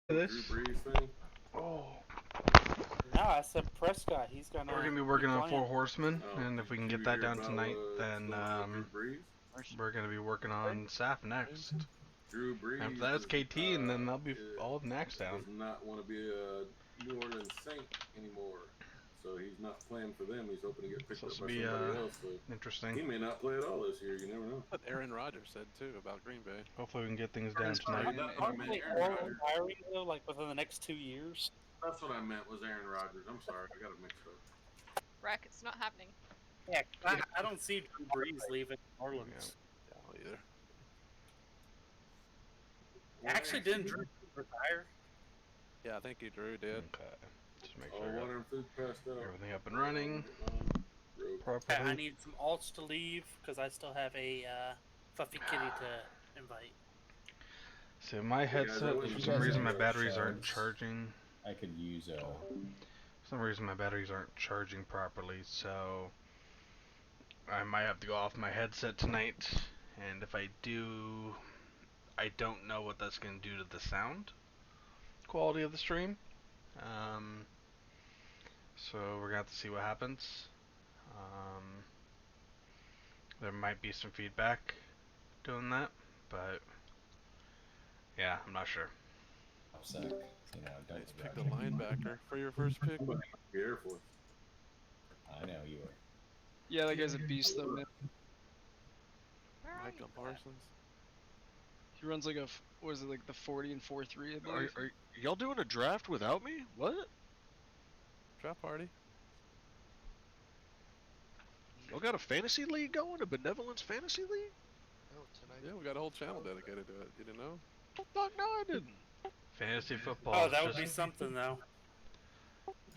Drew this. Brees thing? Oh. No, I said Prescott. He's gonna. We're gonna be working on playing. 4 Horsemen, Oh, and if we can did get you that hear down about tonight, what's then going on with Drew Brees? we're gonna be working on Saph next. Drew After Brees that, it's does, KT, and then that'll be all of Nax down. does not want to be a New Orleans Saint anymore. So he's not playing for them. He's hoping to get picked So this up will by be somebody else. So interesting. he may not play at all this year. You never know. What Aaron Rodgers said too about Green Bay. Hopefully, we can get things down tonight. I meant Aaron Rodgers. Hiring though, like within the next 2 years. That's what I meant was Aaron Rodgers. I'm sorry, I got it mixed up. Wreck, it's not happening. Yeah, I don't see Drew Brees leaving Orleans. Yeah, either. Actually, didn't Drew retire? Yeah, I think Drew did. Okay. Just make All sure I water and food passed got out. everything up and running Yeah, properly. I need some alts to leave because I still have a Fuffy Kitty to invite. So my headset, for some reason, my batteries aren't charging. I could use For some reason, my batteries aren't charging properly, so I might have to go off my headset tonight. And if I do, I don't know what that's going to do to the sound quality of the stream. So we're going to have to see what happens. There might be some feedback doing that, but yeah, I'm not sure. Upset, you know, don't Nice pick a linebacker for your first pick. The Air Force. I know you were. Yeah, that guy's a beast though, man. Where are Michael you? Parsons. He runs like a, what is it, like the 40 and 4-3, I believe. Are y'all doing a draft without me? What? Draft party. Y'all got a fantasy league going? A benevolence fantasy league? Yeah, we got a whole channel dedicated to it. You didn't know? Oh, fuck no, I didn't. Fantasy football. Oh, that would be something though.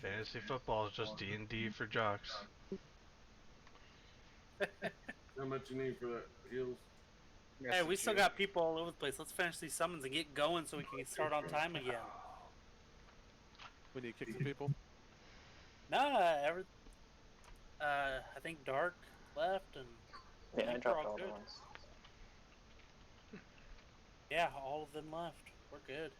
Fantasy football is just D&D for jocks. How much you need for that heels? Hey, we still got people all over the place. Let's finish these summons and get going so we can start on time again. We need to kick some people. Nah, I think Dark left and Yeah, I we're dropped all all the good. ones. Yeah, all of them left. We're good.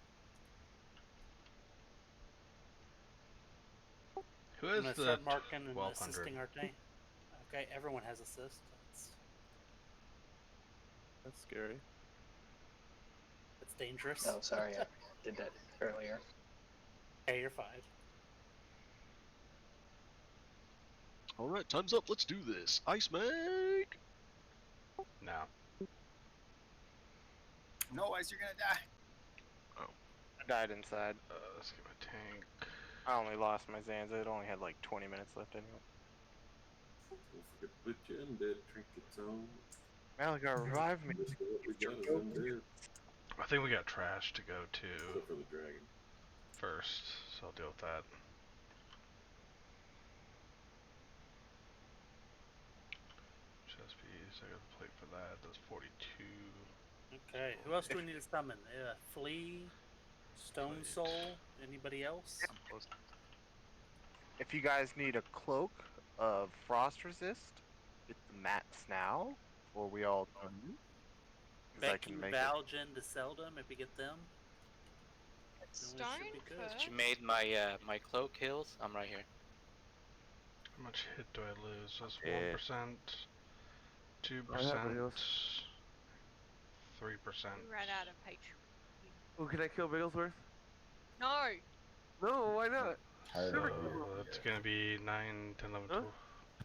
Who I'm is gonna the start marking and 1200? assisting our team. Okay, everyone has assist. That's scary. That's dangerous. Oh, sorry, I did that earlier. Okay, you're fine. Alright, time's up. Let's do this. Ice make! No. No, Ice, you're gonna die. I died inside. Let's get my tank. I only lost my Zanza. It only had like 20 minutes left anyway. Don't forget to put your undead trinkets on. Malagar, revive me. This is what we got is undead. I think we got trash to go to Except for the dragon. first, so I'll deal with that. Chest piece, I got the plate for that. That's 42. Okay, who else do we need to summon? Flea, Stone Plate. Soul, anybody else? If you guys need a cloak of frost resist, it's the mats now, or we all done. 'Cause I Becky, can make Valjen, DeSelda, maybe get them. Stone good. first. made my my cloak hills. I'm right here. How much hit do I lose? That's Yeah. 1%, I 2%, have 3%. We ran out of Patreon. Oh, can I kill Bigglesworth? No! No, why not? Tired of warrior. That's gonna be 9, 10, 11, 12.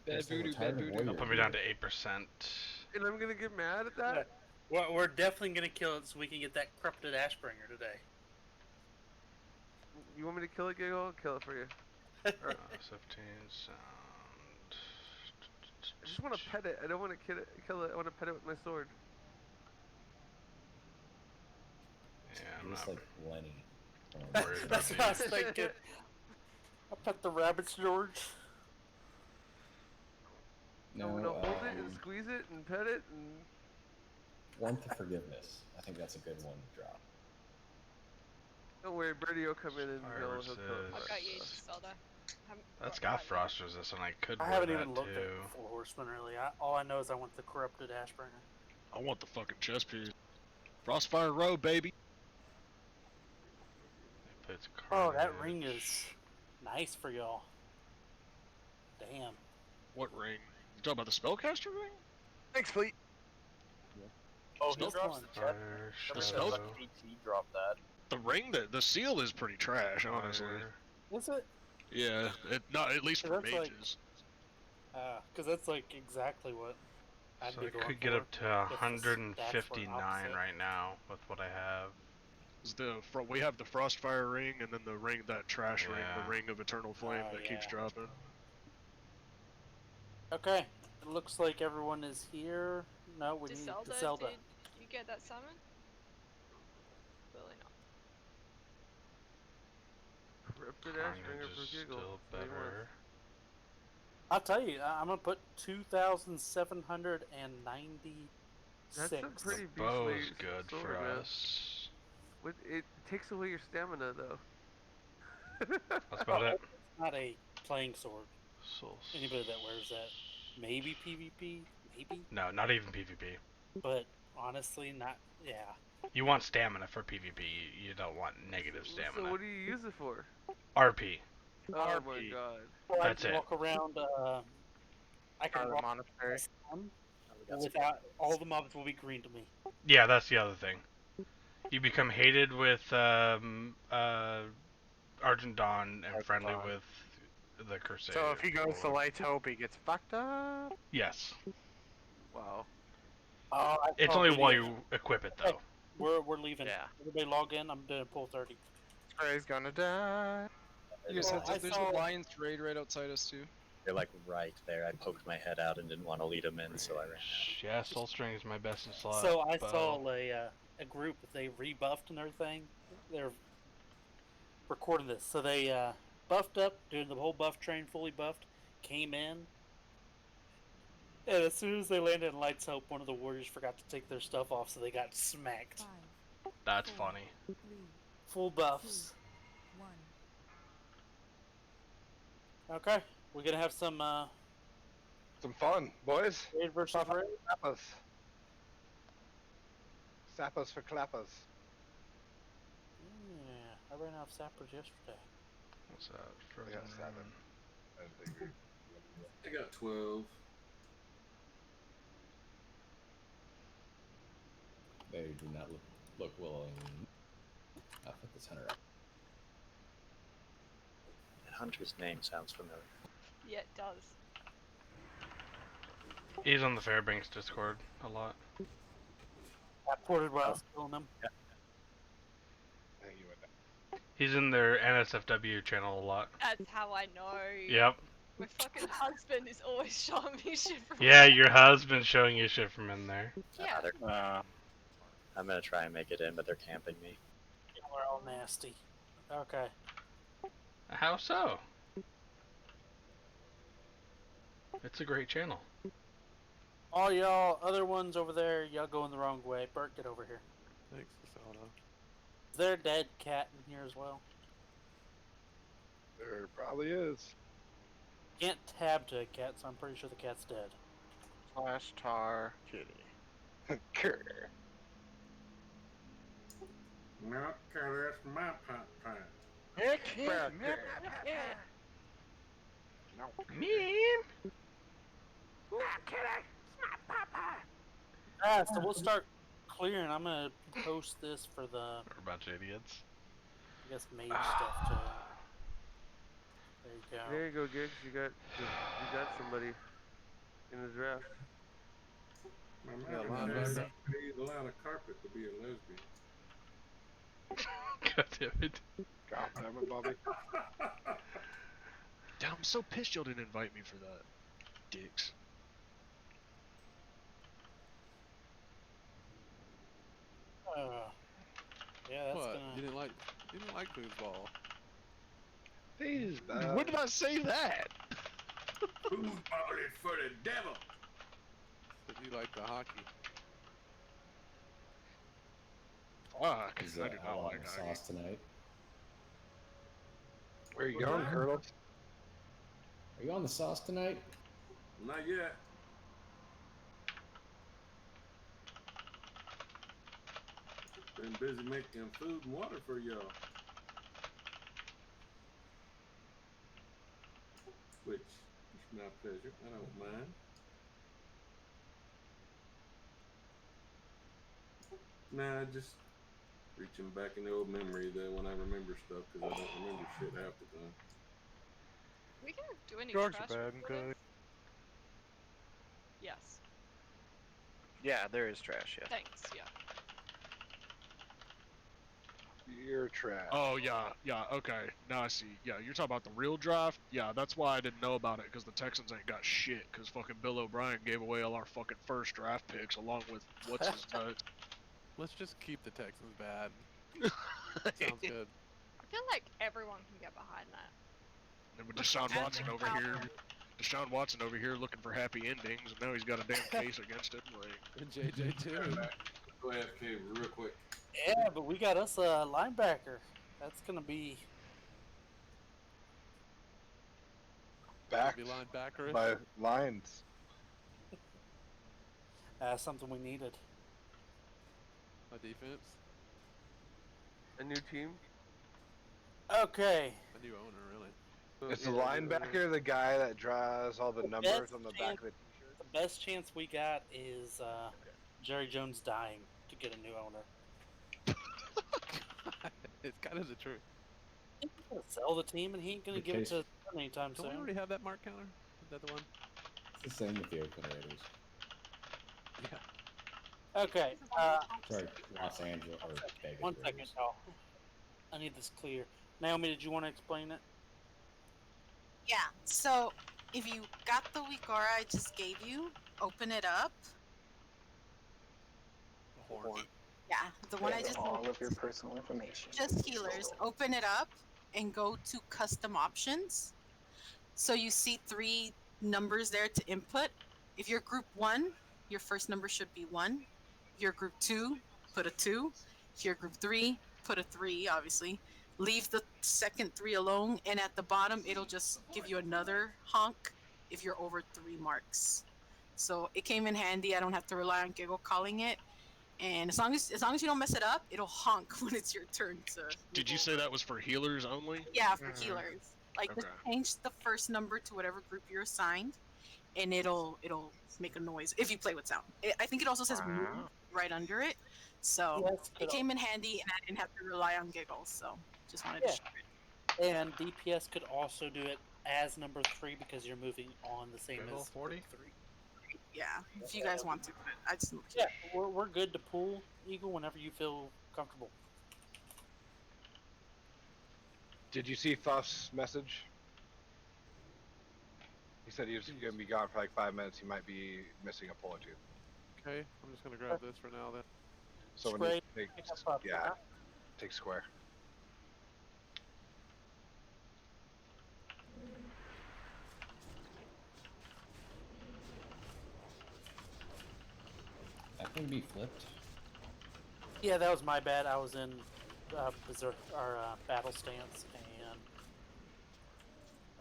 Bad voodoo, tired bad of voodoo. That'll put me down to 8%. And I'm gonna get mad at that? Well, we're definitely gonna kill it so we can get that corrupted Ashbringer today. You want me to kill it, Giggle? I'll kill it for you. 15 sound. I just want to pet it. I don't want to kill it. I want to pet it with my sword. Yeah, I'm You're just not like Lenny. worried about That's what I was these. thinking. I pet the rabbits, George. No, hold it and squeeze it and pet it and... Warmth of Forgiveness. I think that's a good one to drop. Don't worry, Birdie will come in and he'll Viruses. I've got you, Zelda. That's got frost resist, and I could I wear haven't that even looked too. at Four Horsemen really. All I know is I want the corrupted Ashbringer. I want the fucking chest piece. Frostfire Road, baby! Blades Oh, that Carnage. ring is nice for y'all. Damn. What ring? You talking about the spellcaster ring? Thanks, Fleet. Oh, Spell- he drops the jet. Fire, The Shadow, spell- PT dropped that. The ring, the seal is pretty trash, honestly. Fire. Is it? Yeah, not at least for That's like- mages. Because that's like exactly what I'd So be I going could get for. up to if the stats were 159 opposite. right now with what I have. We have the Frostfire ring, and then the ring, that trash ring, Yeah. the Ring of Eternal Flame Oh, that keeps yeah. dropping. Okay. It looks like everyone is here. No, we need Zelda, the Zelda. did you get that summon? Clearly not. Corrupted Ashbringer Carnage for is giggle. still That's what he wants. better. I'll tell you, I'm gonna put 2,796. That's a pretty Bow's beastly good sword, for man. us. It takes away your stamina, though. That's about it. It's not a playing sword. Soul Anybody that wears that, maybe PvP, maybe, No, not even PvP. but honestly, not. Yeah. You want stamina for PvP. You don't want negative stamina. So what do you use it for? RP. Oh my god. Well, I That's can it. walk around. I can Out of the walk monastery. around without all the mobs will be green to me. Yeah, that's the other thing. You become hated with Argent Dawn and Argent friendly Dawn. with the Crusade. So if he goes to or- Light Hope, he gets fucked up. Yes. Wow. Oh, I It's saw a only while video. you equip it, though. We're leaving. Yeah. Everybody log in. I'm doing pull 30. Spray's gonna die. You guys Well, heads I up, there's saw- a Lions raid right outside us too. They're like right there. I poked my head out and didn't want to lead them in, so I ran out. Yeah, Soul String is my best in slot. So I bow. saw a group. They rebuffed and everything. They're recording this. So they buffed up, doing the whole buff train, fully buffed. Came in, and as soon as they landed in Lights Hope, one of the warriors forgot to take their stuff off, so they got smacked. That's funny. Full buffs. Okay, we're gonna have some Some fun, boys. raid versus raid. Clappers. Sappers for clappers. Yeah, I ran out of sappers yesterday. What's that? I Frozen got 7. Moon. I figured. I got 12. They do not look willing. I'll put this hunter up. That hunter's name sounds familiar. Yeah, it does. He's on the Fairbanks Discord a lot. I ported while I was killing them. Hey, you and that. He's in their NSFW channel a lot. That's how I know. Yep. My fucking husband is always showing me shit from Yeah, your husband's showing you shit from in there. Yeah. I'm gonna try and make it in, but they're camping me. We're all nasty. Okay. How so? It's a great channel. All y'all other ones over there, y'all going the wrong way. Bert, get over here. Thanks, Zelda. Is there a dead cat in here as well? There probably is. Can't tab to a cat, so I'm pretty sure the cat's dead. Slash tar kitty. Grr. No, that's my pot pie. Meme. So we'll start clearing. I'm gonna post this for the, We're a bunch of idiots. I guess, mage stuff too. There you go. There you go, Gigs. You got somebody in the draft. My Yeah, mom line said back. he's allowed a carpet to be a lesbian. God damn it. God damn it, Bobby. Damn, I'm so pissed y'all didn't invite me for that. Dicks. Yeah, that's What? gonna. You didn't like foosball. These When did I say that? Who's balling for the devil? Said you like the hockey. Fuck. Is I that do out not on like the hockey. sauce tonight? Where you going, Colonel? Are you on the sauce tonight? Not yet. Been busy making food and water for y'all. My pleasure. I don't mind. Nah, just reaching back in the old memory there when I remember stuff, because I don't remember shit half the time. We can do any Drugs trash are bad, reporting? okay. Yes. Yeah, there is trash, yeah. Thanks, yeah. You're trash. Oh yeah, okay. Now I see. Yeah, you're talking about the real draft. Yeah, that's why I didn't know about it, because the Texans ain't got shit. Because fucking Bill O'Brien gave away all our fucking first draft picks along with what's his nuts. Let's just keep the Texans bad. Sounds good. I feel like everyone can get behind that. And with Deshaun Watson over here looking for happy endings, and now he's got a damn case against him. Like, and JJ too. Go AFK real quick. Yeah, but we got us a linebacker. That's gonna be Back Be linebacker-ish. by Lions. something we needed. My defense. A new team. Okay. A new owner, really. Is the linebacker the guy that draws all the numbers on the back of the t-shirt? The best chance we got is Jerry Jones dying to get a new owner. It's kind of the truth. He's gonna sell the team, and he ain't gonna Good give it case. to anytime Don't we soon. already have that mark counter? Is that the one? It's the same with the Oakland Raiders. Yeah. Okay. Sorry, Los Angeles or Vegas One Raiders. second, y'all. I need this clear. Naomi, did you want to explain it? Yeah, so if you got the weak aura I just gave you, open it up. The horn. Yeah, the one I just all of your personal information. just healers. Open it up and go to custom options. So you see 3 numbers there to input. If you're group 1, your first number should be 1. If you're group 2, put a 2. If you're group 3, put a 3, obviously. Leave the second 3 alone, and at the bottom it'll just give you another honk if you're over 3 marks. So it came in handy. I don't have to rely on Giggle calling it. And as long as you don't mess it up, it'll honk when it's your turn to. did you say that was for healers only? Yeah, for healers. Like just Okay. change the first number to whatever group you're assigned, and it'll make a noise if you play with sound. I think it also says move right under it, so Yes, it came in handy, and I didn't have to rely on giggles. So just wanted to share it. And DPS could also do it as number 3 because you're moving on the same Level as 40? 3. Yeah, if you guys want to, but I just Yeah, we're good to pull Eagle whenever you feel comfortable. Did you see Thuff's message? He said he was going to be gone for like 5 minutes. He might be missing a pull or two. Okay, I'm just gonna grab this for now then. So when Spray, you pick up, yeah, take square. That can be flipped. Yeah, that was my bad. I was in Berserk, our battle stance, and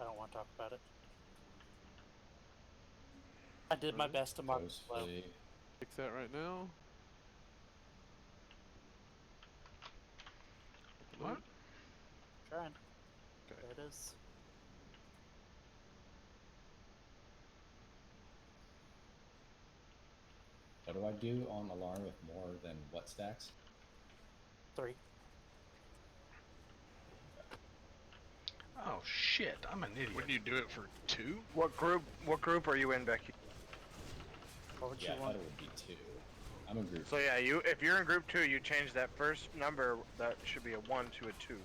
I don't want to talk about it. I did my best to mark it slow. Fix that right now. What? Trying. Okay. There it is. What do I do on alarm with more than what stacks? 3. Oh shit, I'm an idiot. Wouldn't you do it for 2? What group are you in, Becky? What would Yeah, I you thought want? it would be 2. I'm in group. So yeah, if you're in group 2, you change that first number that should be a 1 to a 2.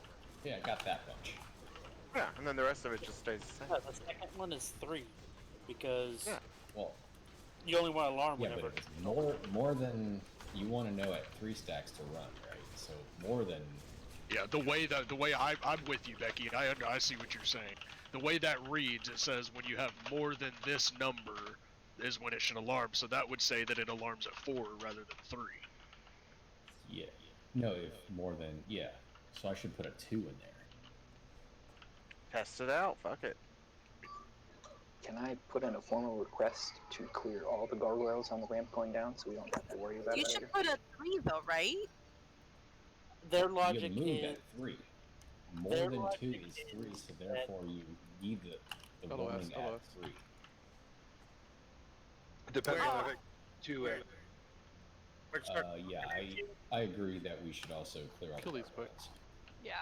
Yeah, I got that bunch. Yeah, and then the rest of it just stays the same. Yeah, the second one is 3 because Well, you only want alarm yeah, whenever. but it's more than you want to know at 3 stacks to run, right? So more than. Yeah, the way I'm with you, Becky. I see what you're saying. The way that reads, it says when you have more than this number is when it should alarm. So that would say that it alarms at 4 rather than 3. Yeah. No, if more than So I should put a 2 in there. Test it out. Fuck it. Can I put in a formal request to clear all the gargoyles on the ramp going down so we don't have to worry about You it should later? put a 3 though, right? Their logic You move is at 3. More their than 2 logic is 3, so therefore you need the LOS, warning at LOS. 3. Depends on if it two. Yeah, I agree that we should also clear out Kill the these quick. gargoyles. Yeah.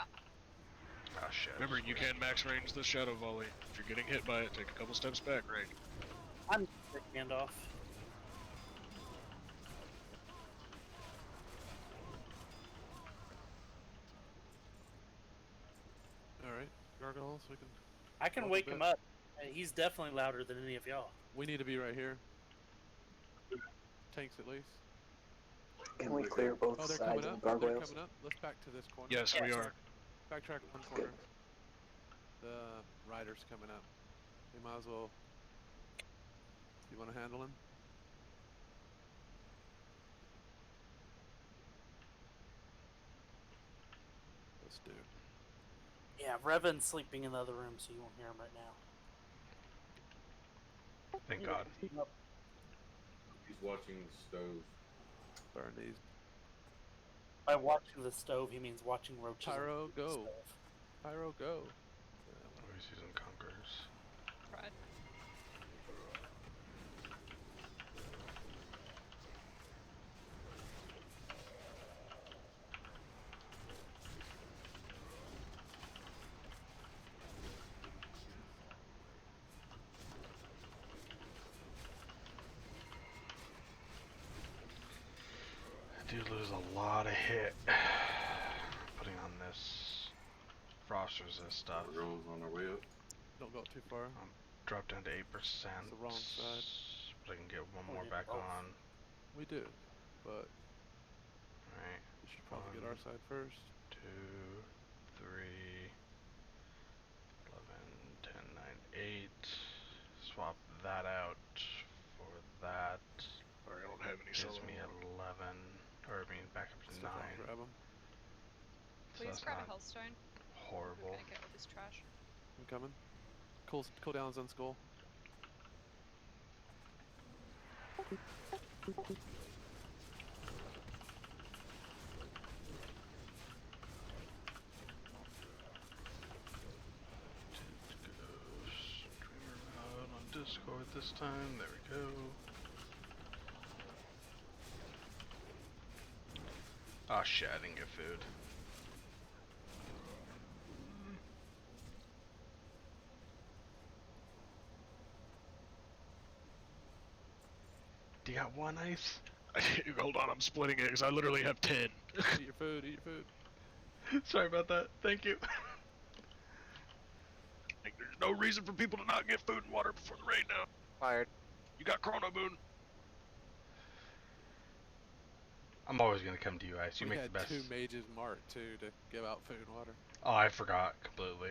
Oh shit. Remember, you can max range the shadow volley. If you're getting hit by it, take a couple steps back, right? I'm hand off. Alright, gargoyles, we can... I can walk a wake bit. him up. He's definitely louder than any of y'all. We need to be right here. Tanks at least. Can we clear both Oh, they're sides coming of up. the They're gargoyles? coming up. Let's back to this corner. Yes, we are. Backtrack one corner. The rider's coming up. We might as well... You want to handle him? Let's do. Yeah, Revan's sleeping in the other room, so you won't hear him right now. Thank God. He's watching the stove. Burn these. By watching the stove, he means watching roaches. Pyro, on the go. stove. Pyro, go. Always using conquerors. Right. I do lose a lot of hit putting on this frost resist stuff. Rolls on our way up. Don't go too far. Drop down to 8%. It's the wrong side. But I can get one Oh, more yeah, back both. on. We do, but Alright. we should probably get our side first. 2, 3, 11, 10, 9, 8. Swap that out for that. Sorry, I don't have any Gives solo. me 11, or I mean back up to Stuff 9. on, grab 'em. So Please that's grab not a hellstone. horrible. We're gonna get all this trash. I'm coming. Cool downs on skull. Streamer mode on Discord this time. There we go. Oh shit, I didn't get food. Do you got one ice? Hold on, I'm splitting it because I literally have 10. Eat your food, eat your food. Sorry about that. Thank you. Like, there's no reason for people to not get food and water before the raid now. Fired. You got Chrono Boon. I'm always gonna come to you, Ice. You We make had the best. 2 mages marked too to give out food and water. Oh, I forgot completely.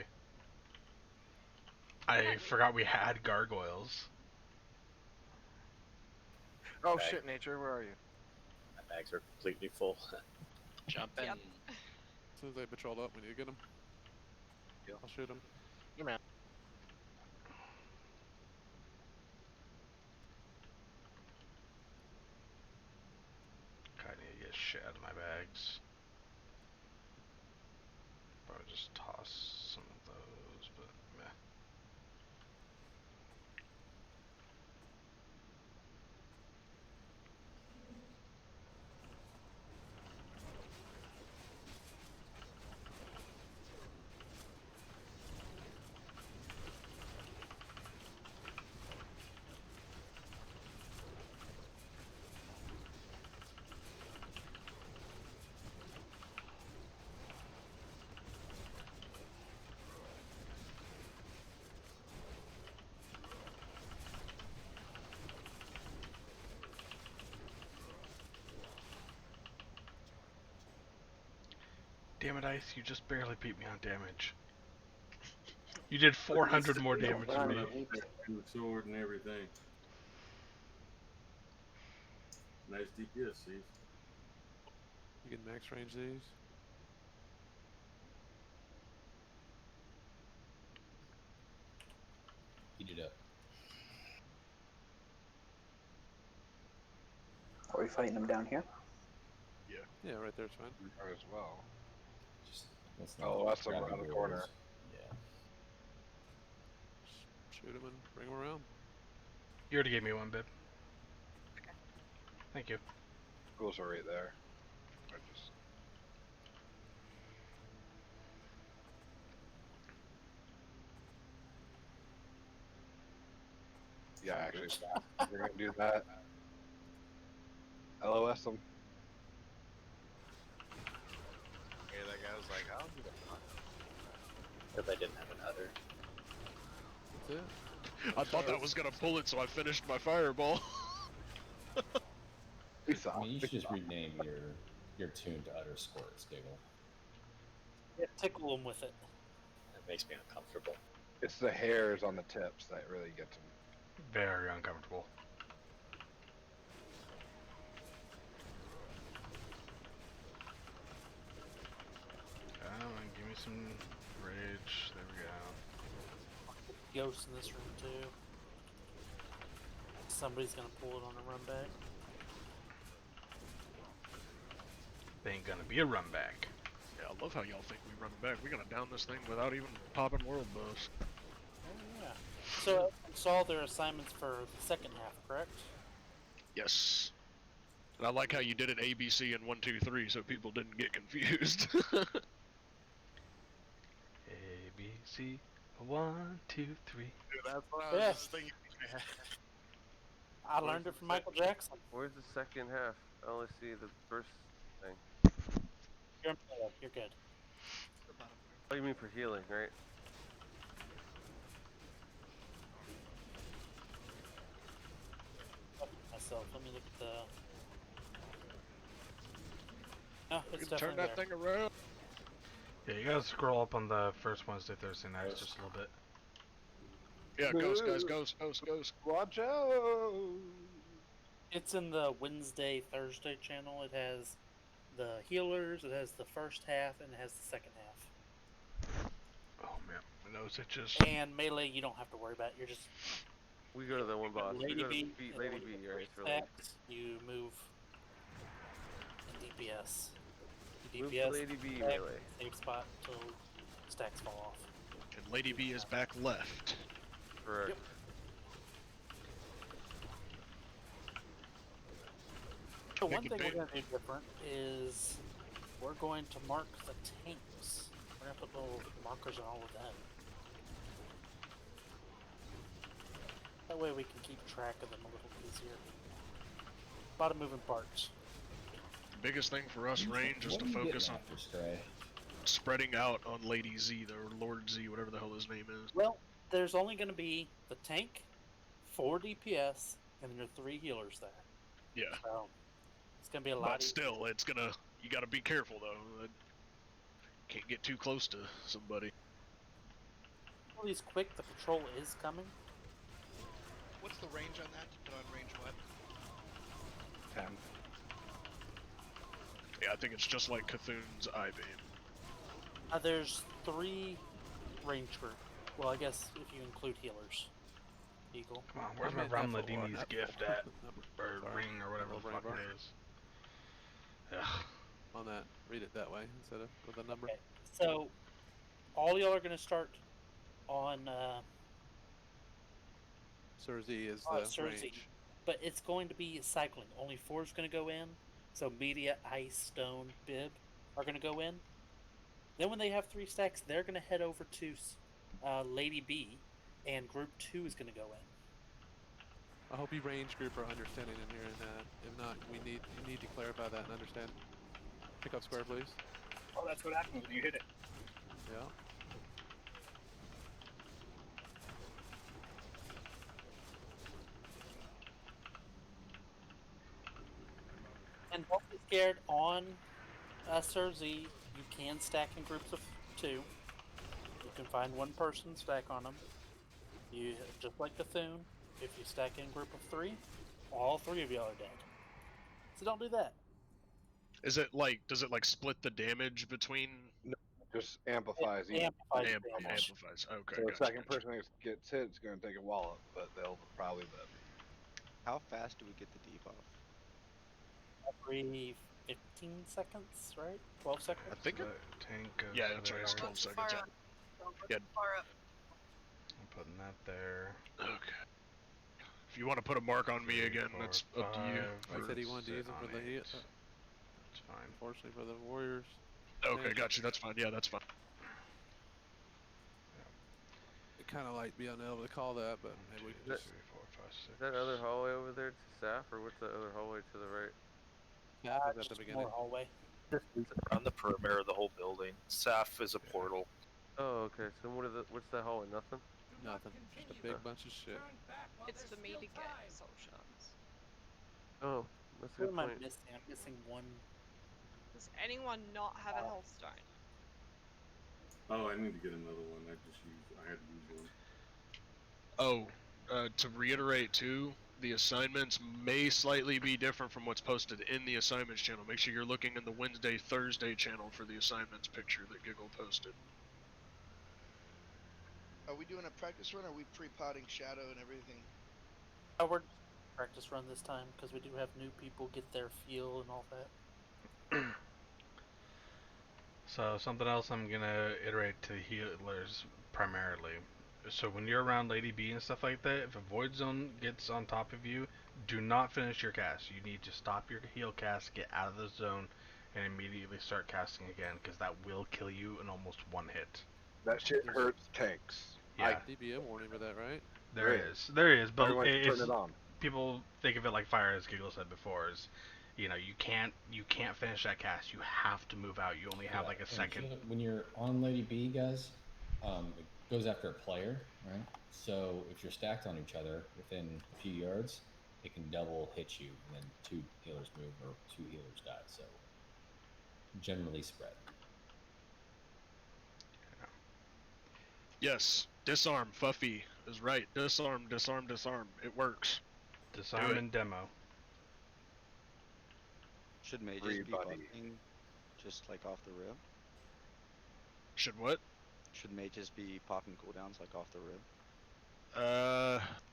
I forgot we had gargoyles. Oh Bag. shit, Nature, where are you? My bags are completely full. Jump in. Yep. As soon as they patrol up, we need to get them. Yeah. I'll shoot them. You man. I need to get shit out of my bags. Probably just toss some of those, but meh. Damn it, Ice, you just barely beat me on damage. You did 400 more damage than me. And the sword and everything. Nice DPS, see? You can max range these. Eat it up. Are we fighting them down here? Yeah, right there's fine. As well. Just let's Oh, not that's grab around the rolls. corner. Yeah. Shoot them and bring them around. You already gave me one, babe. Thank you. Schools are right there. Yeah, actually, we're gonna do that. LOS them. Yeah, that guy was like, I'll do that. Because I didn't have another. That's it. I thought that was gonna pull it, so I finished my fireball. I mean, you should just rename your tune to Utter Squirts, Giggle. Yeah, tickle them with it. That makes me uncomfortable. It's the hairs on the tips that really get them. Very uncomfortable. Come on, give me some rage. There we go. Ghosts in this room too. Somebody's gonna pull it on a run back. They ain't gonna be a run back. Yeah, I love how y'all think we run back. We're gonna down this thing without even popping world buffs. Oh yeah. So I saw their assignments for the second half, correct? Yes. And I like how you did it A, B, C, and 1, 2, 3, so people didn't get confused. A, B, C, 1, 2, 3. Dude, that's what I was Yeah. just thinking. I learned it from Michael Jackson. Where's the second half? I only see the first thing. You're good. Oh, you mean for healing, right? Myself. Let me look at the. No, We it's can turn definitely that thing around. Yeah, you gotta scroll up on the first Wednesday, Thursday nights just a little bit. Yeah, ghost, guys, ghost. Watch out! It's in the Wednesday, Thursday channel. It has the healers, it has the first half, and it has the second half. Oh man, my nose itches. And melee, you don't have to worry about. You're just We go to the one boss. We Lady go to B. Lady B, right? For like, Stacks, you move in DPS. You move DPS, to Lady B stack, melee. save spot until stacks fall off. And Lady B is back left. Correct. Yep. So one thing we're going to do different is we're going to mark the tanks. We're going to put little markers on all of them. That way we can keep track of them a little easier. A lot of moving parts. Biggest thing for us range is What to are you focus getting on after, Stray? spreading out on Lady Z, or Lord Z, whatever the hell his name is. Well, there's only going to be the tank, 4 DPS, and then your 3 healers there. Yeah. So it's going to be a lot But still, it's gonna. You gotta be careful though. Can't get too close to somebody. All these quick, the patrol is coming. What's the range on that? You put on range what? 10. Yeah, I think it's just like Cthulhu's eye beam. There's 3 range group. Well, I guess if you include healers. Eagle. Come on, where's my Ramladini's gift at? Or ring, or whatever the fuck it is. Ugh. On that, read it that way instead of with a number. Okay. So, all y'all are going to start on Sir Z is the Sir range. Z. But it's going to be cycling. Only 4 is going to go in. So media, ice, stone, bib are going to go in. Then when they have 3 stacks, they're going to head over to Lady B, and group 2 is going to go in. I hope you range group are understanding in here, and if not, you need to clarify that and understand. Pick up square, please. Oh, that's what happens when you hit it. Yeah. And don't be scared on Sir Z. You can stack in groups of 2. You can find one person, stack on them. You just like Cthulhu. If you stack in group of 3, all 3 of y'all are dead. So don't do that. Is it like? Does it like split the damage between? No, just amplifies. Amplifies. Okay. So the gotcha, second person that gets hit is going to take a wallop, but they'll probably live. How fast do we get the debuff? Every 15 seconds, right? 12 seconds? I think tank goes yeah, that's right. It's there. 12 seconds. Yeah. I'm putting that there. Okay. If you want to put a mark on me again, that's up to you. I said he wanted to use them for the heat. That's fine. Unfortunately for the Warriors. Okay, got you. That's fine. Yeah, that's fine. It kind of like be unable to call that, but maybe we can just. Is that other hallway over there to Saph, or what's that other hallway to the right? Yeah, I think at the beginning. More hallway. On the perimeter of the whole building. Saph is a portal. Oh, okay. So what's that hallway? Nothing? Nothing. Just a big bunch of shit. It's for me to get soul shards. Oh, that's a What good am I point. missing? I'm missing one. Does anyone not have a health stone? Oh, I need to get another one. I had to use one. Oh, to reiterate too, the assignments may slightly be different from what's posted in the assignments channel. Make sure you're looking in the Wednesday, Thursday channel for the assignments picture that Giggle posted. Are we doing a practice run, or are we pre-potting Shadow and everything? Oh, we're practice run this time because we do have new people get their feel and all that. So something else I'm gonna iterate to healers primarily. So when you're around Lady B and stuff like that, if a void zone gets on top of you, do not finish your cast. You need to stop your heal cast, get out of the zone, and immediately start casting again, because that will kill you in almost one hit. That shit hurts tanks. Yeah. DBM warning for that, right? There is, but Everyone it's, turn it on. people think of it like fire, as Giggle said before, is, you know, you can't finish that cast. You have to move out. You only have like a second. When you're on Lady B, guys, it goes after a player, right? So if you're stacked on each other within a few yards, it can double hit you, and then 2 healers move or 2 healers die. So generally spread. Yes, disarm. Fuffy is right. Disarm, disarm, disarm. It works. Disarm and demo. Should mages be buffing just like off the rib? Should what? Should mages be popping cooldowns like off the rib?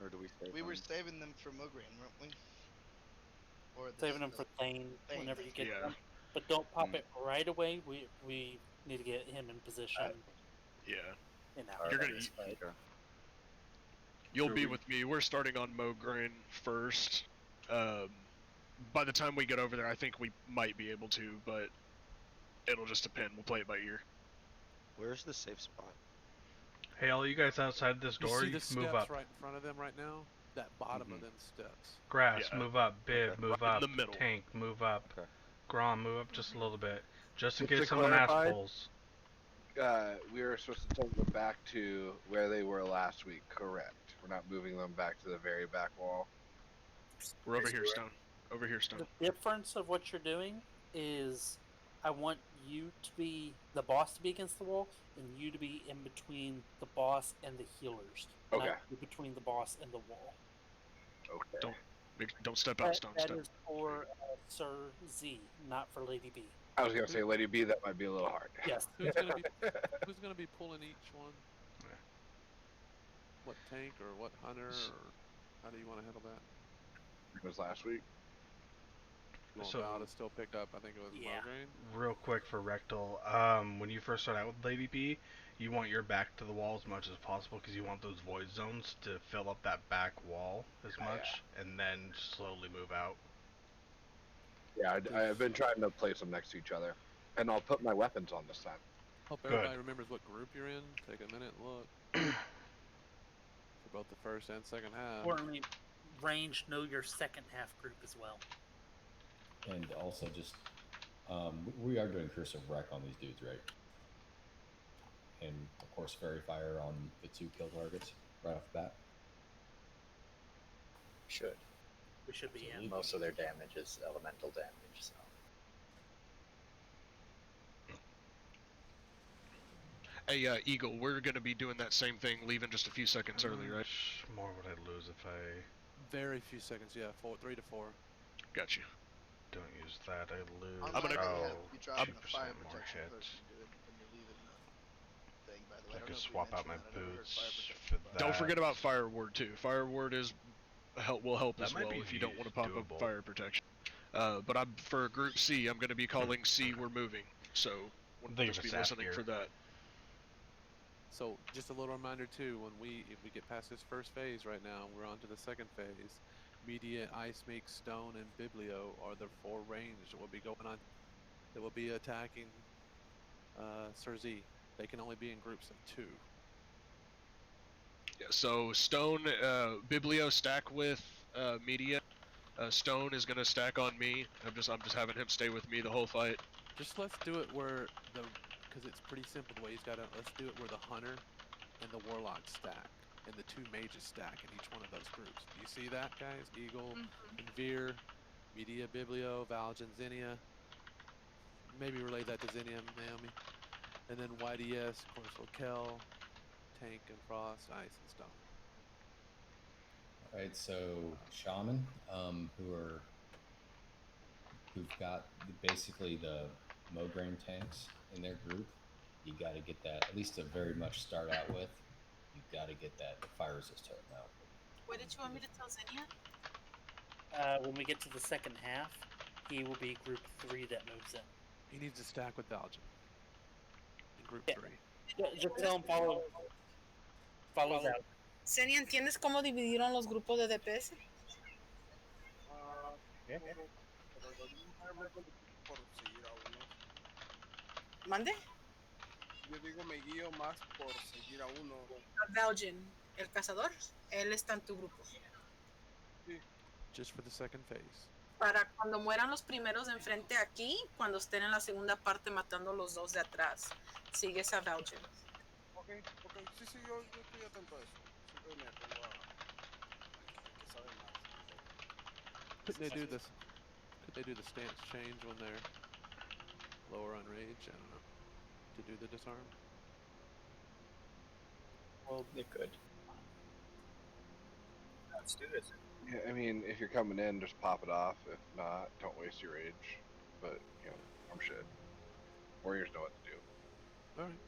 Or do we save We them? were saving them for Mograine, weren't we? Or Saving them for Thane Thane. whenever you get Yeah. them. But don't pop it right away. We need to get him in position. Yeah. And out. You're gonna. You'll be with me. We're starting on Mograine first. By the time we get over there, I think we might be able to, but it'll just depend. We'll play it by ear. Where's the safe spot? Hey, all you guys outside this door, you you see the can move steps up. right in front of them right now? That bottom of them steps. Grass, Yeah. move up. Bib, move Right up. in the middle. Tank, move up. Okay. Grom, move up just a little bit. Just in Just to case someone clarify, asks pulls. We were supposed to take them back to where they were last week, correct? We're not moving them back to the very back wall. We're over here, Stone. Over here, Stone. The difference of what you're doing is I want you to be the boss to be against the wall, and you to be in between the boss and the healers. Okay. Not between the boss and the wall. Okay. Don't step out, Stone. That Step. is for Sir Z, not for Lady B. I was gonna say Lady B, that might be a little hard. Yes. Who's gonna be pulling each one? What tank or what hunter, or how do you want to handle that? It was last week. So- Val to still pick up, I think it was Mograine. Real quick for Rectal, when you first start out with Lady B, you want your back to the wall as much as possible because you want those void zones to fill up that back wall as much, and then slowly move out. Yeah, I've been trying to place them next to each other, and I'll put my weapons on this time. Hope everybody remembers what group you're in. Take a minute and look. For both the first and second half. Importantly, range know your second half group as well. And also just, we are doing Curse of Wreck on these dudes, right? And of course, Fairy Fire on the 2 kill targets right off the bat. Should. We should be in. Most of their damage is elemental damage, so. Hey, Eagle, we're gonna be doing that same thing, leaving just a few seconds early, right? More would I lose if I Very few seconds, yeah. 3 to 4. Got you. don't use that? I lose. I'm gonna be dropping the 2% fire more protection hit. first when you're leaving the thing, by the way. I don't could know if we swap out my mentioned that. I never heard boots fire protection, for but- that. Don't forget about Fire Ward too. Fire Ward will help That as might well be if you don't want to pop doable. up fire protection. But for Group C, I'm going to be calling C. We're moving, so Think just of be Saph listening here. for that. So just a little reminder too, if we get past this first phase right now, we're on to the second phase. Media, Ice Make, Stone, and Biblio are the 4 range that will be going on. That will be attacking Sir Z. They can only be in groups of 2. Yeah, so Stone, Biblio stack with Media. Stone is gonna stack on me. I'm just having him stay with me the whole fight. Just let's do it where because it's pretty simple the way he's got it. Let's do it where the Hunter and the Warlock stack, and the 2 mages stack in each one of those groups. Do you see that, guys? Eagle and Veer, Media, Biblio, Valjan, Zinnia. Maybe relay that to Zinnia, Naomi. And then YDS, of course, Kel, Tank and Frost, Ice and Stone. All right, so Shaman, who've got basically the Mograine tanks in their group, you got to get that, at least to very much start out with, you got to get that fire resist totem out. What did you want me to tell Zinnia? When we get to the second half, he will be group 3 that moves in. He needs to stack with Valjan in group 3. Just tell him follows out. Zinnia, ¿entiendes cómo dividieron los grupos de DPS? Por seguir a uno. ¿Mande? Yo digo, me guío más por seguir a uno. A Valjan, el cazador, él está en tu grupo. Sí. Just for the second phase. Para cuando mueran los primeros de enfrente aquí, cuando estén en la segunda parte matando los 2 de atrás, sigues a Valjan. Ok. Sí, yo estoy atento a eso. Siempre me pongo a que sabe más. Could they do this? Could they do the stance change when they're lower on rage? I don't know. To do the disarm? Well, they could. Let's do this. Yeah, I mean, if you're coming in, just pop it off. If not, don't waste your rage. But, you know, I'm shit. Warriors know what to do. Alright.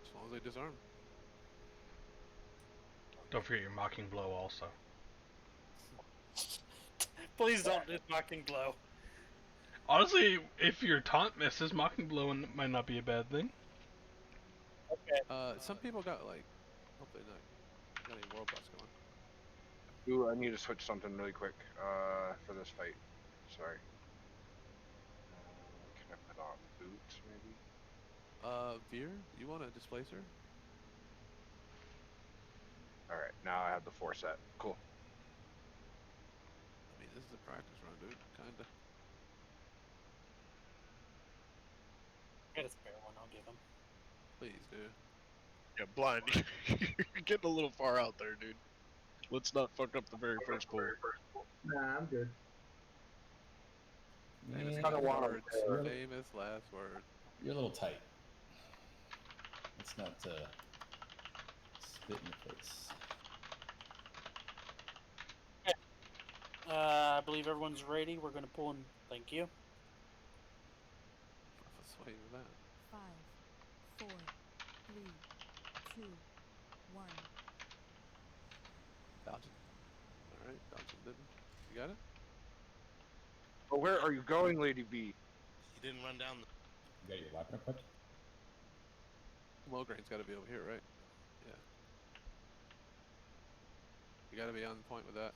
As long as they disarm. Don't forget your mocking blow also. Please don't do mocking blow. Honestly, if your taunt misses, mocking blow might not be a bad thing. Okay. Some people got like, hopefully not got any world buffs going. Ooh, I need to switch something really quick for this fight. Sorry. Can I put on boots, maybe? Veer, you want a displacer? Alright, now I have the 4 set. Cool. I mean, this is a practice run, dude. Kinda. I got a spare one, I'll give him. Please, dude. Yeah, blind. You're getting a little far out there, dude. Let's not fuck up the very first pull. Nah, I'm good. Famous Yeah, last words. you're- Famous last words. You're a little tight. Let's not spit in the face. I believe everyone's ready. We're going to pull in. Thank you. Sway with that. 5, 4, 3, 2, 1. Belgian. Alright, Belgian did. You got it? Oh, where are you going, Lady B? He didn't run down the... You got your weapon equipped? Mulgraine's got to be over here, right? Yeah. You got to be on point with that.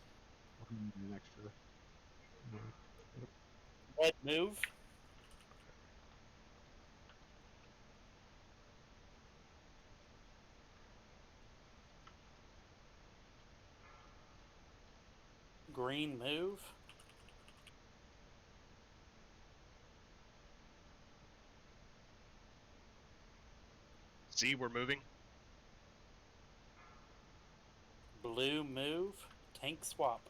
Red move. Green move. See, we're moving. Blue move. Tank swap.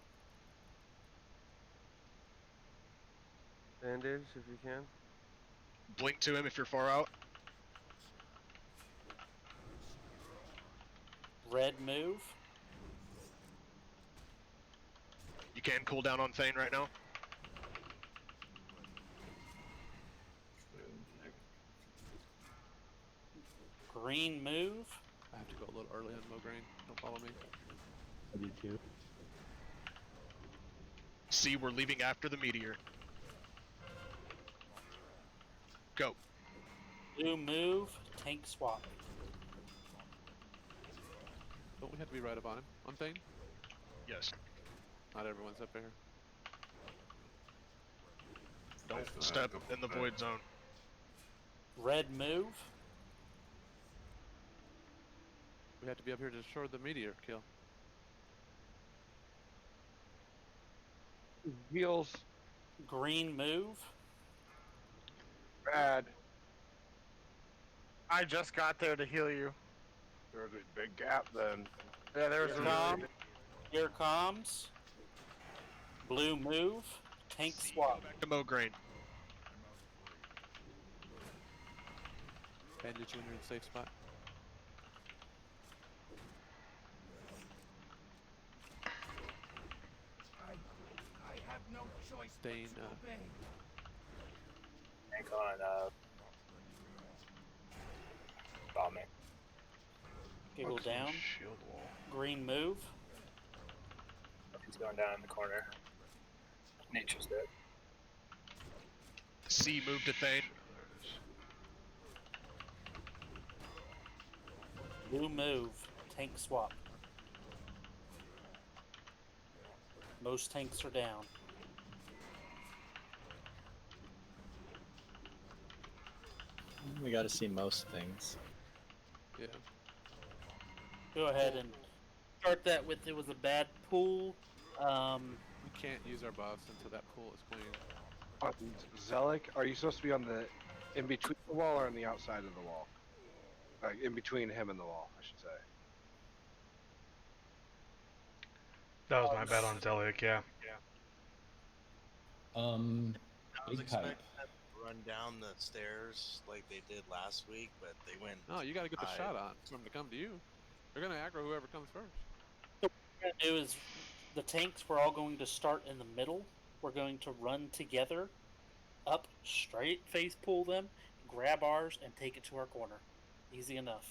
Bandage if you can. Blink to him if you're far out. Red move. You can cool down on Thane right now. Green move. I have to go a little early on Mograine. Don't follow me. I do too. See, we're leaving after the meteor. Go. Blue move. Tank swap. Don't we have to be right about him? On Thane? Yes. Not everyone's up there. Don't step in the void zone. Red move. We have to be up here to destroy the meteor kill. Heals. Green move. Bad. I just got there to heal you. There's a big gap then. Yeah, there was Here a really comes. Here comes. Blue move. Tank swap. Back to Mograine. Bandage when you're in a safe spot. I have no choice Thane, but to obey. Tank on, bombing. Giggle What's on down. Shield wall. Green move. He's going down in the corner. Nature's dead. C move to Thane. Blue move. Tank swap. Most tanks are down. We got to see most things. Yeah. Go ahead and start that with it was a bad pool. We can't use our buffs until that pool is clean. Zealot, are you supposed to be on the in between the wall or on the outside of the wall? Like in between him and the wall, I should say. That was my bet on Zelic, yeah. I was Big expecting pipe. them to run down the stairs like they did last week, but they went. No, you got to get the high. shot on for them to come to you. They're gonna aggro whoever comes first. What we're gonna do is the tanks we're all going to start in the middle. We're going to run together up straight, face pull them, grab ours, and take it to our corner. Easy enough.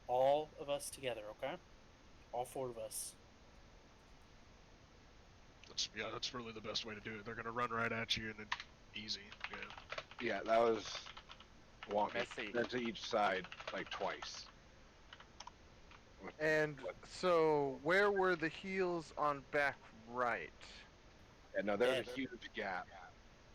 All of us together, okay? All four of us. That's really the best way to do it. They're gonna run right at you and then easy. Yeah. Yeah, that was wonky. Messy. Then to each side, like twice. And so, where were the heals on back right? Yeah, no, there was Dead. a huge gap.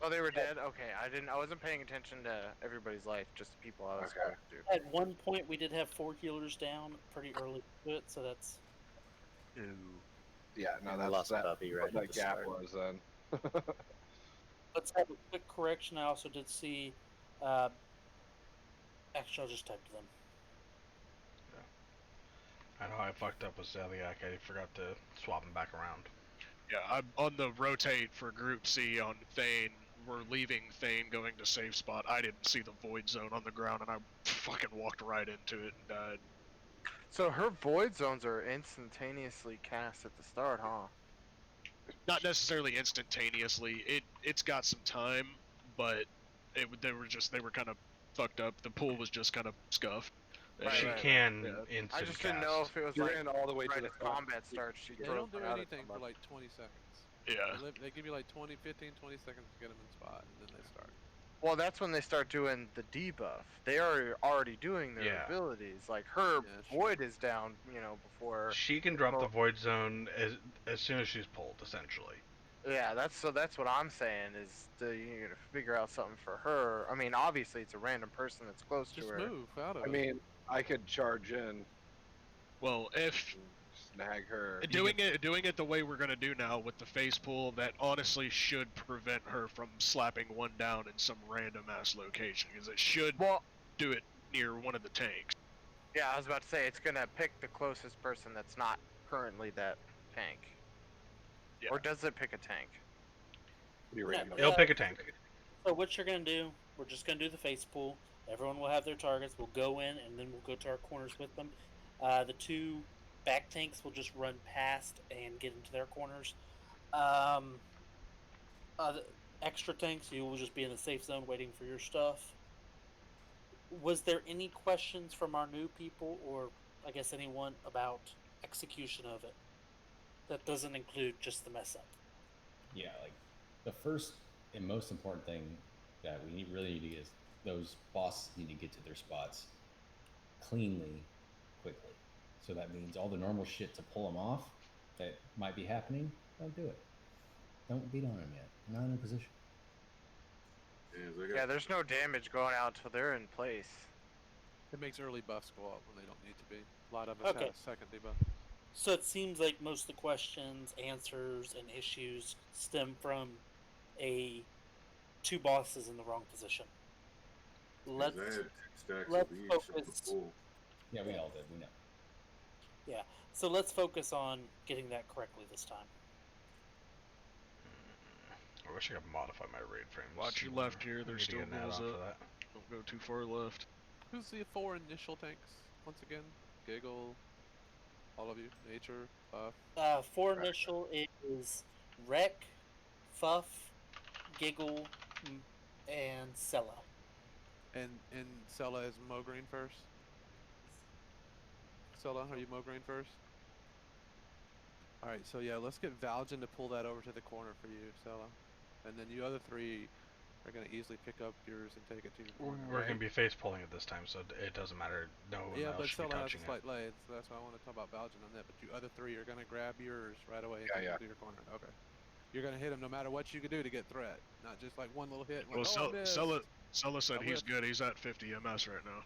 Oh, they were dead. Okay, I wasn't paying attention to everybody's life, just the people I was talking to. At one point, we did have 4 healers down pretty early to it, so that's. Yeah, no, I that's lost that, Buffy right what at that the gap start. was then. Let's have a quick correction. I also did see. Actually, I'll just type to them. I know I fucked up with Zeliak. I forgot to swap him back around. Yeah, I'm on the rotate for Group C on Thane. We're leaving Thane, going to safe spot. I didn't see the void zone on the ground, and I fucking walked right into it and died. So her void zones are instantaneously cast at the start, huh? Not necessarily instantaneously. It's got some time, but they were kind of fucked up. The pool was just kind of scuffed. She can instant I just cast. didn't know if it was You like ran all the way to right the as front. combat starts. She They throws don't do it out at anything for somebody. like 20 seconds. Yeah. They give you like 20, 15, 20 seconds to get them in spot, and then they start. Well, that's when they start doing the debuff. They are already doing their Yeah. abilities. Like her void is down, before. She can drop the void zone as soon as she's pulled, essentially. Yeah, that's what I'm saying is to figure out something for her. I mean, obviously it's a random person that's close Just to her. move out of I it. mean, I could charge in, Well, if snag her. doing it the way we're gonna do now with the face pull, that honestly should prevent her from slapping one down in some random ass location, because it should do it near one of the tanks. Yeah, I was about to say it's gonna pick the closest person that's not currently that tank. Yeah. Or does it pick a tank? It'll pick a tank. So what you're gonna do? We're just gonna do the face pull. Everyone will have their targets. We'll go in and then we'll go to our corners with them. The 2 back tanks will just run past and get into their corners. The extra tanks, you will just be in the safe zone waiting for your stuff. Was there any questions from our new people, or I guess anyone, about execution of it? That doesn't include just the mess up. Yeah, like the first and most important thing that we really need to get is those bosses need to get to their spots cleanly, quickly. So that means all the normal shit to pull them off that might be happening, don't do it. Don't beat on them yet. They're not in a position. Yeah, there's no damage going out until they're in place. It makes early buffs go up when they don't need to be. A lot of us Okay. have a second debuff. So it seems like most of the questions, answers, and issues stem from two bosses in the wrong position. Let's focus. Yeah, we all did. We know. Yeah, so let's focus on getting that correctly this time. I wish I could modify my raid frames. Watch your left here. I There's need to still get an rules add-on up. for that. Don't go too far left. Who's the 4 initial tanks? Once again, Giggle, all of you, Nature, Buff. 4 initial is Wreck, Fuff, Giggle, and Sella. And Sella is Mograine first. Sella, are you Mograine first? Alright, so yeah, let's get Valjan to pull that over to the corner for you, Sella. And then you other 3 are going to easily pick up yours and take it to your corner. We're going to be face pulling it this time, so it doesn't matter. No one Yeah, else but should be Sella has touching a slight lag, so that's why I want to talk about Valjan on that. But you other 3 are going to grab yours right away and take it to your corner. Okay. You're going to hit him no matter what you can do to get threat. Not just like one little hit. Well, Sella said he's good. He's at 50 MS right now.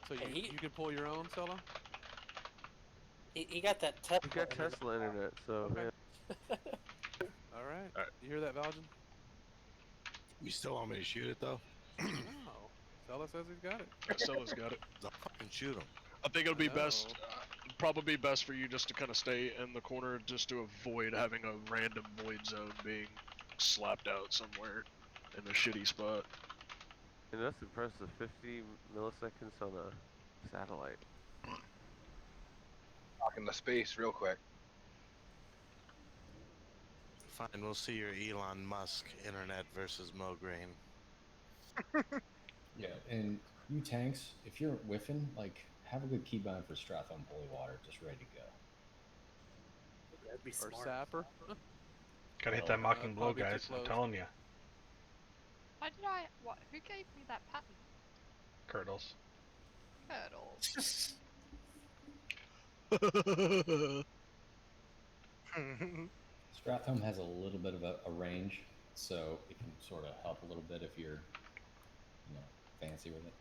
So you can pull your own, Sella? He got that Tesla. He got Tesla internet, so yeah. Alright. You hear that, Valjan? You still want me to shoot it though? No. Sella says he's got it. Sella's got it. I'll fucking shoot him. I think it'll be best, probably be best for you just to kind of stay in the corner just to avoid having a random void zone being slapped out somewhere in a shitty spot. And that's impressive, 50 milliseconds on a satellite. Talking the space real quick. Fine, we'll see your Elon Musk internet versus Mograine. Yeah, and you tanks, if you're whiffing, like, have a good keybind for Stratham Holy Water, just ready to go. That'd be Or smart. Sapper. Gotta hit that mocking blow, probably too guys. I'm close. telling you. Why did I? What? Who gave me that pattern? Curdles. Hurdles. Stratham has a little bit of a range, so it can sort of help a little bit if you're, fancy with it.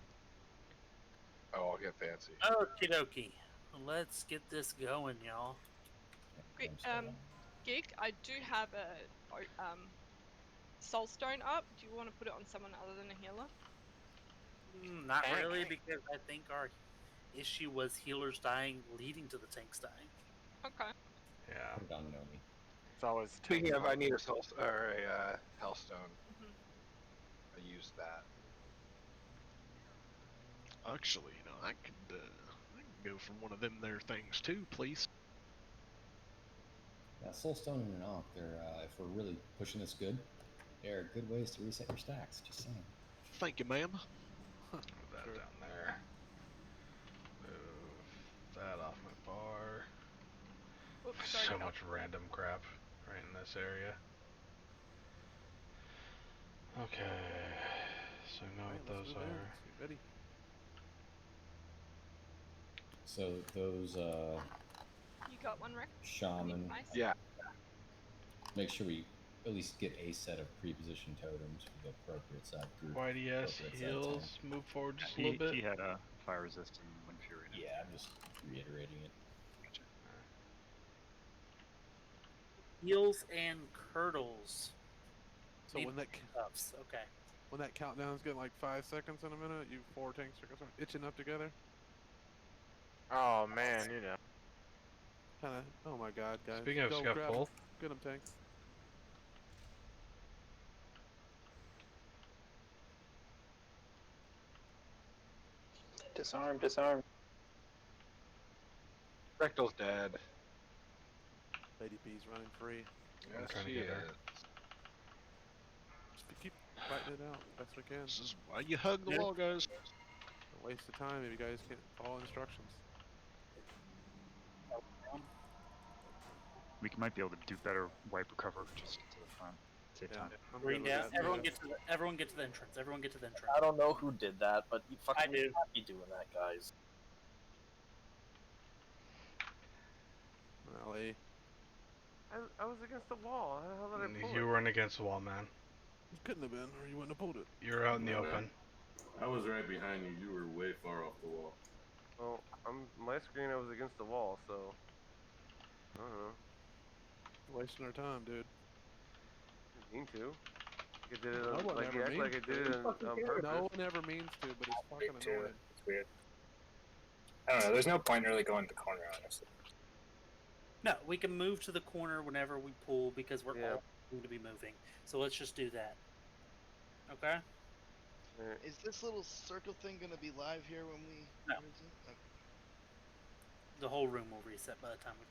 Oh, I'll get fancy. Okie dokie. Let's get this going, y'all. Great. Gig, I do have a Soulstone up. Do you want to put it on someone other than a healer? Not really, because I think our issue was healers dying leading to the tanks dying. Okay. Yeah. Put it on Nomi. It's always Speaking of, I need a Hellstone. I used that. Actually, I could go for one of them there things too, please. Yeah, Soulstone and an Ankh, they're, if we're really pushing this good, they're good ways to reset your stacks, just saying. Thank you, ma'am. Move that down there. Move that off my bar. Oops, So much random crap right in this area. Okay, so I know what those are. Let's get ready. So those, You got one, Rick? shaman. Nice. Yeah. Make sure we at least get a set of pre-positioned totems for the appropriate side group. YDS appropriate side heals, tank. move forward just a little bit. He had a fire resist and Wind Fury. Yeah, I'm just reiterating it. Heals and curdles. So when that buffs. Okay. when that countdown's getting like 5 seconds in a minute, you 4 tanks are gonna start itching up together. Oh man, you know. Kinda. Oh my god, guys. Speaking of Go scuff grab 'em. pull. Get 'em, tanks. Disarm, disarm. Rectal's dead. Lady B's running free. I'm Yes, trying to she get her. is. Just keep fighting it out best we can. This is why you hug the wall, guys. Don't waste of time if you guys can't follow instructions. We might be able to do better wipe recover just to the front. Save time. Green down. Everyone get to the entrance. Everyone get to the entrance. I don't know who did that, but you fucking I do. can't be doing that, guys. I was against the wall. How the hell did I pull You it? weren't against the wall, man. You couldn't have been, or you wouldn't have pulled it. You were out in the No, open. I was right behind you. You were way far off the wall. Well, my screen. I was against the wall, so I don't know. Wasting our time, dude. Didn't mean to. I did it No on, one like you ever act like I means did to. it on purpose. No one ever means to, but it's fucking Me too. annoying. It's weird. I don't know. There's no point in really going to the corner, honestly. No, we can move to the corner whenever we pull because we're Yeah. all going to be moving. So let's just do that. Okay? Is this little circle thing gonna be live here when we? No. Resume? Okay. The whole room will reset by the time we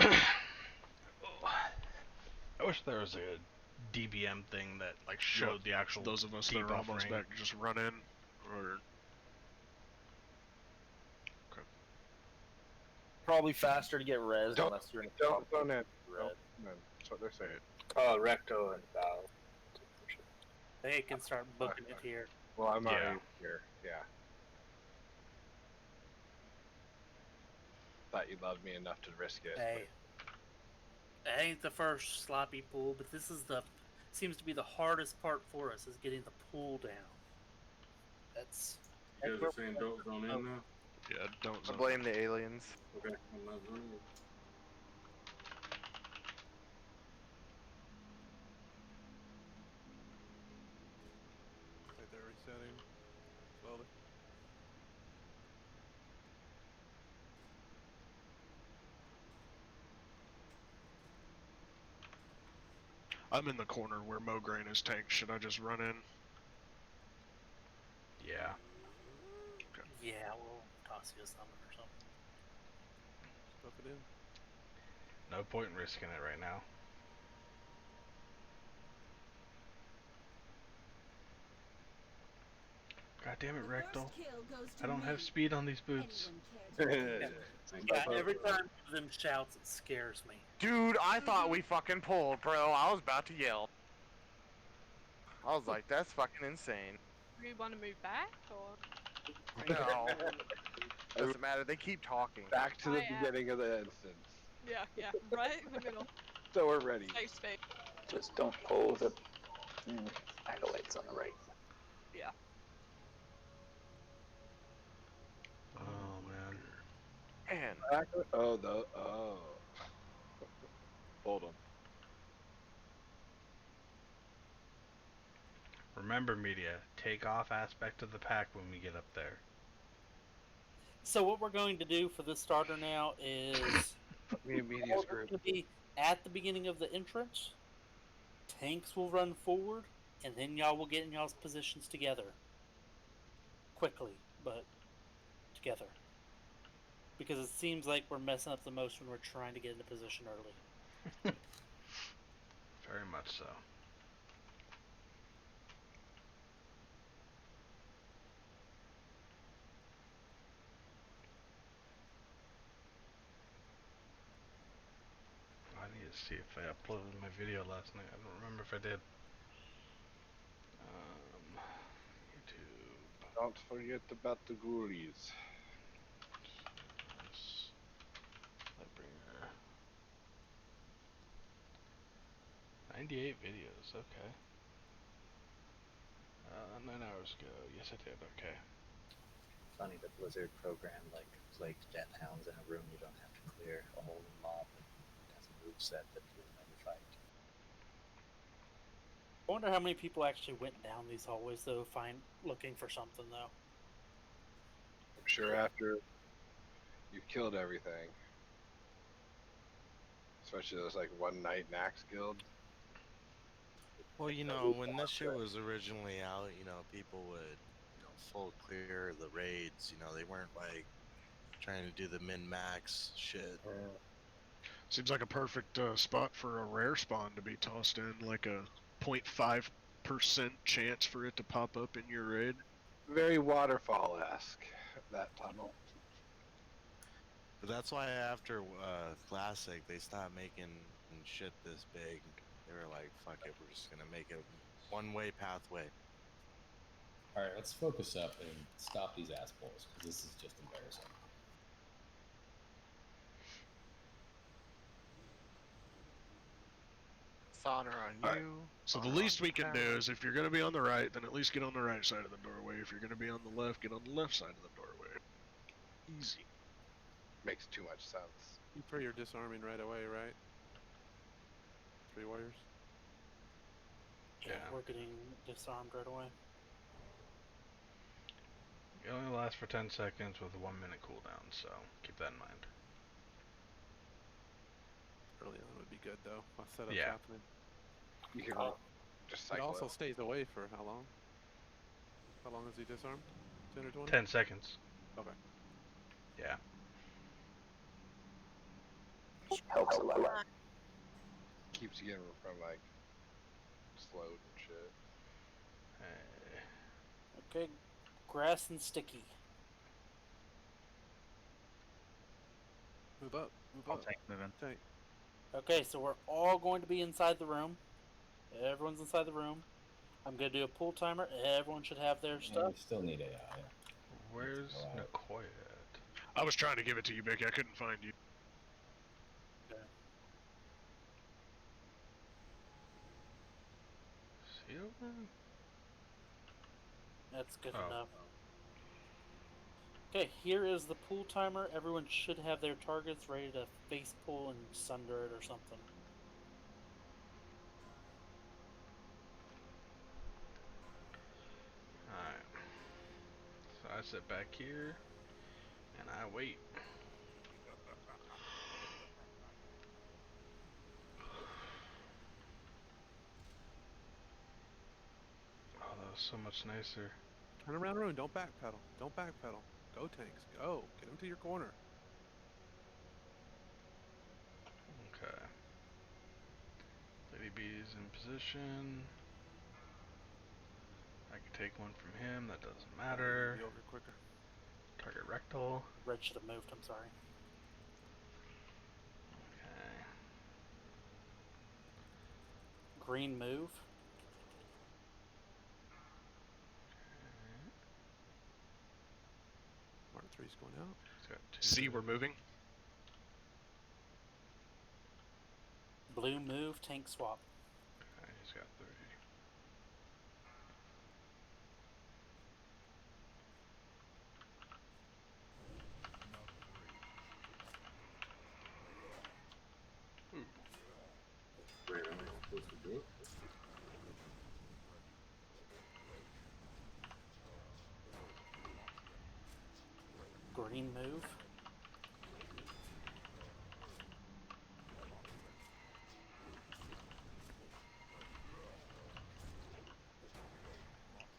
pull. I wish there was a DBM thing that like showed the actual. Those of us that are almost back just run in, or Probably faster to get res unless you're in a Don't end. red. That's what they're saying. Oh, recto and bow. They can start booking it here. Well, I'm Yeah. already here. Yeah. Thought you loved me enough to risk it. Hey. It ain't the first sloppy pull, but this is seems to be the hardest part for us is getting the pull down. That's. You guys are saying don't zone in now? Yeah, don't I zone. blame the aliens. Okay, I'm not zoning in. Like they're resetting slowly. I'm in the corner where Mograine is tanked. Should I just run in? Yeah. Okay. Yeah, we'll toss you a summon or something. Stuff it in. No point in risking it right now. God damn it, Rectal. I don't have speed on these boots. Yeah, every time one of them shouts, it scares me. Dude, I thought we fucking pulled, bro. I was about to yell. I was like, that's fucking insane. Do you want to move back or? No. Doesn't matter. They keep talking. Back to the I am. beginning of the instance. Yeah, right in the middle. So we're ready. Safe space. Just don't pull the acolytes on the right. Yeah. Oh man. Man. Oh. Hold on. Remember, media, take off aspect of the pack when we get up there. So what we're going to do for this starter now is Me and media's group. to be at the beginning of the entrance. Tanks will run forward, and then y'all will get in y'all's positions together. Quickly, but together. Because it seems like we're messing up the most when we're trying to get into position early. Very much so. I need to see if I uploaded my video last night. I don't remember if I did. YouTube. Don't forget about the ghoulies. Lightbringer. 98 videos, okay. 9 hours ago. Yes, I did, okay. Funny that Blizzard programmed like plagued death hounds in a room you don't have to clear a whole mob and it has a move set that you'll never fight. I wonder how many people actually went down these hallways though, looking for something though. I'm sure after you've killed everything, especially those like one night Nax guild. Well, you know, when this shit was originally out, you know, people would, you know, full clear the raids. You know, they weren't like trying to do the min-max shit. Seems like a perfect spot for a rare spawn to be tossed in, like a 0.5% chance for it to pop up in your raid. Very waterfall-esque, that tunnel. But that's why after Classic, they stopped making shit this big. They were like, fuck it, we're just gonna make it one-way pathway. Alright, let's focus up and stop these assholes, because this is just embarrassing. Dishonor on Alright, you. So the honor least on we can do tower. is if you're going to be on the right, then at least get on the right side of the doorway. If you're going to be on the left, get on the left side of the doorway. Easy. Makes too much sense. You three are disarming right away, right? 3 warriors. Yeah, we're getting disarmed right away. It only lasts for 10 seconds with a 1 minute cooldown, so keep that in mind. Early on would be good though. While setup's Yeah. happening. You can just It cycle also it. stays away for how long? How long is he disarmed? 10 or 20? 10 seconds. Okay. Yeah. Helps a lot. Keeps you from like slowed and shit. Okay, grass and sticky. Move up. Move I'll up. tank move in. Tank. Okay, so we're all going to be inside the room. Everyone's inside the room. I'm going to do a pull timer. Everyone should have their And stuff. you still need AI. Where's Go out. Nicoya at? I was trying to give it to you, Becky. I couldn't find you. Is he over? That's good Oh. enough. Okay, here is the pull timer. Everyone should have their targets ready to face pull and sunder it or something. Alright. So I sit back here and I wait. Oh, that was so much nicer. Turn around the room. Don't backpedal. Don't backpedal. Go tanks. Go. Get them to your corner. Okay. Lady B is in position. I can take one from him, that doesn't matter. Be over quicker. Target rectal. Red should have moved, I'm sorry. Okay. Green move. Mark 3's going out. He's got 2. See, we're moving. Blue move, tank swap. Okay, he's got 3. Wait, am I supposed to do it? Green move.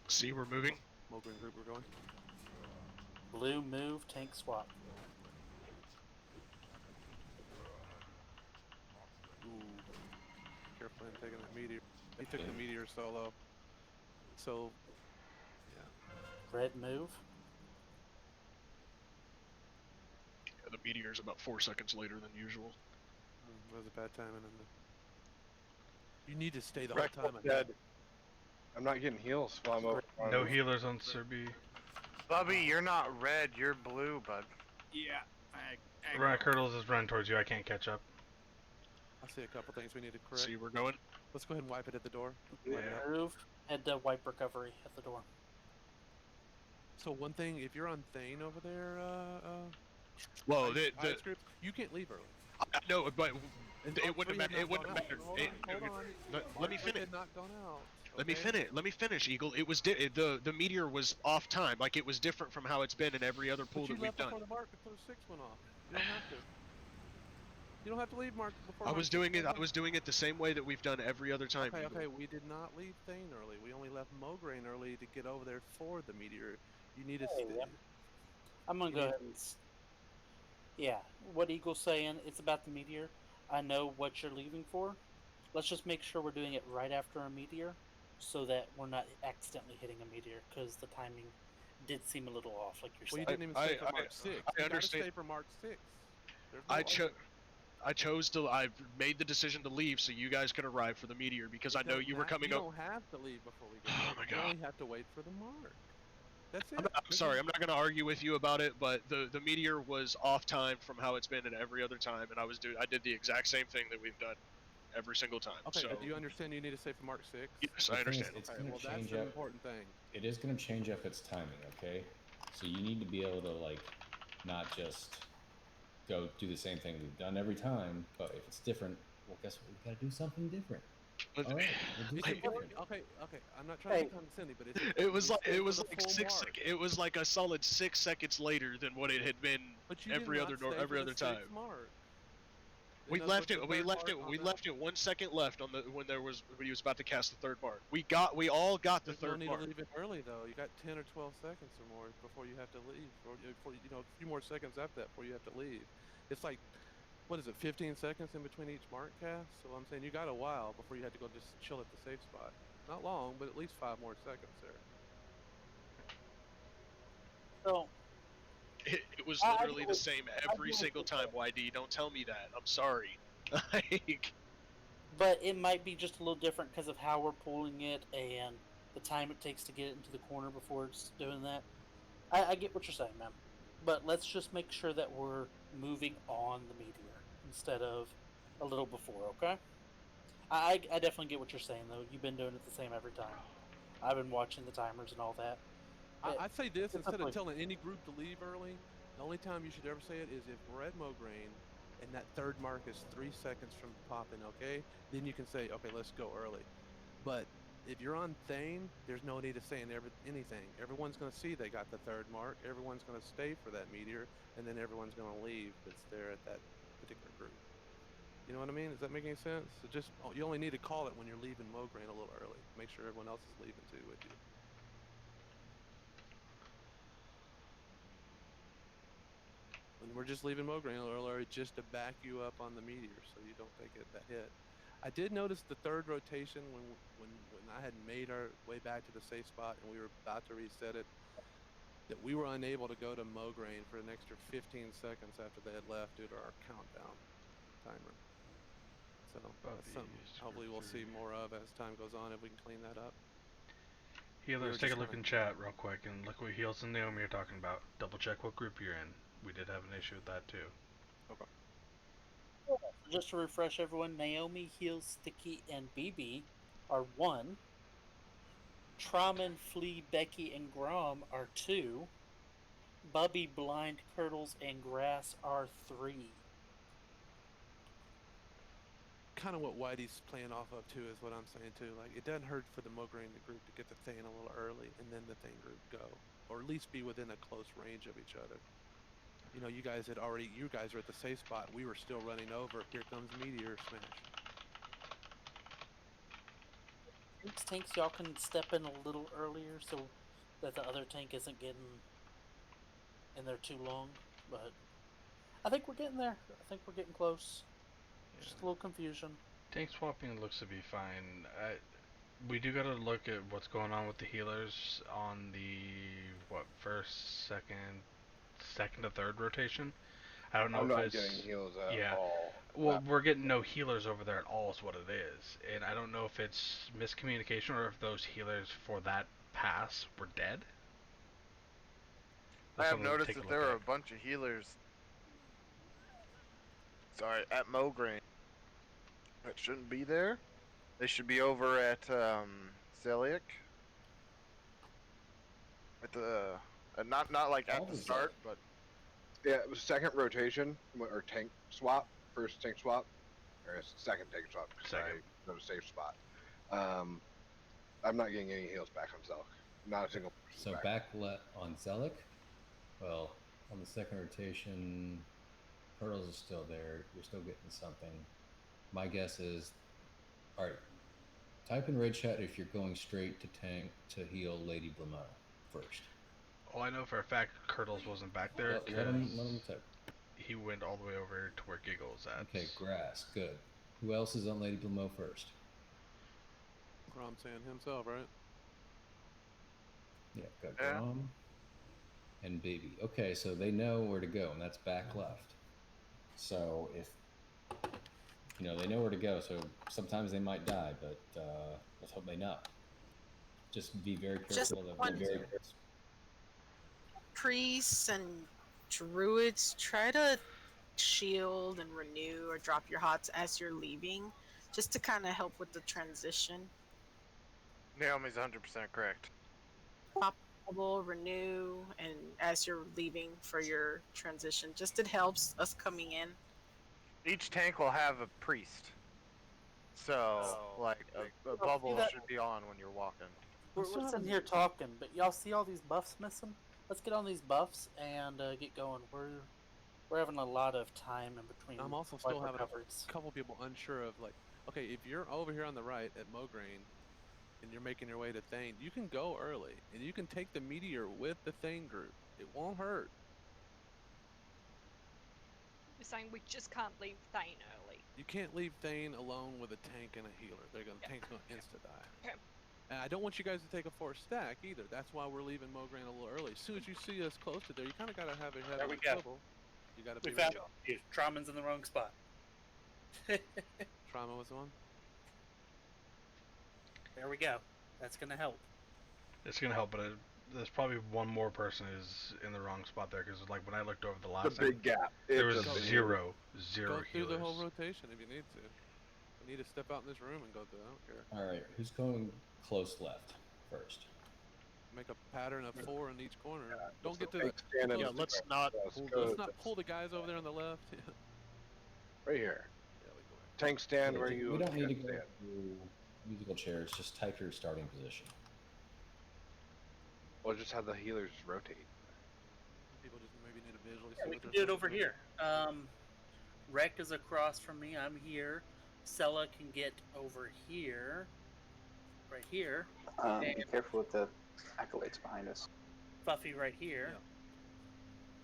See, we're moving. Mulgrim group, we're going. Blue move, tank swap. Ooh. Careful him taking that meteor. He took the meteor solo. So, yeah. Red move. Yeah, the meteor's about 4 seconds later than usual. That was a bad timing. You need to stay the Wreck whole time. dead. I'm not getting heals while I'm over. No healers on Sir B. Bubby, you're not red, you're blue, bud. Yeah. Rock Hurdles is running towards you, I can't catch up. I see a couple things we need to correct. See, we're going. Let's go ahead and wipe it at the door. Blue move. Head to wipe recovery at the door. So one thing, if you're on Thane over there, Well, ice groups, you can't leave early. No, but And it wouldn't Mark matter. It 3 wouldn't had not matter. gone out. Hold on. Let me Mark 3 finish. had not gone out. Let me okay? finish. Let me finish, Eagle. It was the meteor was off time. Like it was different from how it's been in every other pool But you that we've left done. before the Mark before 6 went off. You don't have to. You don't have to leave Mark before. I Mark was 6 doing it. went I off. was doing it the same way that we've done every other time. Okay, Eagle. okay. We did not leave Thane early. We only left Mograine early to get over there for the meteor. You need to. I'm gonna go ahead and. Yeah, what Eagle's saying, it's about the meteor. I know what you're leaving for. Let's just make sure we're doing it right after a meteor, so that we're not accidentally hitting a meteor, because the timing did seem a little off, like you're Well, you saying. didn't even stay for Mark 6. I You understand. gotta stay for Mark 6. There's no I chose to. I made the decision to leave so you guys could arrive for the meteor because I know you were coming You up. don't have to leave before we go. Oh my You God. only have to wait for the Mark. That's it. I'm sorry, I'm not going to argue with you about it, but the meteor was off time from how it's been at every other time, and I did the exact same thing that we've done every single time. Okay, So but do you understand you need to say for Mark 6? yes, The I thing is, understand. it's Okay, going well to that's change the up. important thing. It is going to change up its timing, okay? So you need to be able to like not just go do the same thing we've done every time, but if it's different, well, guess what? We got to do something different. But- All right, we'll do something different. Okay. I'm not trying to be condescending, but It was like it was like 6 it was like a solid 6 seconds later than what it had been But you every did not other stay for the time. 6 mark. We In other left words, it. the We third left mark it. on We the- left it 1 second left on the when he was about to cast the third mark. We all got the There's no third need mark. to leave it early though. You got 10 or 12 seconds or more before you have to leave, or before, you know, a few more seconds after that before you have to leave. It's like, what is it, 15 seconds in between each mark cast? So I'm saying you got a while before you had to go just chill at the safe spot. Not long, but at least 5 more seconds there. So It was I literally get the what- same I every get what single you're time. YD, don't tell me that. I'm sorry. Like, but it might be just a little different because of how we're pulling it and the time it takes to get it into the corner before it's doing that. I get what you're saying, man. But let's just make sure that we're moving on the meteor instead of a little before, okay? I definitely get what you're saying, though. You've been doing it the same every time. I've been watching the timers and all that. I'd say this, instead of Typically- telling any group to leave early, the only time you should ever say it is if we're at Mograine and that third mark is 3 seconds from popping, okay? Then you can say, okay, let's go early. But if you're on Thane, there's no need of saying anything. Everyone's going to see they got the third mark. Everyone's going to stay for that meteor, and then everyone's going to leave that's there at that particular group. You know what I mean? Does that make any sense? So just, you only need to call it when you're leaving Mograine a little early. Make sure everyone else is leaving too with you. And we're just leaving Mograine a little early just to back you up on the meteor so you don't take that hit. I did notice the third rotation when I had made our way back to the safe spot and we were about to reset it, that we were unable to go to Mograine for an extra 15 seconds after they had left due to our countdown timer. So that's something hopefully we'll see more of as time goes on if we can clean that up. Healers, take a look in chat real quick and look what Heals and Naomi are talking about. Double check what group you're in. We did have an issue with that too. Okay. So just to refresh everyone, Naomi, Heals, Sticky, and BB are 1. Trauman, Flea, Becky, and Grom are 2. Bubby, Blind, Curdles, and Grass are 3. Kind of what Whitey's playing off of too is what I'm saying too. Like, it doesn't hurt for the Mograine group to get the Thane a little early and then the Thane group go, or at least be within a close range of each other. You know, you guys are at the safe spot. We were still running over. Here comes Meteor Smash. Tanks, y'all can step in a little earlier so that the other tank isn't getting in there too long. But I think we're getting there. I think we're getting close. Just a little confusion. Tank swapping looks to be fine. We do gotta look at what's going on with the healers on the first, second to third rotation. I don't know I'm if not it's getting heals at all. Well, we're getting no healers over there at all is what it is, and I don't know if it's miscommunication or if those healers for that pass were dead. I That's have something to noticed take a that look there are at. a bunch of healers. Sorry, at Mograine. That shouldn't be there. They should be over at Celiac. At the not like at the start, but yeah, it was second rotation or tank swap, first tank swap, or second tank swap because I go to safe spot. I'm not getting any heals back on Zelk. Not a single person. So back on Zelik, well, on the second rotation, Hurdles is still there. You're still getting something. My guess is, all right, type in red chat if you're going straight to tank to heal Lady Blamo first. Well, I know for a fact Curdles wasn't back there Let because him type. he went all the way over to where Giggle's at. Okay, Grass, good. Who else is on Lady Blamo first? Gromsan himself, right? Yeah, got Grom and Baby. Okay, so they know where to go, and that's back left. So if they know where to go. So sometimes they might die, but let's hope they not. Just be very careful of the priests and druids, try to shield and renew or drop your hots as you're leaving, just to kind of help with the transition. Naomi's 100% correct. Pop bubble, renew, and as you're leaving for your transition, just it helps us coming in. Each tank will have a priest. So, like, a bubble that- should be on when you're walking. We're sitting here talking, but y'all see all these buffs missing? Let's get on these buffs and get going. We're having a lot of time in between. I'm also still having recoveries. a couple people unsure of, like, okay, if you're over here on the right at Mograine and you're making your way to Thane, you can go early and you can take the meteor with the Thane group. It won't hurt. You're saying we just can't leave Thane early. You can't leave Thane alone with a tank and a healer. Tank's gonna insta die. Okay. And I don't want you guys to take a forced stack either. That's why we're leaving Mograine a little early. As soon as you see us close to there, you kind of gotta have your head There on we a go. swivel. You gotta We be found ready. you. Trauman's in the wrong spot. Trauma was the one. There we go. That's gonna help. It's gonna help, but there's probably one more person who's in the wrong spot there because, like, when I looked over the last It's a big gap. there was It's a big zero Go through healers. the whole rotation if you need to. You need to step out in this room and go through. I don't care. All right, who's going close left first? Make a pattern of 4 in each corner. Don't get to Tank stand close in to- the front. let's not pull the guys over there on the left. Right here. Tank stand where you We don't need to can go stand. through musical chairs. Just type your starting position. Or just have the healers rotate. People just maybe need to visually see Yeah, we what can they're do it over supposed to here. Rec is across from me. I'm here. Sella can get over here. Right here. Be And careful with the acolytes behind us. Fuffy right here.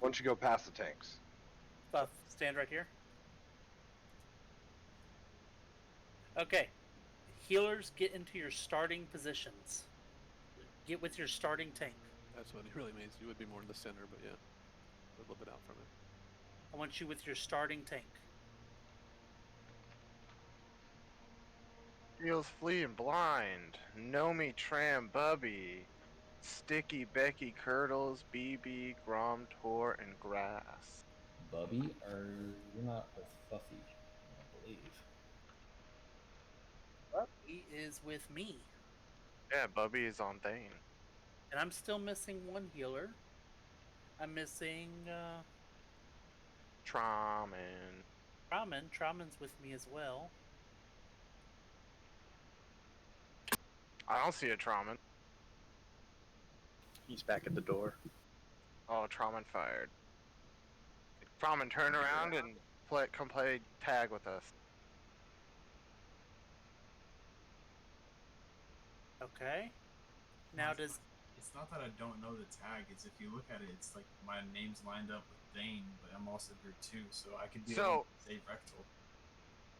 Once you go past the tanks. Fuff, stand right here. Okay. Healers, get into your starting positions. Get with your starting tank. That's what it really means. You would be more in the center, but yeah. A little bit out from it. I want you with your starting tank. Heels fleeing blind. Nomi, Tram, Bubby, Sticky, Becky, Curdles, BB, Grom, Tor, and Grass. Bubby, you're not with Fuffy, I believe. He is with me. Yeah, Bubby is on Thane. And I'm still missing one healer. I'm missing Trauman. Trauman's with me as well. I don't see a Trauman. He's back at the door. Oh, Trauman fired. Trauman, turn around and come play tag with us. Okay. Now does It's not that I don't know the tag. It's if you look at it, it's like my name's lined up with Dane, but I'm also group 2, so I could be able to save Rectal.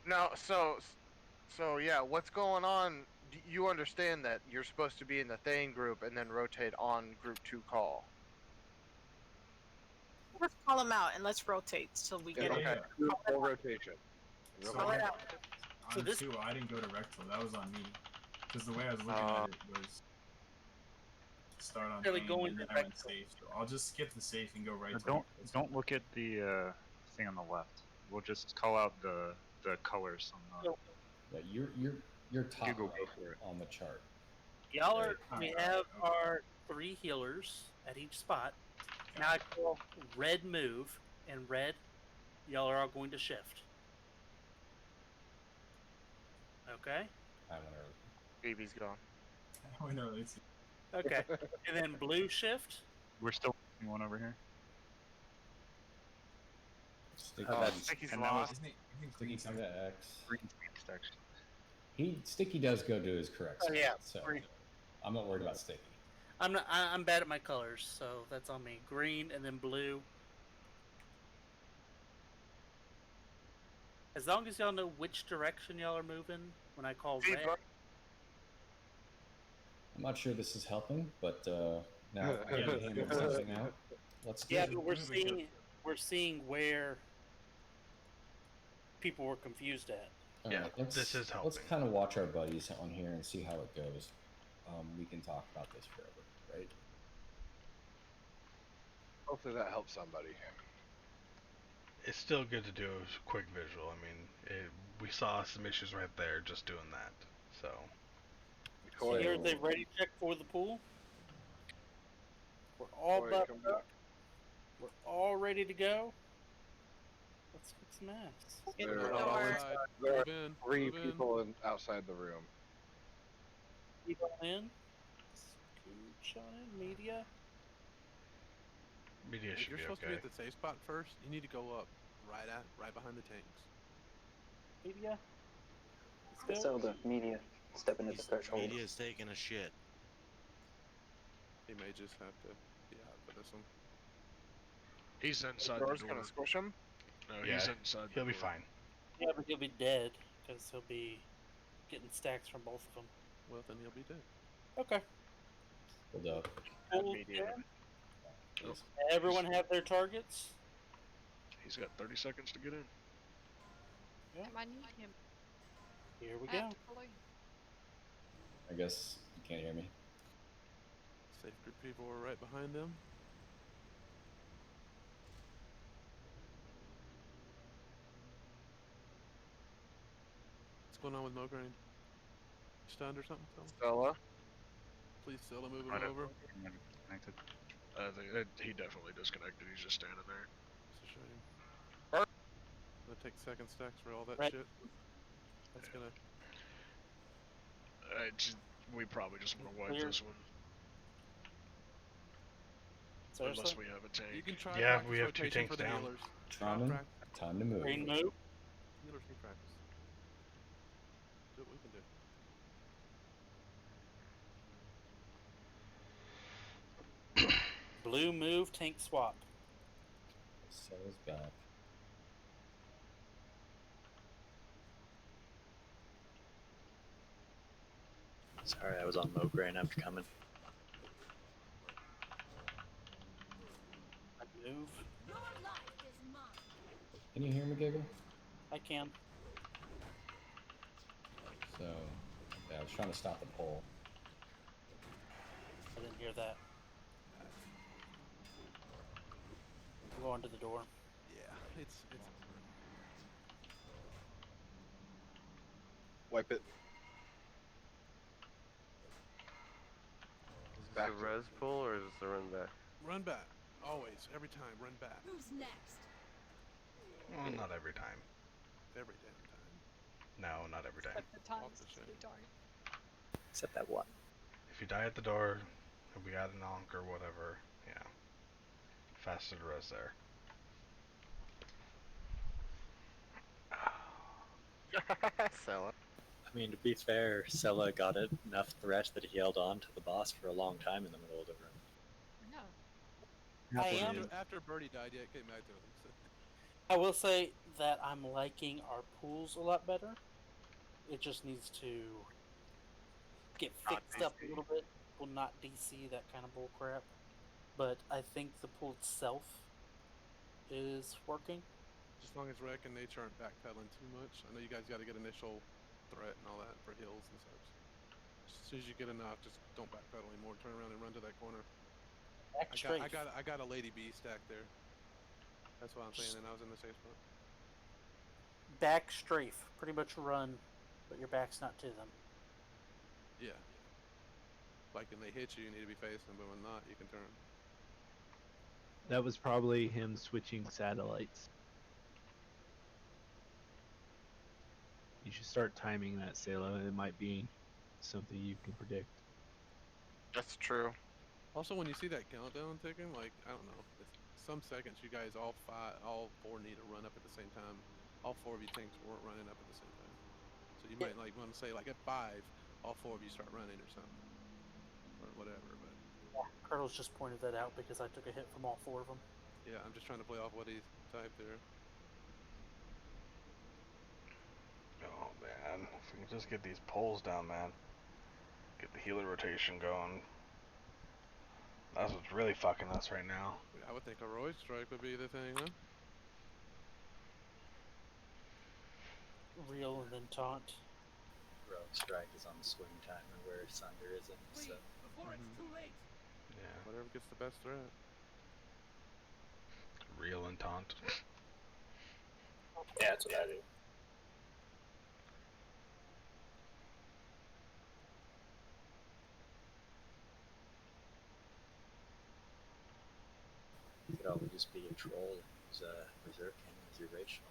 No, so yeah, what's going on? You understand that you're supposed to be in the Thane group and then rotate on group 2 call. Let's call them out and let's rotate till we get Okay. it. Full rotation. So Call it out. On 2, I didn't go to Rectal. That was on me. Because the way I was looking at it was start on Really Dane, going and then to I went Rectal. safe. So I'll just skip the safe and go right to Don't look at the thing on the left. We'll just call out the colors on the. Yeah, you're top Hugo, right go for it. on the chart. y'all are Right. we have our 3 healers at each spot. Now I call red move, and red, y'all are all going to shift. Okay? I went early. BB's gone. I went early too. Okay. And then blue shift. We're still missing one over here. Sticky, Sticky's and now lost. Sticky come to X. Green team's actually. Sticky does go to his correct Oh, spot, yeah. so Green. I'm not worried about Sticky. I'm bad at my colors, so that's on me. Green and then blue. As long as y'all know which direction y'all are moving when I call red. I'm not sure this is helping, but now I can handle something out. Let's do Yeah, it. but we're seeing where people were confused at. All Yeah, right, this is Let's helping. kind of watch our buddies on here and see how it goes. We can talk about this forever, right? Hopefully that helps somebody. it's still good to do a quick visual. I mean, we saw some issues right there just doing that. So. So here they ready to check for the pool. We're all buffed up. We're all ready to go. Let's get some ass. There are 3 people outside the room. Keep on in. Scooch on in. Media. Media If should you're be supposed to okay. be at the safe spot first, you need to go up right behind the tanks. Media. Let's tell the media stepping at the threshold. Media's taking a shit. He may just have to be out for this one. He's inside The door's the door. gonna squish him? No, Yeah, he's inside he'll the be door. fine. Yeah, but he'll be dead because he'll be getting stacks from both of them. Well, then he'll be dead. Okay. Hold up. Pool Media. in. Everyone have their targets. He's got 30 seconds to get in. Yeah. I need him. Here we I go. have to follow you. I guess you can't hear me. Safe group people are right behind them. What's going on with Mograine? Stunned or something? Stella? Please, Stella, move him Might have over. connected. He definitely disconnected. He's just standing there. It's a shame. Gonna take second stacks for all that Right. shit. That's gonna. We probably just want to wipe Clear. this one. Seriously? Unless we have a tank. You can try Yeah, practice we have 2 rotation tanks for the down. healers. Trauma, time to move. Green move. Healers need practice. Do what we can do. Blue move. Tank swap. Cell's back. Sorry, I was on Mograine after coming. Move. Can you hear me, Giggle? I can. So, yeah, I was trying to stop the poll. I didn't hear that. I'm going to the door. Yeah, it's. Wipe it. Is this Back a to- res pull or is this a run back? Run back. Always. Every time. Run back. Who's next? Well, not every time. Every damn time. No, not every time. At the times Off the chain. you don't. Except that one. If you die at the door, if we got a knock or whatever, yeah. Faster to res there. Sell it. I mean, to be fair, Sella got enough threat that he held on to the boss for a long time in the middle of the room. No. I am. After Birdie died, yeah, it came back to him. So. I will say that I'm liking our pools a lot better. It just needs to get fixed up a little bit. Will not DC that kind of bullcrap. But I think the pool itself is working. As long as Rec and Nature aren't backpedaling too much. I know you guys got to get initial threat and all that for heals and such. As soon as you get enough, just don't backpedal anymore. Turn around and run to that corner. I got a Lady B stack there. That's what I'm saying, and I was in the safe spot. Back strafe. Pretty much run, but your back's not to them. Yeah. Like when they hit you, you need to be facing, but when not, you can turn. That was probably him switching satellites. You should start timing that, Salo. It might be something you can predict. That's true. Also, when you see that countdown ticking, like, I don't know, some seconds you guys all four need to run up at the same time. All 4 of you tanks weren't running up at the same time. So you might like want to say like at 5, all 4 of you start running or something, or whatever. But Yeah, Colonel's just pointed that out because I took a hit from all 4 of them. yeah, I'm just trying to play off what he typed there. Oh man, if we can just get these poles down, man. Get the healer rotation going. That's what's really fucking us right now. I would think a Roy strike would be the thing, huh? Reel and then taunt. Rogue Strike is on the swing timer where Sunder isn't, so. Before it's too late. Whatever gets the best threat. Reel and taunt. Yeah, that's what I do. You could always just be a troll and use a berserk king as your racial.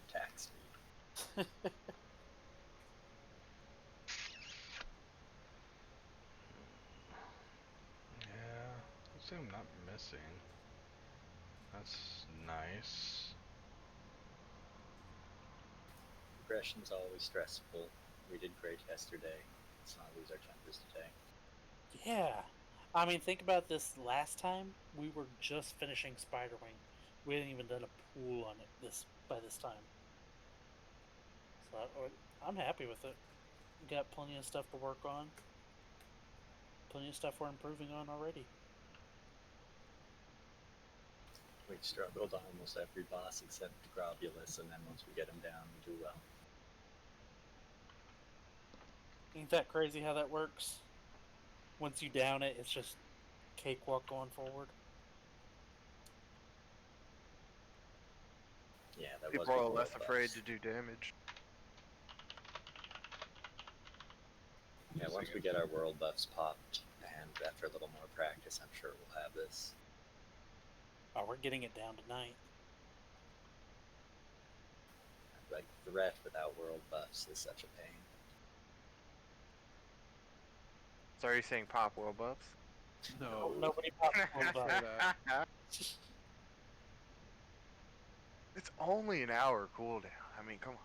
Attack speed. Yeah, let's say I'm not missing. That's nice. Progression's always stressful. We did great yesterday. Let's not lose our tempers today. Yeah. I mean, think about this. Last time we were just finishing Spiderwing. We hadn't even done a pool on it by this time. So I'm happy with it. We got plenty of stuff to work on. Plenty of stuff we're improving on already. We struggled on almost every boss except Grobulus, and then once we get him down, we do well. Ain't that crazy how that works? Once you down it, it's just cakewalk going forward. Yeah, that People was are before less the afraid buffs. to do damage. Yeah, once we get our world buffs popped, and after a little more practice, I'm sure we'll have this. Oh, we're getting it down tonight. Like, threat without world buffs is such a pain. So are you saying pop world buffs? No. Nobody pops world buffs. It's only an hour cooldown. I mean, come on.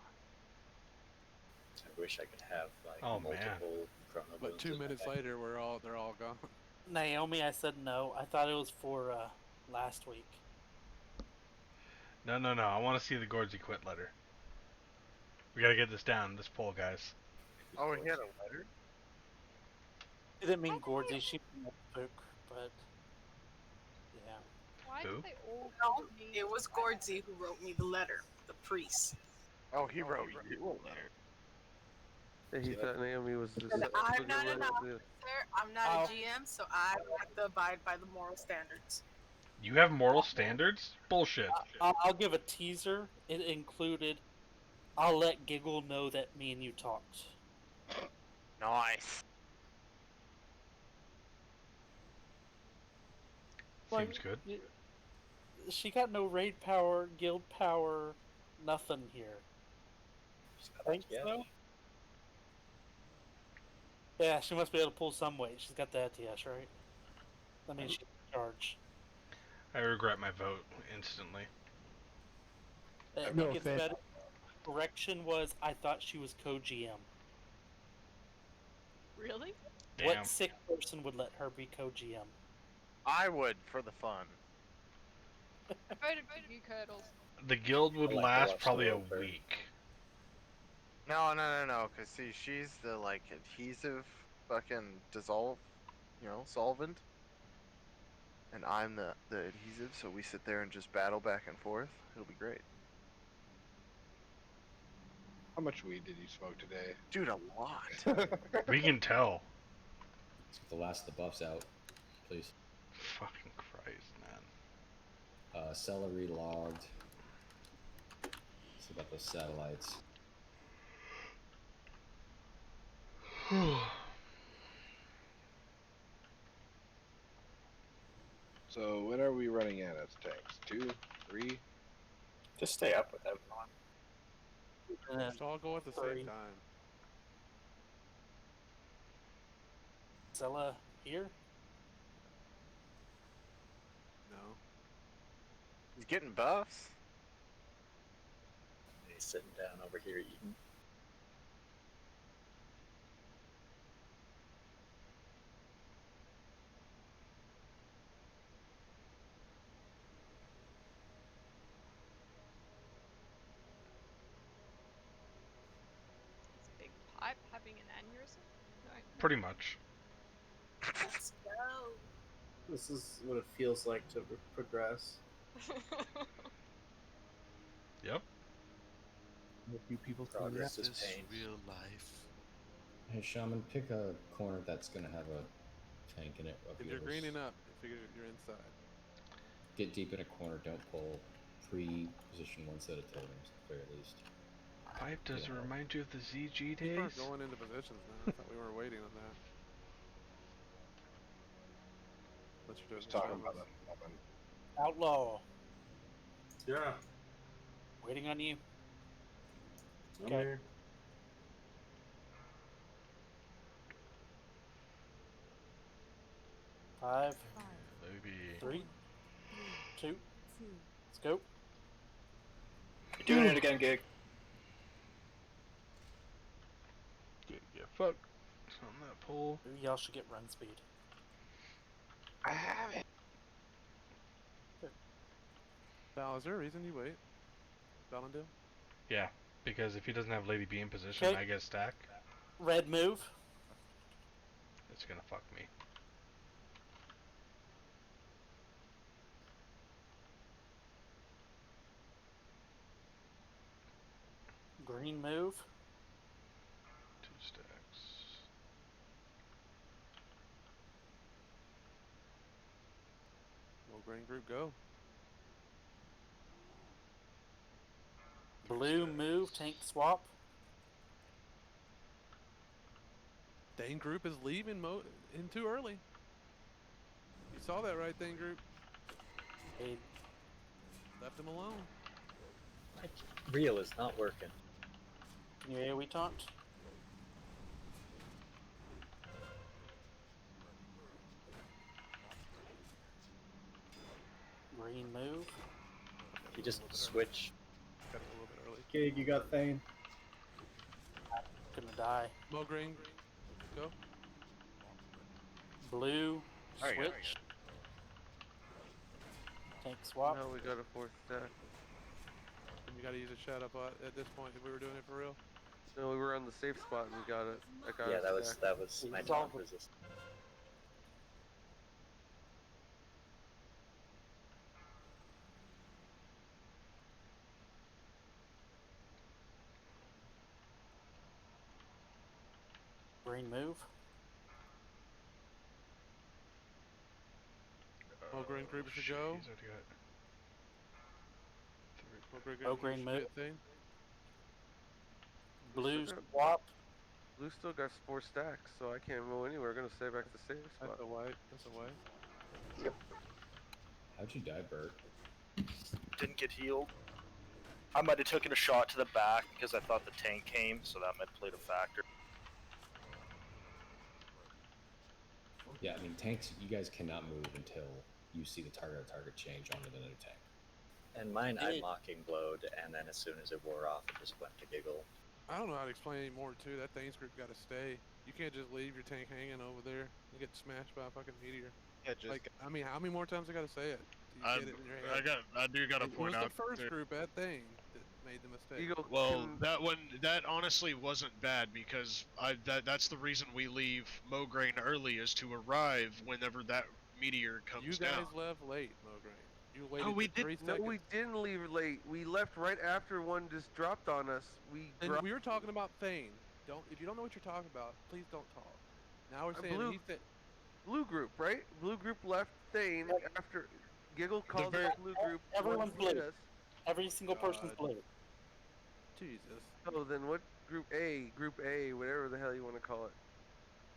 I wish I could have like Oh, man. multiple chrono But boons 2 in my minutes deck. later, they're all gone. Naomi, I said no. I thought it was for last week. No. I want to see the Gordsy quit letter. We gotta get this down, this poll, guys. Oh, he had a letter? It didn't mean Gordy, she meant book, but yeah. Why Who? did they all No, call me? it was Gordsy who wrote me the letter, the priest. Oh, he wrote you a letter. He thought Naomi was the And I'm not an the- officer, I'm not a GM, so I have to abide by the moral standards. You have moral standards? Bullshit. I'll give a teaser. It included, I'll let Giggle know that me and you talked. Nice. Seems good. She got no raid power, guild power, nothing here. Think so? Yeah, she must be able to pull some weight. She's got the ATS, right? That means she's in charge. I regret my vote instantly. I No think it's offense. better. Correction was, I thought she was co-GM. Really? Damn. What sick person would let her be co-GM? I would, for the fun. I voted for you, Curdles. The guild would I like to last watch probably the a world burn. week. No, because see, she's the, like, adhesive fucking dissolve, solvent. And I'm the adhesive, so we sit there and just battle back and forth. It'll be great. How much weed did you smoke today? Dude, a lot. We can tell. Let's get the last of the buffs out, please. Fucking Christ, man. Celery logged. See about those satellites. So when are we running at as tanks? 2, 3? Just stay up with everyone. Just all go at the same time. Zella here? No. He's getting buffs. He's sitting down over here eating. Is Big Pipe having an aneurysm? No. Pretty much. Let's go. This is what it feels like to progress. Yep. A few people through Progress that. is pain. Real life. Hey, Shaman, pick a corner that's gonna have a tank in it. Of And you're yours. greening up. I figure you're inside. Get deep in a corner. Don't pull pre-position one set of totems at the very least. Pipe, does it remind you of the ZG People aren't days? going into positions now. I thought we were waiting on that. What you're doing, Just talking Naxxramas. about nothing. Outlaw. Yeah. Waiting on you. I'm Okay. here. Five, Maybe. 3, 2, let's go. You're doing it again, Gig. Get fucked on that pole. Maybe y'all should get run speed. I have it. Val, is there a reason you wait? Valendale? Yeah, because if he doesn't have Lady B in position, Okay. I get stack. Red move. It's gonna fuck me. Green move. 2 stacks. Well, green group, go. Blue move. Tank swap. Dane group is leaving in too early. You saw that, right, Dane group? Hey. Left him alone. Reel is not working. Can you AoE taunt? Green move. He just switched. Got it a little bit early. Gig, you got Thane. Gonna die. Mo green, go. Blue. Alright, Switch. Tank swap. Now we got a 4th stack. And you gotta use a shadow bot at this point if we were doing it for real. No, we were on the safe spot and we got it. I got Yeah, it that was stacked. my Resolve taunt it. resist. Green move. Mo green group should shit, go. he's already got Mo green Mo group green should move. get thing. Blue still got- swap. Blue still got 4 stacks, so I can't go anywhere. We're gonna stay back to safe spot. That's a white. That's a white. Yep. How'd you die, Bert? Didn't get healed. I might have taken a shot to the back because I thought the tank came, so that might have played a factor. Yeah, I mean, tanks, you guys cannot move until you see the target change onto the new tank. And mine, I mocking blowed, and then as soon as it wore off, it just went to giggle. I don't know how to explain anymore too. That Thane's group gotta stay. You can't just leave your tank hanging over there and get smashed by a fucking meteor. Yeah, just Like, I mean, how many more times I gotta say it? Do you get it in your head? I do gotta It point was out. the first that- group at Thane that made the mistake. Eagle, Well, that honestly wasn't bad because that's the reason we leave Mograine early is to arrive whenever that meteor comes You guys down. left late, Mograine. You waited we for 3 did. No, seconds. we didn't leave late. We left right after one just dropped on us. And we were talking about Thane. If you don't know what you're talking about, please don't talk. Now we're saying blue, he said blue group, right? Blue group left Thane after Giggle called very- the blue group. Everyone's one hit blue. us. Every single person's blue. Jesus. Oh, then what group A, whatever the hell you want to call it.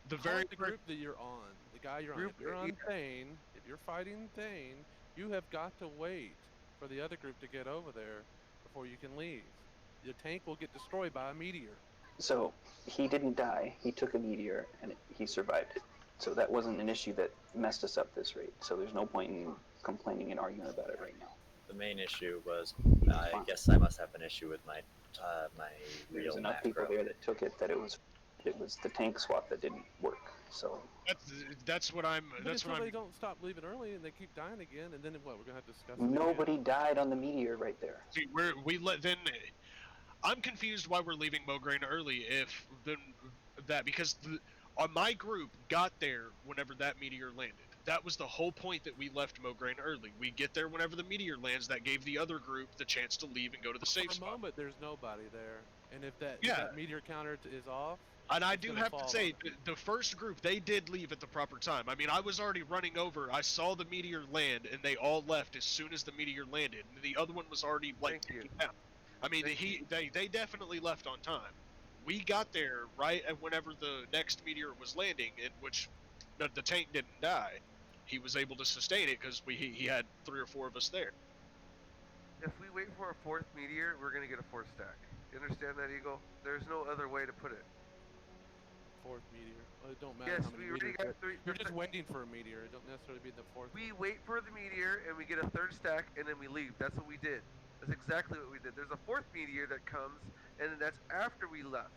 The Call very it the group that you're on, the guy you're on. Group If you're A, on yeah. Thane, if you're fighting Thane, you have got to wait for the other group to get over there before you can leave. Your tank will get destroyed by a meteor. So he didn't die. He took a meteor and he survived it. So that wasn't an issue that messed us up this rate. So there's no point in complaining and arguing about it right now. The main issue was, I guess I must have an issue with my my There's real enough macro. people there that took it that it was the tank swap that didn't work. So That's what I'm. But That's until what they I'm. don't stop leaving early and they keep dying again, and then what? We're gonna have to discuss. it nobody died on the meteor right there. See, we let then. I'm confused why we're leaving Mograine early. If then that because my group got there whenever that meteor landed. That was the whole point that we left Mograine early. We get there whenever the meteor lands. That gave the other group the chance to leave and go to the safe For a spot. moment, there's nobody there, and if that Yeah. meteor counter is off, And I It's do gonna have to fall say, on it. the first group, they did leave at the proper time. I mean, I was already running over. I saw the meteor land, and they all left as soon as the meteor landed. And the other one was already, like, taken down. I mean, they definitely left on time. We got there right at whenever the next meteor was landing, in which the tank didn't die. He was able to sustain it because he had 3 or 4 of us there. If we wait for a 4th meteor, we're gonna get a 4th stack. You understand that, Eagle? There's no other way to put it. 4th meteor. Well, it don't matter Yes, how many we already meteors. got 3. You're just waiting for a meteor. It don't necessarily be the 4th. We wait for the meteor and we get a 3rd stack and then we leave. That's what we did. That's exactly what we did. There's a 4th meteor that comes and then that's after we left.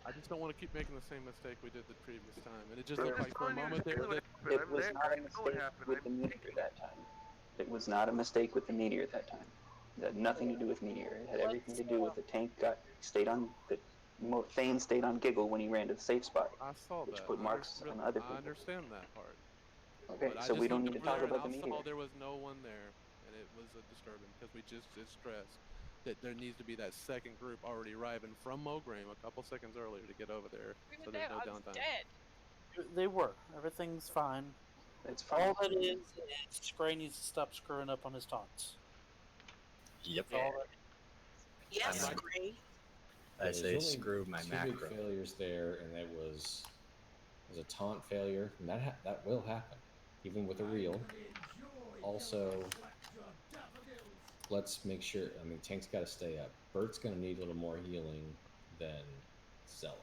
I just don't want to keep making the same mistake we did the previous time. And it just I'm looked like for a moment there. It was not a mistake with the meteor that time. It was not a mistake with the meteor that time. It had nothing to do with meteor. It had everything to do with the tank Thane stayed on Giggle when he ran to the safe spot. I saw which that. put marks on other I people. understand that part. Okay, But so I just we don't looked need to over talk there about the and I meteor. saw there was no one there, and it was disturbing because we just stressed that there needs to be that second group already arriving from Mograine a couple seconds earlier to get over there, so there's no downtime. They were. Everything's fine. It's fine. All that is Scray needs to stop screwing up on his taunts. Yep. That's all that Yes, I'm- Gray. I There's say only screw my 2 macro. big failures there, and it was a taunt failure, and that will happen, even with a reel. Also, let's make sure. I mean, Tank's got to stay up. Bert's going to need a little more healing than Zella.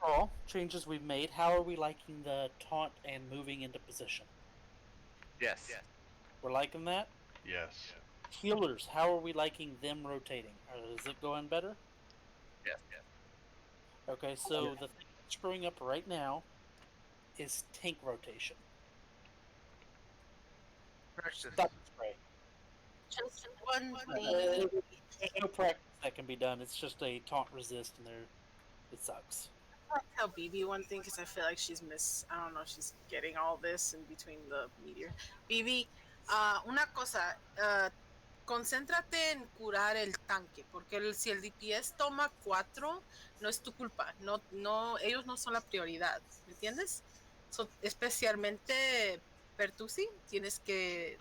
all changes we've made. How are we liking the taunt and moving into position? Yes. We're liking that? Yes. Healers, how are we liking them rotating? Is it going better? Yes. Okay, so the thing that's screwing up right now is tank rotation. Practice. Stop spray. Just one There's thing. no practice that can be done. It's just a taunt resist, and it sucks. I'll tell BB one thing because I feel like she's I don't know, she's getting all this in between the meteor. BB, una cosa, concéntrate en curar el tanque, porque si el DPS toma 4, no es tu culpa, no, ellos no son la prioridad, ¿me entiendes? So, especialmente Pertusi, tienes que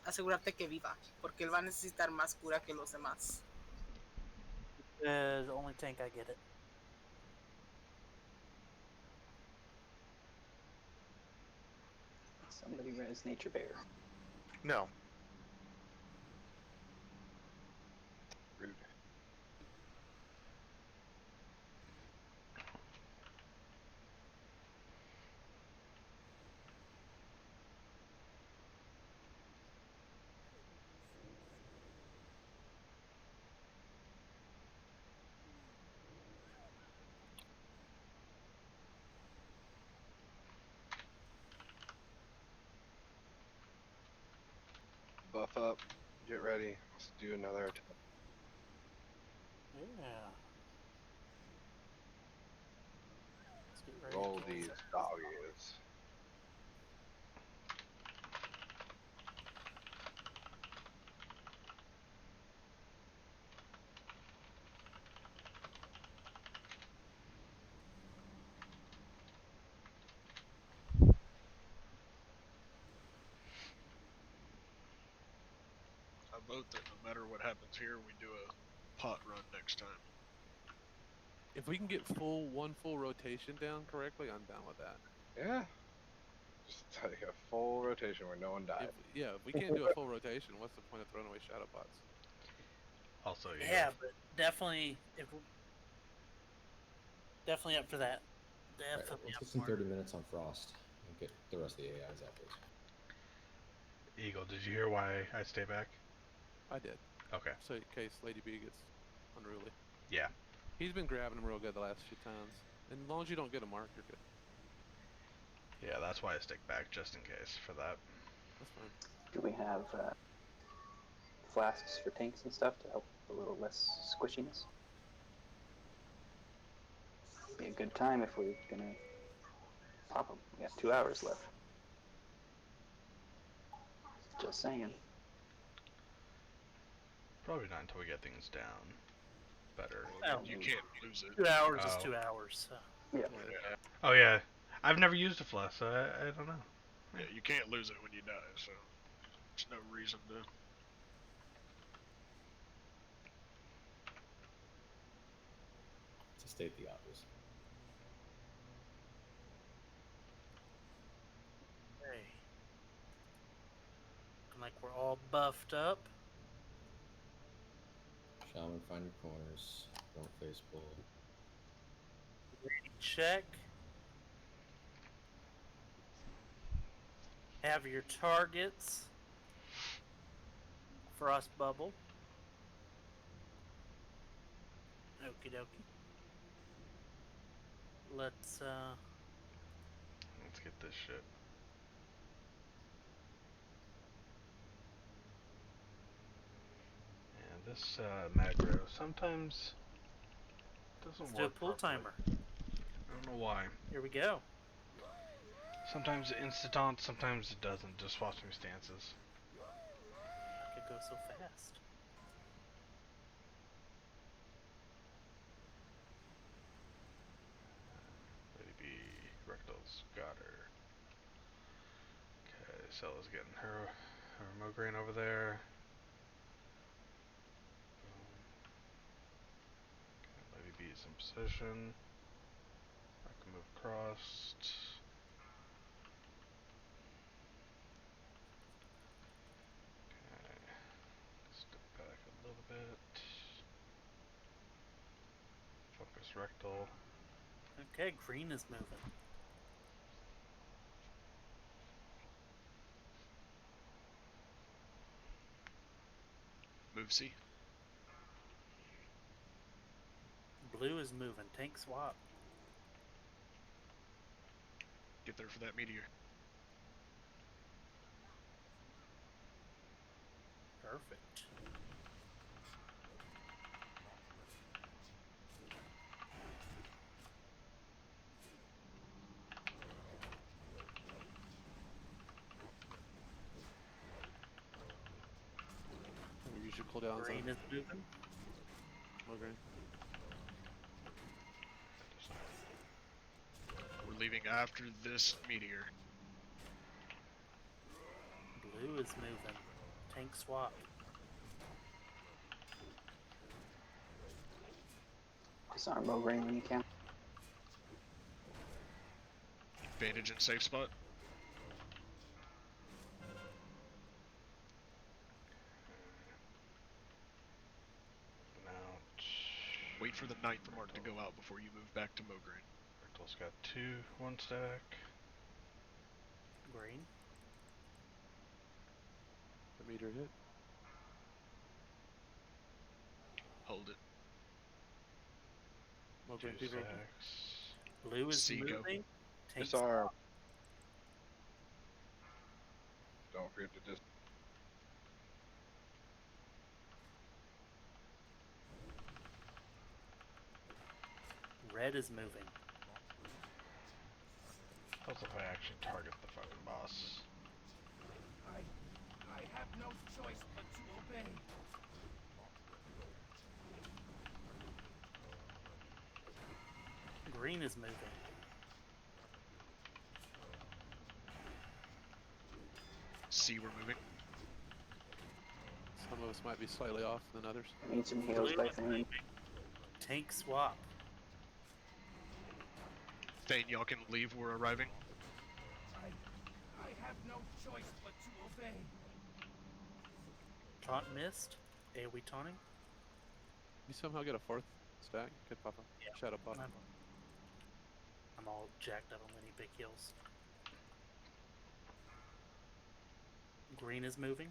asegurarte que viva, porque él va a necesitar más cura que los demás. The only tank I get it. Somebody res Nature Bear. No. Rude. Buff up. Get ready. Let's do another attack. Yeah. Let's get ready. Roll to kick these this. doggies. I vote that no matter what happens here, we do a pot run next time. If we can get one full rotation down correctly, I'm down with that. Yeah. Just like a full rotation where no one died. If we can't do a full rotation, what's the point of throwing away shadow pots? Also, Yeah, but definitely, definitely up for that. Right, Definitely let's up get some for it. 30 minutes on Frost and get the rest of the AIs out there. Eagle, did you hear why I stay back? I did. Okay. So in case Lady B gets unruly. Yeah. He's been grabbing them real good the last few times. And as long as you don't get a mark, you're good. Yeah, that's why I stick back, just in case for that. That's fine. Do we have flasks for tanks and stuff to help a little less squishiness? Be a good time if we're gonna Pop them. We got 2 hours left. Just saying. Probably not until we get things down better. Well, You can't lose it. 2 hours is Oh. 2 hours. So. Yeah. Oh yeah, I've never used a flask, so I don't know. Yeah, you can't lose it when you die, so there's no reason to. To state the obvious. Hey. Looking like we're all buffed up. Shaman, find your corners. Don't face bull. Ready, check. Have your targets. Frost bubble. Okie dokie. Let's get this shit. Yeah, this macro sometimes doesn't do a work pull properly. timer. I don't know why. Here we go. Sometimes it insta-taunts, sometimes it doesn't. Just swaps me stances. I could go so fast. Lady B, Rectal's got her. Okay, Cella's getting her Mograine over there. Okay, Lady B is in position. I can move across. Okay, step back a little bit. Focus Rectal. Okay, green is moving. Move C. Blue is moving. Tank swap. Get there for that meteor. Perfect. Use your cooldowns Green on. is moving. Okay. We're leaving after this meteor. Blue is moving. Tank swap. Disarm Mograine when you can. Bandage in safe spot. Wait for the 9th mark to go out before you move back to Mograine. Rectal's got 1 stack. Green. The meter hit. Hold it. Okay, 2 people. stacks. Blue is C, go. moving. Tank Disarm. swap. Don't forget to dis. Red is moving. How's if I actually target the fucking boss? I have no choice but to obey. Green is moving. C, we're moving. Some of us might be slightly off than others. Need some heals by Thane. Tank swap. Thane, y'all can leave. We're arriving. I have no choice but to obey. Taunt missed. AoE taunting. You somehow get a 4th stack? Good papa. Yeah. Shadow pop. I'm all jacked up on many big heals. Green is moving.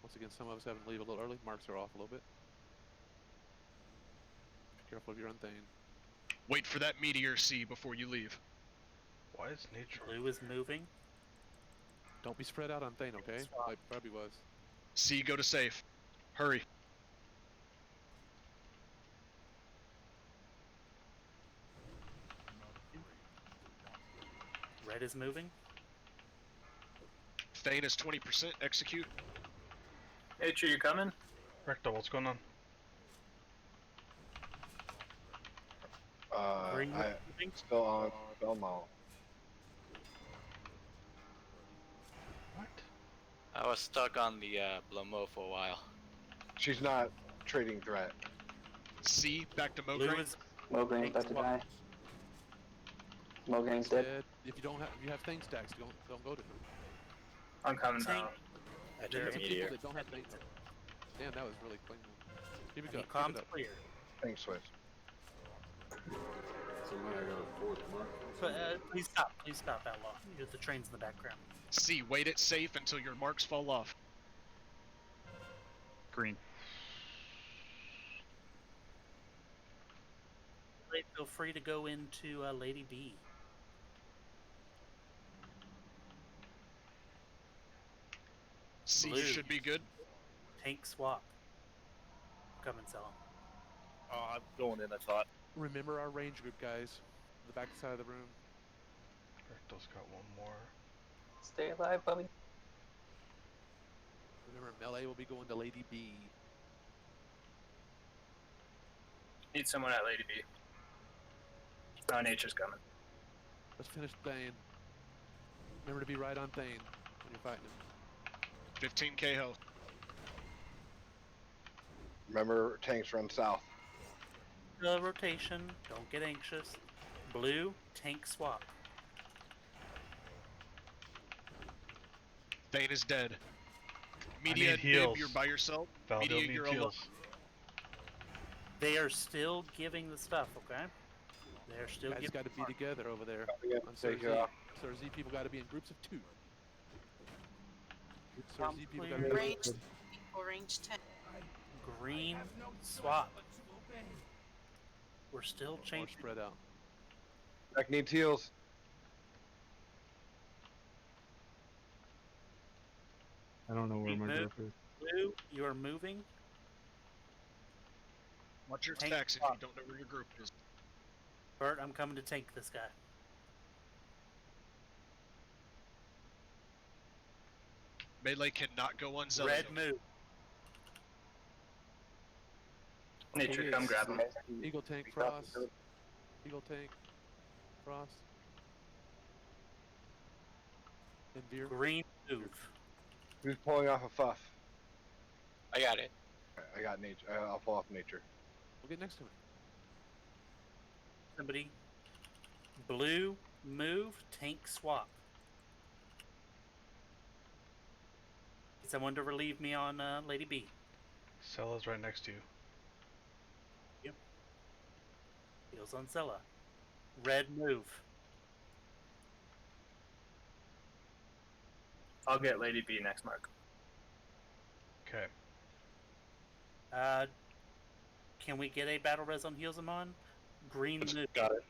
Once again, some of us having to leave a little early. Marks are off a little bit. Be careful if you're on Thane. Wait for that meteor C before you leave. Why is nature? Blue is moving. Don't be spread out on Thane, okay? Like Barbie was. C, go to safe. Hurry. Red is moving. Thane is 20%. Execute. Nature, you coming? Rectal, what's going on? Green I moving. still on Belmont. I was stuck on the Blomo for a while. She's not trading threat. C, back to Blue Mograine. is Mograine about to die. Mograine's dead. If you don't have, if you have thing stacks, don't go to him. I'm coming Tank. down. I There took are a people meteor. that don't have things. Damn, that was really clean. Here we go. Keep Comms it up. clear. Thanks, Swiss. Somebody got a fourth mark. But, please stop, Outlaw. The train's in the background. C, wait it safe until your marks fall off. Green. Feel free to go into Lady B. C Blue. should be good. Tank swap. Come and sell. Oh, I'm going in, I thought. Remember our range group, guys. The back side of the room. Rectal's got one more. Stay alive, Bubby. Remember, melee will be going to Lady B. Need someone at Lady B. Oh, Nature's coming. Let's finish Thane. Remember to be right on Thane when you're fighting him. 15k health. Remember, tanks run south. Rotation. Don't get anxious. Blue, tank swap. Thane is dead. I Media, need heals. Bib, you're by yourself. Valdo Media, needs you're alone. heals. They are still giving the stuff, okay? They're still Guys giving got to be together over there. Yeah, On take Sir it Z. off. Sir Z people got to be in groups of 2. Sir Comms Z people clear. got to be Range people, range 10. green swap. We're still more changing. spread out. Back needs heals. I don't know where my Move. group is. Blue, you are moving. Watch your Tank stacks if swap. you don't know where your group is. Bert, I'm coming to tank this guy. Melee cannot go unzealous. Red move. Nature, He come is grab him. Eagle tank Frost. Eagle tank Frost. And Veer. Green move. Who's pulling off a Fuff? I got it. I got nature. I'll pull off nature. We'll get next to him. Somebody. Blue move, tank swap. Need someone to relieve me on Lady B. Cella's right next to you. Yep. Heals on Cella. Red move. I'll get Lady B next mark. Okay. Can we get a battle res on heals him on? Green move. Got it.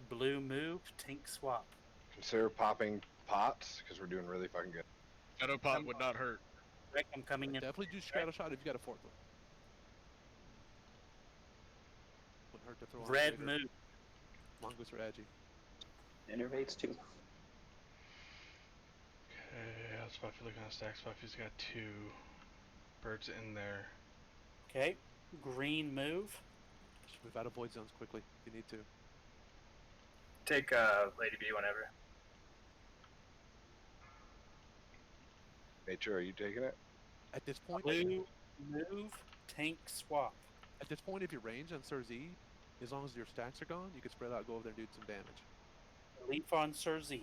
Blue move, tank swap. Consider popping pots because we're doing really fucking good. Shadow pot would not hurt. Rick, I'm coming in. Definitely do shadow shot if you got a fourth one. Wouldn't hurt to throw on a Red trigger. move. Mongoose are edgy. Innervates too. Okay, that's Spuffy looking at stacks. Spuffy's got 2 birds in there. Okay. Green move. Just move out of void zones quickly if you need to. Take Lady B whenever. Nature, are you taking it? At this point, Blue move, tank swap. at this point, if you're range on Sir Z, as long as your stacks are gone, you can spread out, go over there and do some damage. Leaf on Sir Z.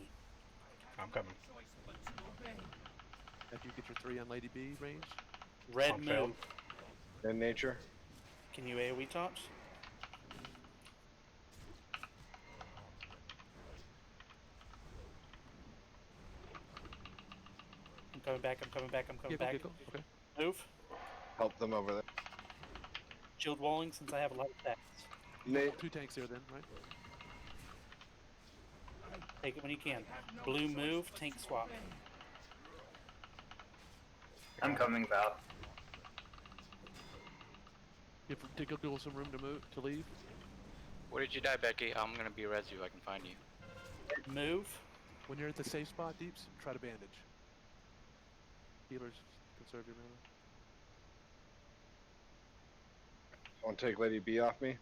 I'm coming. After you get your 3 on Lady B range, Red I'm move. failed. In nature. Can you AoE taunts? I'm coming back, I'm coming back, I'm coming back. Okay. Move. Help them over there. Shield walling since I have a lot of stacks. Nate. 2 tanks here then, right? Take it when you can. Blue move, tank swap. I'm coming, Val. Give Diggle some room to leave. Where did you die, Becky? I'm gonna be res you. I can find you. Move. When you're at the safe spot, Deeps, try to bandage. Healers, conserve your mana. Want to take Lady B off me? If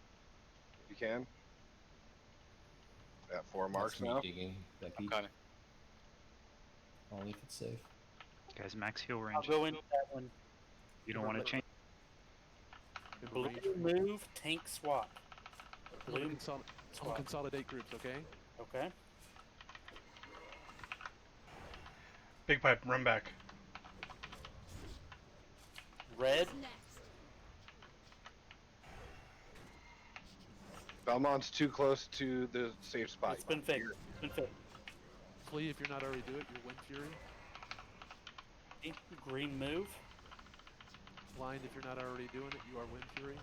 you can. Got 4 marks That's me now. digging, Becky. Coming. Only if it's safe. Guys, max heal I'll range. go into that one. You don't want to change. Blue move, tank swap. Blue I'll consolidate groups, okay? Okay. Big pipe, run back. Red. Belmont's too close to the safe spot. It's been fixed. It's been fixed. Flee if you're not already doing it. You're Wind Fury. Green move. Blind if you're not already doing it. You are Wind Fury.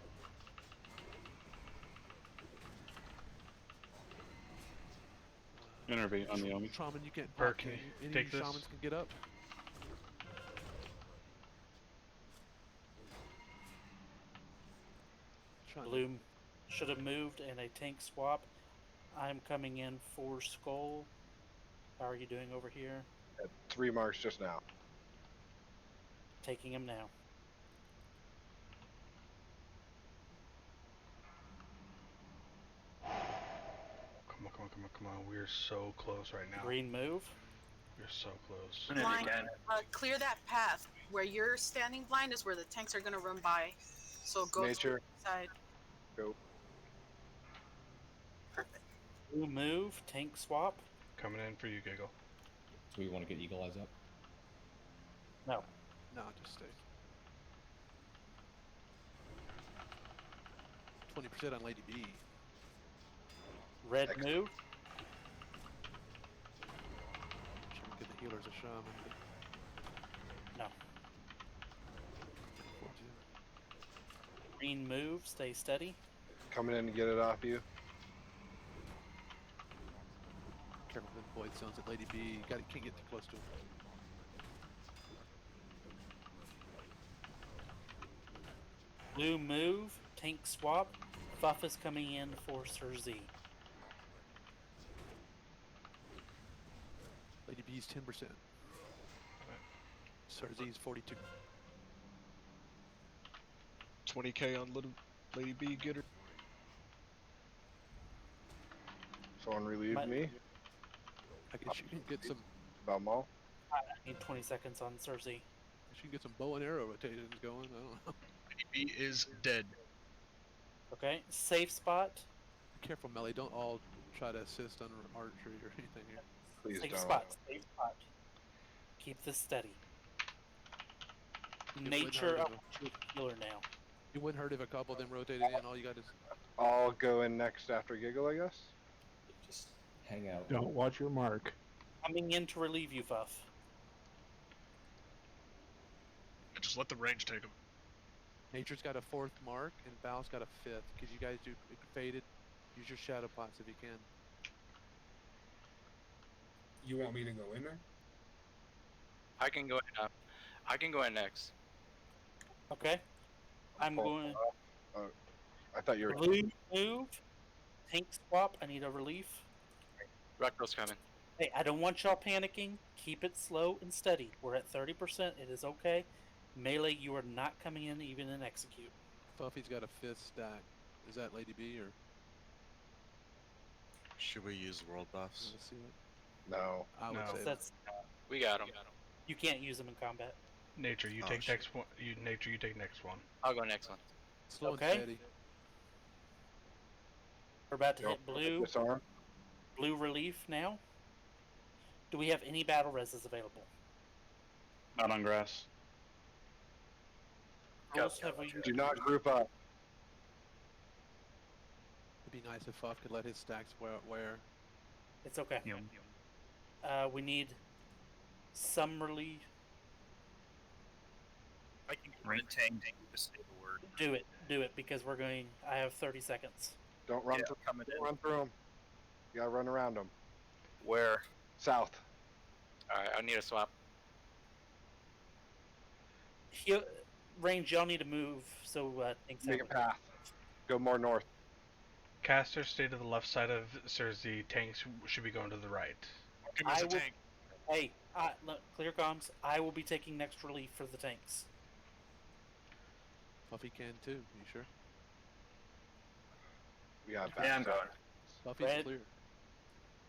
Intervene on the Omi. Shaman, you can't. Perk, Any take of you this. shamans can get up. Bloom should have moved and a tank swap. I'm coming in for Skull. How are you doing over here? At 3 marks just now. Taking him now. Come on. We're so close right now. Green move. We're so close. Blind, clear that path. Where you're standing blind is where the tanks are gonna run by. So go Nature. to the side. Go. Blue move, tank swap. Coming in for you, Giggle. Do we want to get Eagle Eyes up? No. No, just stay. 20% on Lady B. Red move. Should we get the healers a shaman? No. Green move, stay steady. Coming in to get it off you. Careful with the void zones at Lady B. You can't get too close to him. Blue move, tank swap. Fuff is coming in for Sir Z. Lady B's 10%. Sir Z's 42. 20k on little Lady B, get her. Someone relieve me. I guess you can get some. Belmont. I need 20 seconds on Sir Z. You can get some bow and arrow rotations going. I don't know. Lady B is dead. Okay, safe spot. Be careful, Melly. Don't all try to assist on archery or anything here. Please Safe don't. spot, safe spot. Keep this steady. Nature of healer now. It wouldn't hurt if a couple of them rotated in. All you got is. I'll go in next after Giggle, I guess. Just hang out. Don't watch your mark. Coming in to relieve you, Fuff. Just let the range take him. Nature's got a 4th mark and Val's got a 5th. Could you guys do faded? Use your shadow pots if you can. You want me to go in there? I can go in. I can go in next. Okay. I'm going. I thought you were. Blue move. Tank swap. I need a relief. Recto's coming. Hey, I don't want y'all panicking. Keep it slow and steady. We're at 30%. It is okay. Melee, you are not coming in even in execute. Fuffy's got a 5th stack. Is that Lady B or? Should we use world buffs? Let's see it. No. I would say That's. We got him. You can't use them in combat. Nature, you take next one. Nature, you take next one. I'll go next one. Slow Okay. and steady. We're about to hit blue. Disarm. Blue relief now. Do we have any battle reses available? Not on grass. Rules have we? Do not group up. It'd be nice if Fuff could let his stacks wear. It's okay. Yeah. We need some relief. I can get red tank to say the word. Do it, because we're going. I have 30 seconds. Don't run Yeah, through. coming Don't in. run through them. You gotta run around them. Where? South. Alright, I need a swap. range, y'all need to move so things Make a have path. Go more north. Caster, stay to the left side of Cersei. Tanks should be going to the right. Give us I a will. tank. Hey, look, clear comms. I will be taking next relief for the tanks. Buffy can too. You sure? We got Yeah, I'm going. Buffy's Red. clear.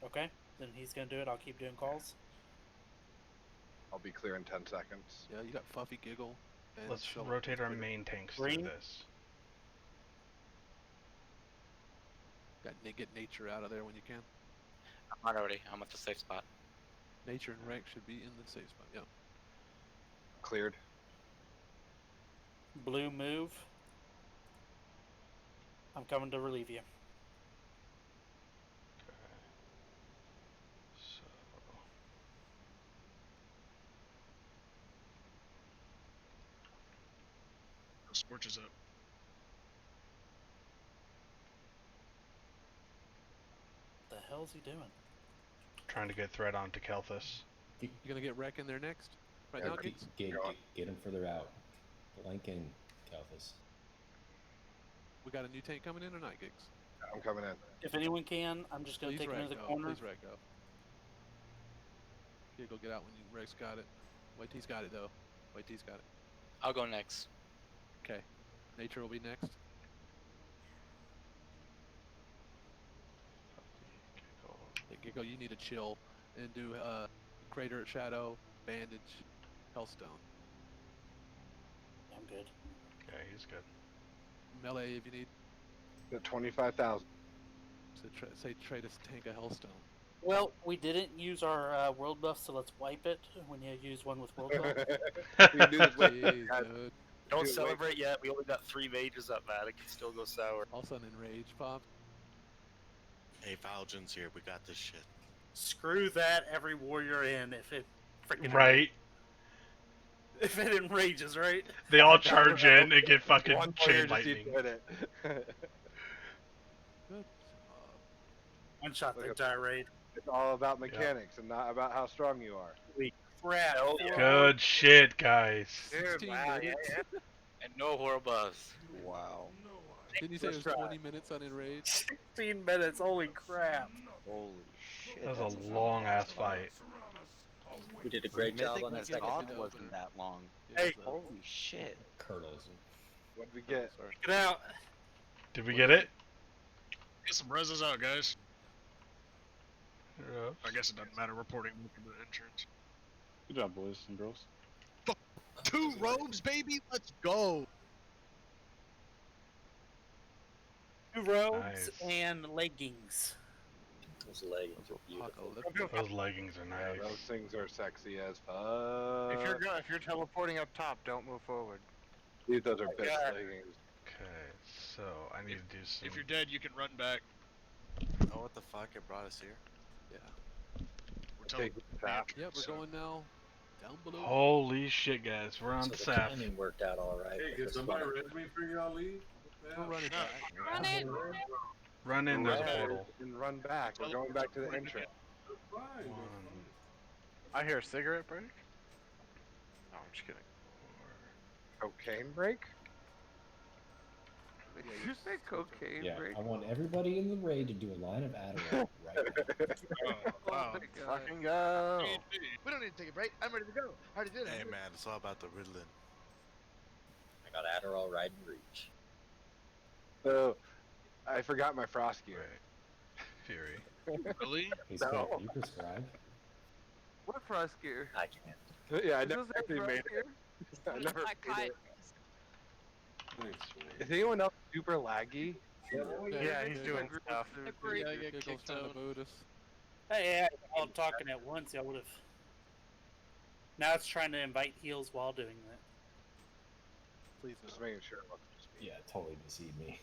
Okay, then he's gonna do it. I'll keep doing calls. I'll be clear in 10 seconds. Yeah, you got Fuffy, Giggle, and Let's Silver. rotate our main tanks through Green. this. Get nature out of there when you can. I'm out already. I'm at the safe spot. Nature and rank should be in the safe spot. Yeah. Cleared. Blue move. I'm coming to relieve you. Scorch is up. What the hell's he doing? Trying to get threat onto Kelthus. You gonna get wreck in there next? Right Yeah, now, get, Gigs? get him further out. Blank in, Kelthus. We got a new tank coming in or not, Gigs? I'm coming in. If anyone can, I'm just gonna Please take him wreck to the go. corner. Please wreck go. Giggle, get out when you Rex got it. Wait till he's got it though. Wait till he's got it. I'll go next. Okay. Nature will be next. Yeah, Giggle, you need to chill and do Crater at Shadow, Bandage, Hellstone. I'm good. Okay, he's good. Melee if you need. The 25,000. So say trade us tank a Hellstone. Well, we didn't use our world buff, so let's wipe it when you use one with world buff. We do this with Jeez, dude. Don't Dude, celebrate yet. We only got 3 mages up, man. It can still go sour. Also an enrage pop. Hey, Faljon's here. We got this shit. Screw that, every warrior in if it freaking Right. if it enrages, right? They all charge in and get fucking One chain player just lightning. did it. Good. One shot the Look at entire raid. It's all about mechanics and not about how strong you are. Crap. Good shit, guys. Dude, 16 wow, yeah, minutes. yeah. And no horror buzz. Wow. Didn't you say it was 20 minutes on enrage? 16 minutes, holy crap. Holy shit. That was a long ass fight. We did a great job on that second. Off wasn't that long. Hey, Holy shit. Curdles. What did we get? get out. Did we get it? Get some reses out, guys. Yeah. I guess it doesn't matter. We're porting from the entrance. Good job, boys and girls. 2 rogues, baby. Let's go. 2 robes Nice. and leggings. Those leggings are beautiful. Those leggings are Yeah, nice. those things are sexy as fuck. If you're teleporting up top, don't move forward. Dude, those are bitch God. leggings. Okay, so I need to do some. If you're dead, you can run back. Oh, what the fuck? It brought us here? Yeah. We're telling Take that. Yep, we're going now down below. Holy shit, guys, we're on So the Saph. timing worked out all right. Hey, with can this somebody one. res me for y'all leave? We're running back. Run it. Run in, there's a Run portal. and run back. We're going back to the entrance. Fine. One, I hear a cigarette break. No, I'm just kidding. Cocaine break? Did you say cocaine Yeah, break? I want everybody in the raid to do a line of Adderall right now. Oh, wow. my God. Fucking go. We don't need to take a break. I'm ready to go. I already did it. Hey, man, it's all about the Ritalin. I got Adderall right in reach. So, I forgot my frost gear. Fury. Really? Hey, No. Scott, you prescribe? What frost gear? I can't. Yeah, I Is never this a actually frost made gear? it. I never I made caught. it. Thanks, Is anyone else super laggy? Yeah, he's doing stuff. Agreed. Yeah, Giggle's trying to boot us. Hey, all talking at once, y'all would have. Now it's trying to invite heals while doing that. Please Just no. making sure it wasn't just me. Yeah, totally deceived me.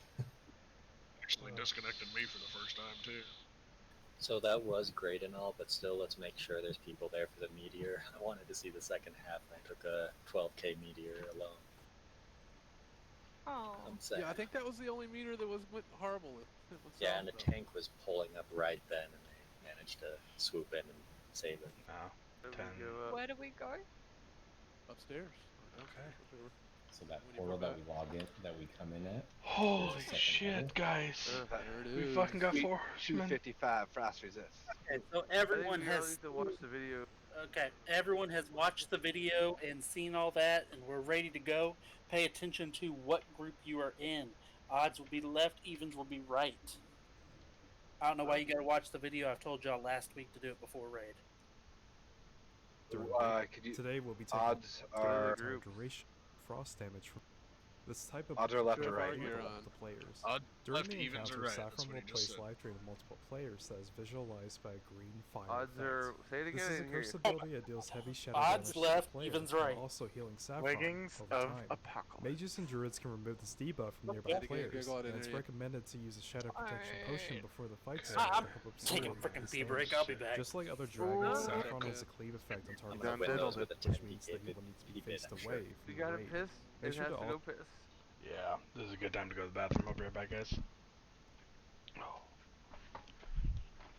Actually disconnected me for the first time, too. So that was great and all, but still, let's make sure there's people there for the meteor. I wanted to see the second half, and I took a 12k meteor alone. Oh. I'm sad. Yeah, I think that was the only meter that went horrible. Yeah, and the tank was pulling up right then, and they managed to swoop in and save it. No. There we 10. go up. Where do we go? Upstairs. Okay. So that When you portal that forgot. we log in, that we come in at. Holy there's a second shit, level. guys. There it We is. fucking got Sweet 4 horsemen. 255 frost resist. Okay, so I think everyone we all has need to watch the video. okay. Everyone has watched the video and seen all that, and we're ready to go. Pay attention to what group you are in. Odds will be left, evens will be right. I don't know why you got to watch the video. I've told y'all last week to do it before raid. Could you, Today we'll be taking odds are duration frost damage from this type of odds are left or right. the players. Left, During the evens, or encounter, right. That's Saffron what will he just place said. life drain to multiple players that is visualized by a green fire Odds effect. are. Say it again. This I is a didn't hear cursed you. ability that deals heavy shadow Odds damage left, to the player, evens while right. also healing Saffron Leggings over of time. Apocalypse. Mages and druids can remove this debuff from nearby Yeah. players, Go ahead and and it's hear you. recommended to use a shadow protection potion before the fight I'm starts to help taking a absorb freaking this pee damage. break. I'll be back. Just like other dragons, Ooh. Saffron Okay. has a cleave effect on target Done players, diddled. which means that he will need to be faced away You from gotta the raid. piss. Make It sure has to to go piss. Yeah, this is a good time to go to the bathroom. I'll be right back, guys.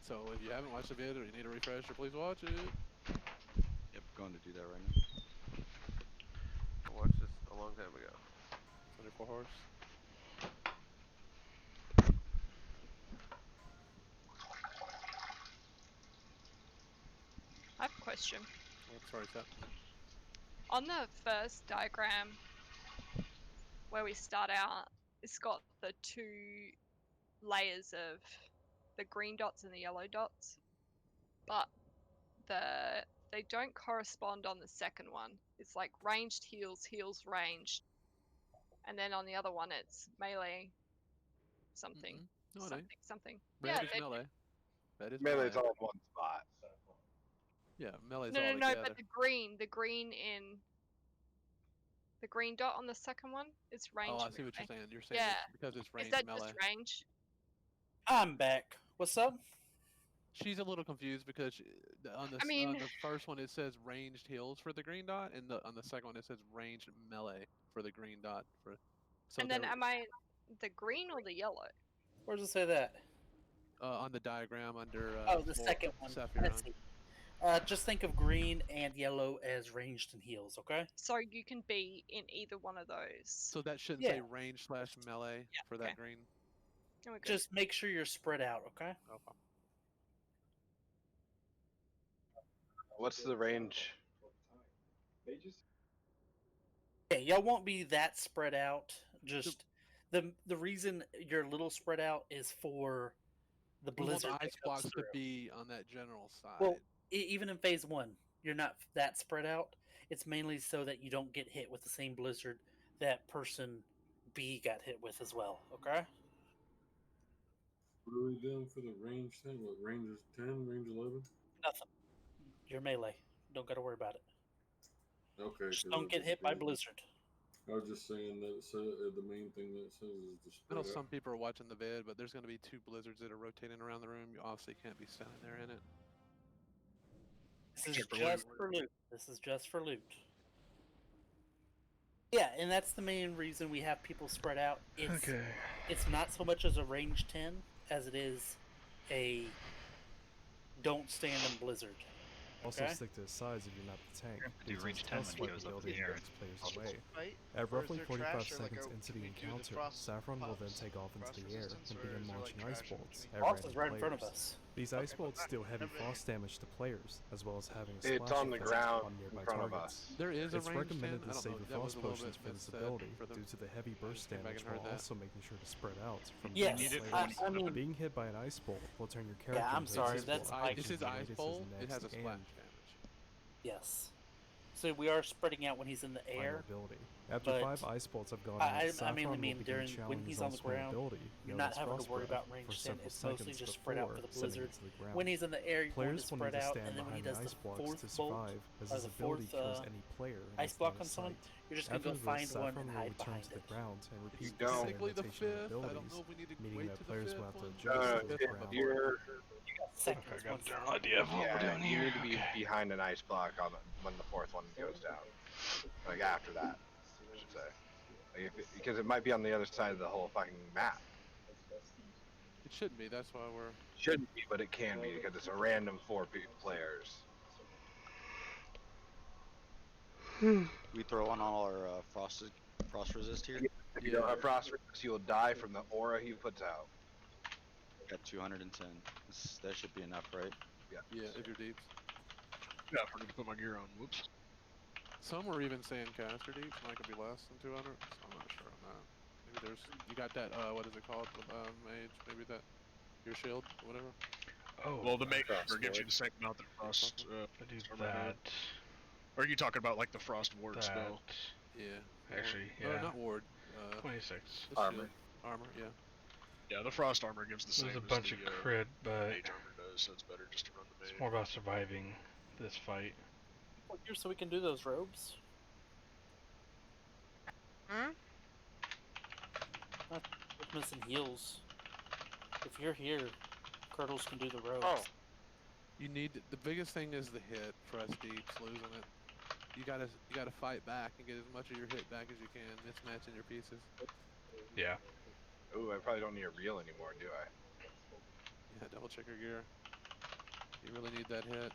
So if you haven't watched the video or you need a refresher, please watch it. Yep, going to do that right now. I watched this a long time ago. 24 horse. I have a question. Oh, sorry, Seth. On the first diagram where we start out, it's got the 2 layers of the green dots and the yellow dots, but they don't correspond on the second one. It's like ranged heals, heals ranged, and then on the other one it's melee something, No, it something, ain't. something. Red Yeah, is melee. Red is Melee's melee. all in one spot. Yeah, melee's no, all no, no, together. but the green in the green dot on the second one, it's range. Oh, I see what you're saying. You're saying Yeah, it's because it's range is that melee. just range? I'm back. What's up? She's a little confused because on the on the first one it says ranged heals for the green dot, and on the second one it says ranged melee for the green dot. So and then am I the green or the yellow? Where does it say that? On the diagram under the second one. Saph, Let's see. Just think of green and yellow as ranged and heals, okay? So you can be in either one of those. So that shouldn't Yeah. say range / melee for that green. Oh, we're good. Just make sure you're spread out, okay? Okay. What's the range? Yeah, y'all won't be that spread out. Just the reason you're a little spread out is for the We want blizzard. the that ice comes blocks to through. be on that general side. Well, even in phase 1, you're not that spread out. It's mainly so that you don't get hit with the same blizzard that person B got hit with as well, okay? What are we doing for the range thing? What, range is 10, range 11? Nothing. You're melee. Don't got to worry about it. Okay. Just 'cause don't get hit by blizzard. I was just saying that the main thing that it says is the I know spread out. some people are watching the vid, but there's going to be 2 blizzards that are rotating around the room. You obviously can't be standing there in it. This is just for loot. This is just for loot. Yeah, and that's the main reason we have people spread out. It's not so much as a range 10 as it is a don't stand in blizzard. Also Okay? stick to his sides if you're not the tank. Do because range his 10 health when he swipe goes up in ability the air. knocks players away. Fight? At Or is roughly there 45 trash, or like, seconds are into the we do the encounter, frost Saffron will then puffs? take off into Frost the air resistance, and or begin is there, launching like, ice trash in bolts between? at Frost random is right in front of players. us. These ice bolts deal heavy frost damage to players, as well as having a It's splash on the effect ground on nearby in front of targets. us. There is a It's range recommended 10. to I don't save know, your that was frost a little potions bit for this missaid ability for the- due to the heavy burst came back damage and heard while that. also making sure to spread out from Yes, different I players. mean- Being hit by an ice bolt will turn your character I'm into sorry, ice that's bolt, like- which This is ice Midas' bolt. It next has a splash and damage. Yes. So we are spreading out when he's in the final air. ability. After but 5 ice bolts have gone I out, Saffron mainly will mean begin during channeling when his he's on the ultimate ground, ability, you're known not as having to Frost worry Breath, about range for 10. several It's mostly seconds just spread out for the before sending blizzard. it to the ground. When he's in the air, you're going to Players will need spread to out, stand and then when he behind does ice the blocks to fourth bolt, survive, as or his the ability fourth kills any player in ice his block line on of someone, sight. you're just going to go After find this, one Saffron and will hide return behind to the it. ground and repeat the don't. same Technically the rotation 5th. I don't abilities, know if we need to meaning wait that to the players 5th will have to one. adjust to the Fifth ground. You're Seconds. I got a once general idea of what we're doing you here. need to be behind an ice block on when the 4th one goes down. Like after that, I should say. Like because it might be on the other side of the whole fucking map. It shouldn't be. That's why we're. Shouldn't be, but it can be because it's a random 4 players. We throw on all our frost resist here. If you don't have frost resist, you'll die from the aura he puts out. Got 210. That should be enough, right? Yeah, if you're deeps. Yeah, I forgot to put my gear on. Whoops. Some were even saying caster deeps might be less than 200. So I'm not sure on that. Maybe there's you got that what is it called with mage? Maybe that your shield, whatever. Oh, well, the mage Frost gives you ward. the same amount that frost. I do armor that. does. Or are you talking about like the frost ward That. spell? Yeah. Actually, Ward. yeah. Not ward. 26. The Armor. shield. Armor, yeah. Yeah, the frost armor gives the same There's a as bunch the of crit, but mage armor does, so it's better just to run the mage. it's more about surviving this fight. Well, here, so we can do those robes. Hmm? Not missing heals. If you're here, Curdles can do the robes. Oh. You need the biggest thing is the hit for us deeps losing it. You gotta fight back and get as much of your hit back as you can, mismatching your pieces. Yeah. Ooh, I probably don't need a reel anymore, do I? Yeah, double check your gear. You really need that hit.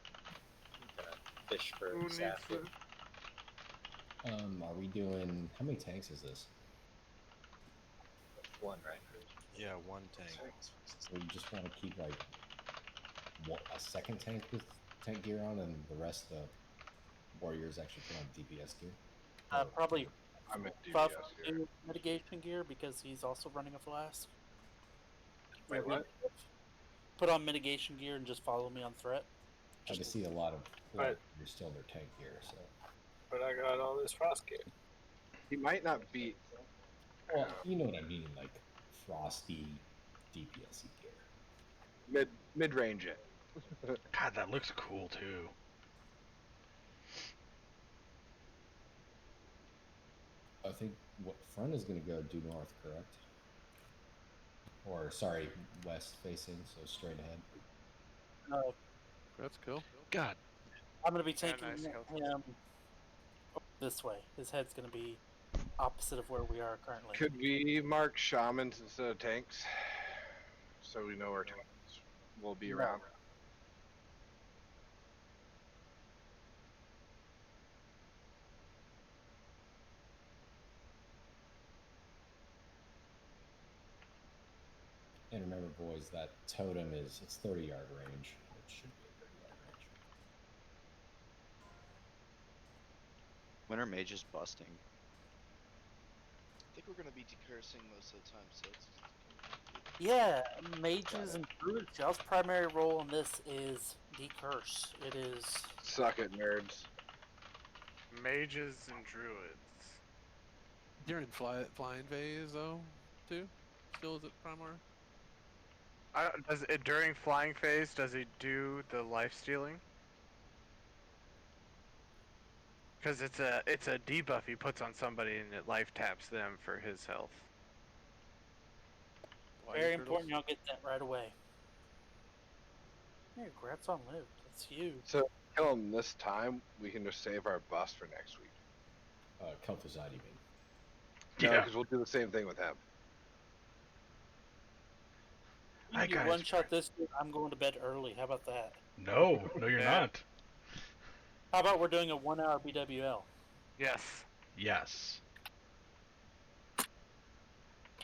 Fish for Who needs Saph. the... Are we doing, how many tanks is this? One, right? Yeah, one tank. So you just want to keep like a second tank with tank gear on, and the rest of the warriors actually put on DPS gear? Probably I'm at Buff DPS here. do mitigation gear because he's also running a flask. Wait, Yeah, what? Put on mitigation gear and just follow me on threat. I can see a lot of you're still in their tank gear, so. But I got all this frost gear. He might not be. Well, you know what I mean, like frosty DPS gear. Mid range it. God, that looks cool too. I think what front is going to go due north, correct? Or sorry, west facing, so straight ahead. No, That's cool. God. I'm going to be taking nice him this way. His head's going to be opposite of where we are currently. Could we mark shamans instead of tanks? So we know our tanks will be around. And remember, boys, that totem it's 30-yard range. It should be a 30-yard range. When are mages busting? I think we're gonna be decursing most of the time, so it's Yeah, mages and druids. Y'all's primary role in this is decurse. It is. Suck it, nerds. Mages and druids. You're in flying phase though, too. Still is it Primar? Does it during flying phase? Does he do the life stealing? Because it's a debuff he puts on somebody and it life taps them for his health. Very important y'all get that right away. Yeah, congrats on live. That's huge. So kill him this time. We can just save our bust for next week. Kel'Thuzad, you mean? No, because we'll do the same thing with him. You one shot this dude, I'm going to bed early. How about that? No, you're not. How about we're doing a 1 hour BWL? Yes. Yes.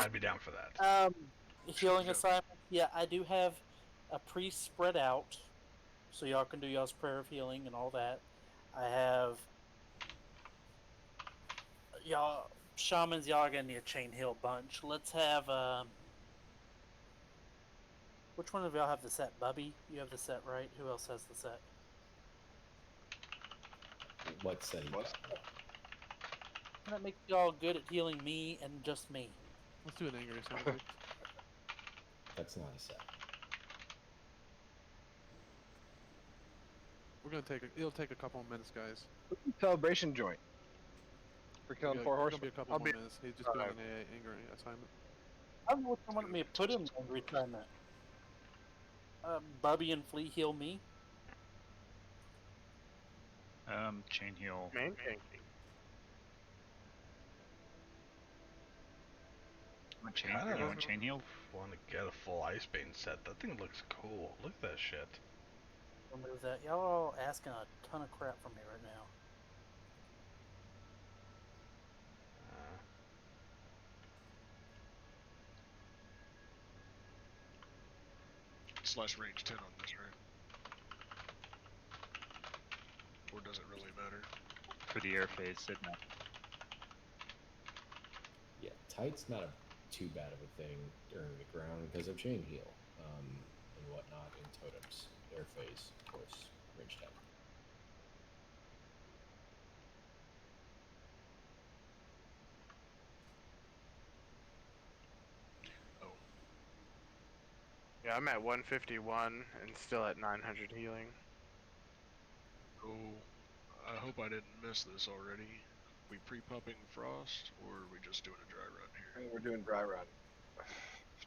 I'd be down for that. Healing assignment. Yeah, I do have a priest spread out, so y'all can do y'all's prayer of healing and all that. I have y'all shamans. Y'all are gonna need a chain heal bunch. Let's have which one of y'all have the set? Bubby, you have the set, right? Who else has the set? What set? That makes y'all good at healing me and just me. Let's do an angry assignment. That's not a set. We're gonna it'll take a couple of minutes, guys. Celebration joint. For killing 4 horsemen. It'll be a couple more minutes. He's just doing an angry assignment. I don't know what you want me to put him in retirement. Bubby and Flea heal me. Chain heal. Main tank. Chain heal? Want to get a full Ice Bane set. That thing looks cool. Look at that shit. Remove that. Y'all are all asking a ton of crap from me right now. 5/range 10 on this, right? Or does it really matter? For the air phase, it matters. Yeah, tight's not too bad of a thing during the ground because of chain heal and whatnot in totems. Air phase, of course, range 10. Yeah, I'm at 151 and still at 900 healing. Oh, I hope I didn't miss this already. We pre-pumping Frost, or are we just doing a dry run here? We're doing dry run.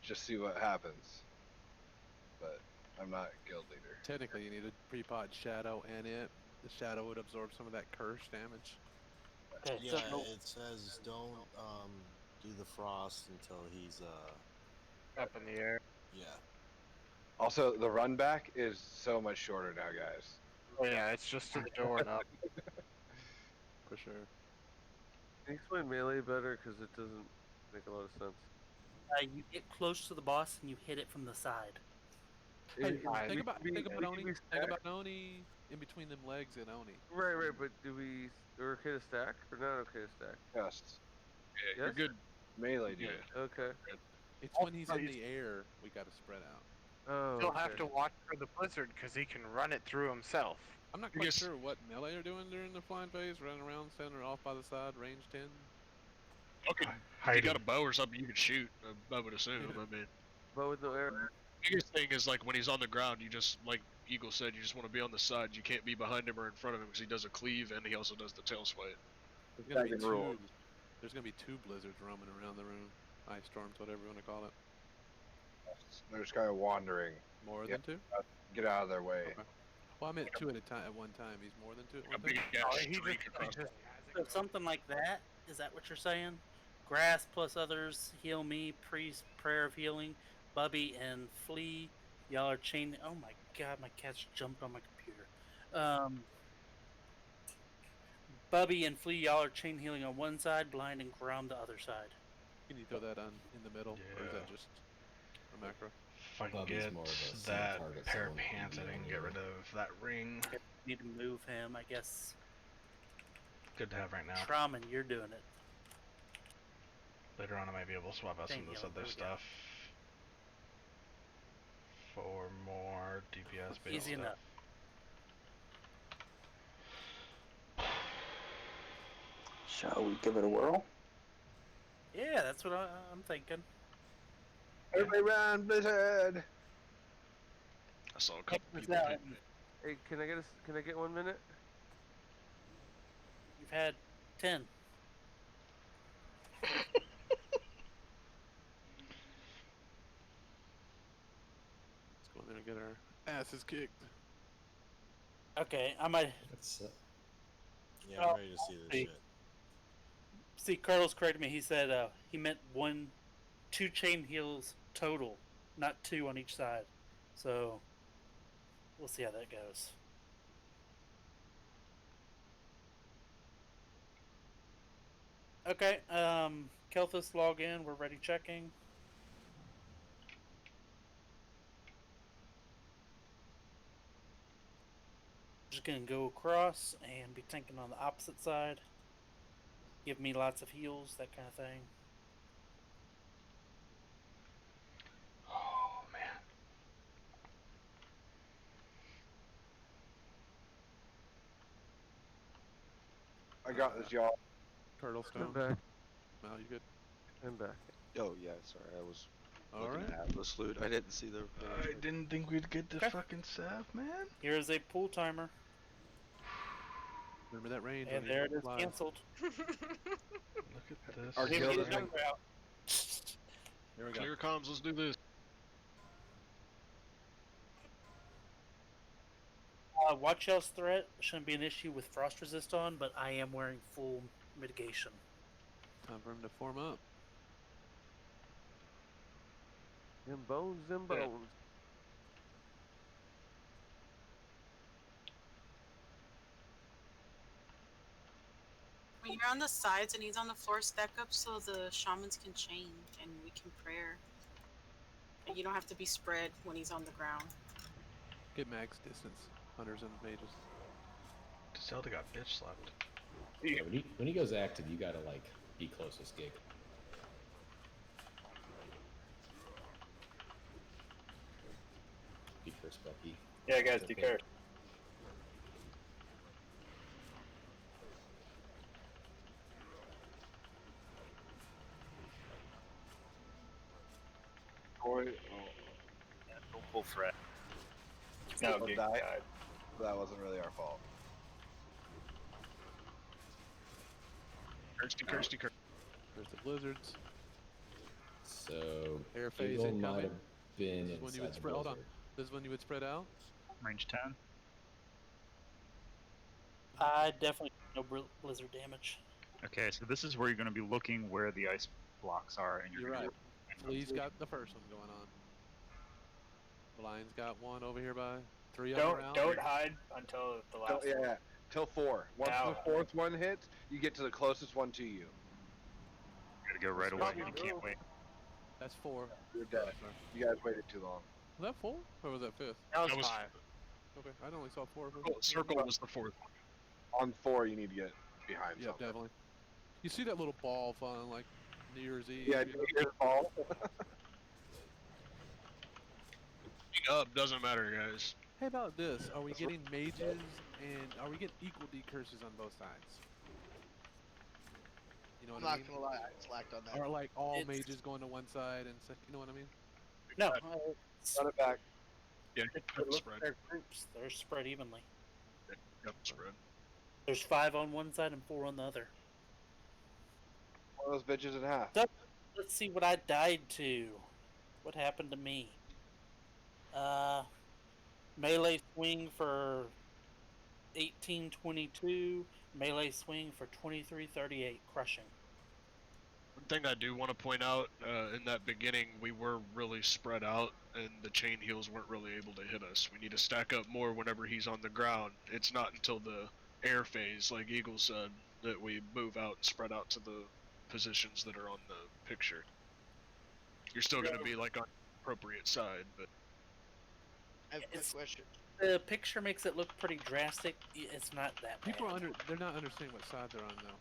Just see what happens. But I'm not guild leader. Technically, you need a pre-pod shadow and it. The shadow would absorb some of that curse damage. Okay, Yeah, it says don't do the frost until he's up in the air. Yeah. Also, the run back is so much shorter now, guys. Oh, yeah, it's just to the door and up. For sure. Can you explain melee better? Because it doesn't make a lot of sense. You get close to the boss and you hit it from the side. Hey, think about Oni in between them legs and Oni. Right, but we're okay to stack or not okay to stack? Yes. Yeah, you're good. Melee, dude. Okay. It's when he's in the air we gotta spread out. Oh, You'll have to watch for the blizzard because he can run it through himself. I'm not quite sure what melee are doing during the flying phase, running around, standing off by the side, range 10. Okay, if you got a bow or something, you can shoot. I would assume. I mean, bow with no arrow. Biggest thing is like when he's on the ground, you just like Eagle said, you just want to be on the side. You can't be behind him or in front of him because he does a cleave and he also does the tail swipe. There's gonna be two blizzards roaming around the room. Ice storms, whatever you want to call it. They're just kind of wandering. More than two? Get out of their way. Okay. Well, I meant two at a time. At one time, he's more than two at one time. So something like that, is that what you're saying? Grass plus others, heal me, priest, prayer of healing, Bubby and Flea, y'all are chained. Oh my god, my cat's jumped on my computer. Bubby and Flea, y'all are chain healing on one side, blind and ground the other side. Can you throw that on in the middle, or is that just a macro? If I can get that pair of pants, I can get rid of that ring. Need to move him, I guess. Good to have right now. Trauma, you're doing it. Later on, I might be able to swap out some of this other stuff for more DPS based Easy stuff. enough. Shall we give it a whirl? Yeah, that's what I'm thinking. Everybody run, Blizzard! I saw a couple people. Hey, can I get 1 minute? You've had 10. Let's go in there and get our asses kicked. Okay, I might. Yeah, I'm ready to see this shit. See, Carlos corrected me. He said he meant 2 chain heals total, not 2 on each side. So we'll see how that goes. Okay, Kelthus log in. We're ready checking. Just gonna go across and be tanking on the opposite side. Give me lots of heals, that kind of thing. Oh man. I got this, y'all. Turtle stone. I'm back. No, you good? I'm back. Oh yeah, sorry, I was looking Alright. at Atlas loot. I didn't see the. I didn't think we'd get the fucking Saph, man. Here's a pool timer. Remember that range? And there it is, canceled. Look at this. Our guild is Here we go. Clear comms, let's do this. Watch y'all's threat. Shouldn't be an issue with frost resist on, but I am wearing full mitigation. Time for him to form up. Them bones. When you're on the sides and he's on the floor, stack up so the shamans can chain and we can prayer. You don't have to be spread when he's on the ground. Get max distance, hunters and mages. Zelda got bitch slapped. Yeah, when he goes active, you gotta like be closest gig. Be curse, Becky. Yeah, guys, Okay. decurse. Boy, Yeah, don't pull threat. oh, No, people gig died. died. That wasn't really our fault. Kirsty. There's the blizzards. So Air phase Eagle might incoming. have been This is when you inside would the spread. Hold on. blizzard. This is when you would spread out. Range 10. I definitely no blizzard damage. Okay, so this is where you're going to be looking where the ice blocks are, and You're gonna right. be- Flea's got the first one going on. The lion's got one over here by 3 of them around. Don't hide until the last one. Yeah, till 4. Once Now. the 4th one hits, you get to the closest one to you. You gotta go right away. You can't wait. That's 4. You're dead. You guys waited too long. Was that 4 or was that 5th? That was 5. Okay, I only saw 4. Circle was the 4th one. On 4, you need to get behind Yeah, something. definitely. You see that little ball falling like New Year's Eve? Yeah, you hear the ball? Up doesn't matter, guys. How about this? Are we getting mages and are we getting equal decurses on both sides? You know I'm what I not mean? gonna lie, I slacked on that. Or like all It's- mages going to one side and you know what I mean? No, Run it back. Yeah, spread. They're groups. They're spread evenly. Yep, spread. There's 5 on one side and 4 on the other. One of those bitches in half. So, let's see what I died to. What happened to me? Melee swing for 1822. Melee swing for 2338. Crushing. One thing I do want to point out, in that beginning, we were really spread out, and the chain heals weren't really able to hit us. We need to stack up more whenever he's on the ground. It's not until the air phase, like Eagle said, that we move out and spread out to the positions that are on the picture. You're still going to be like on the appropriate side, but I have a quick question. The picture makes it look pretty drastic. It's not that bad. People are they're not understanding what side they're on though.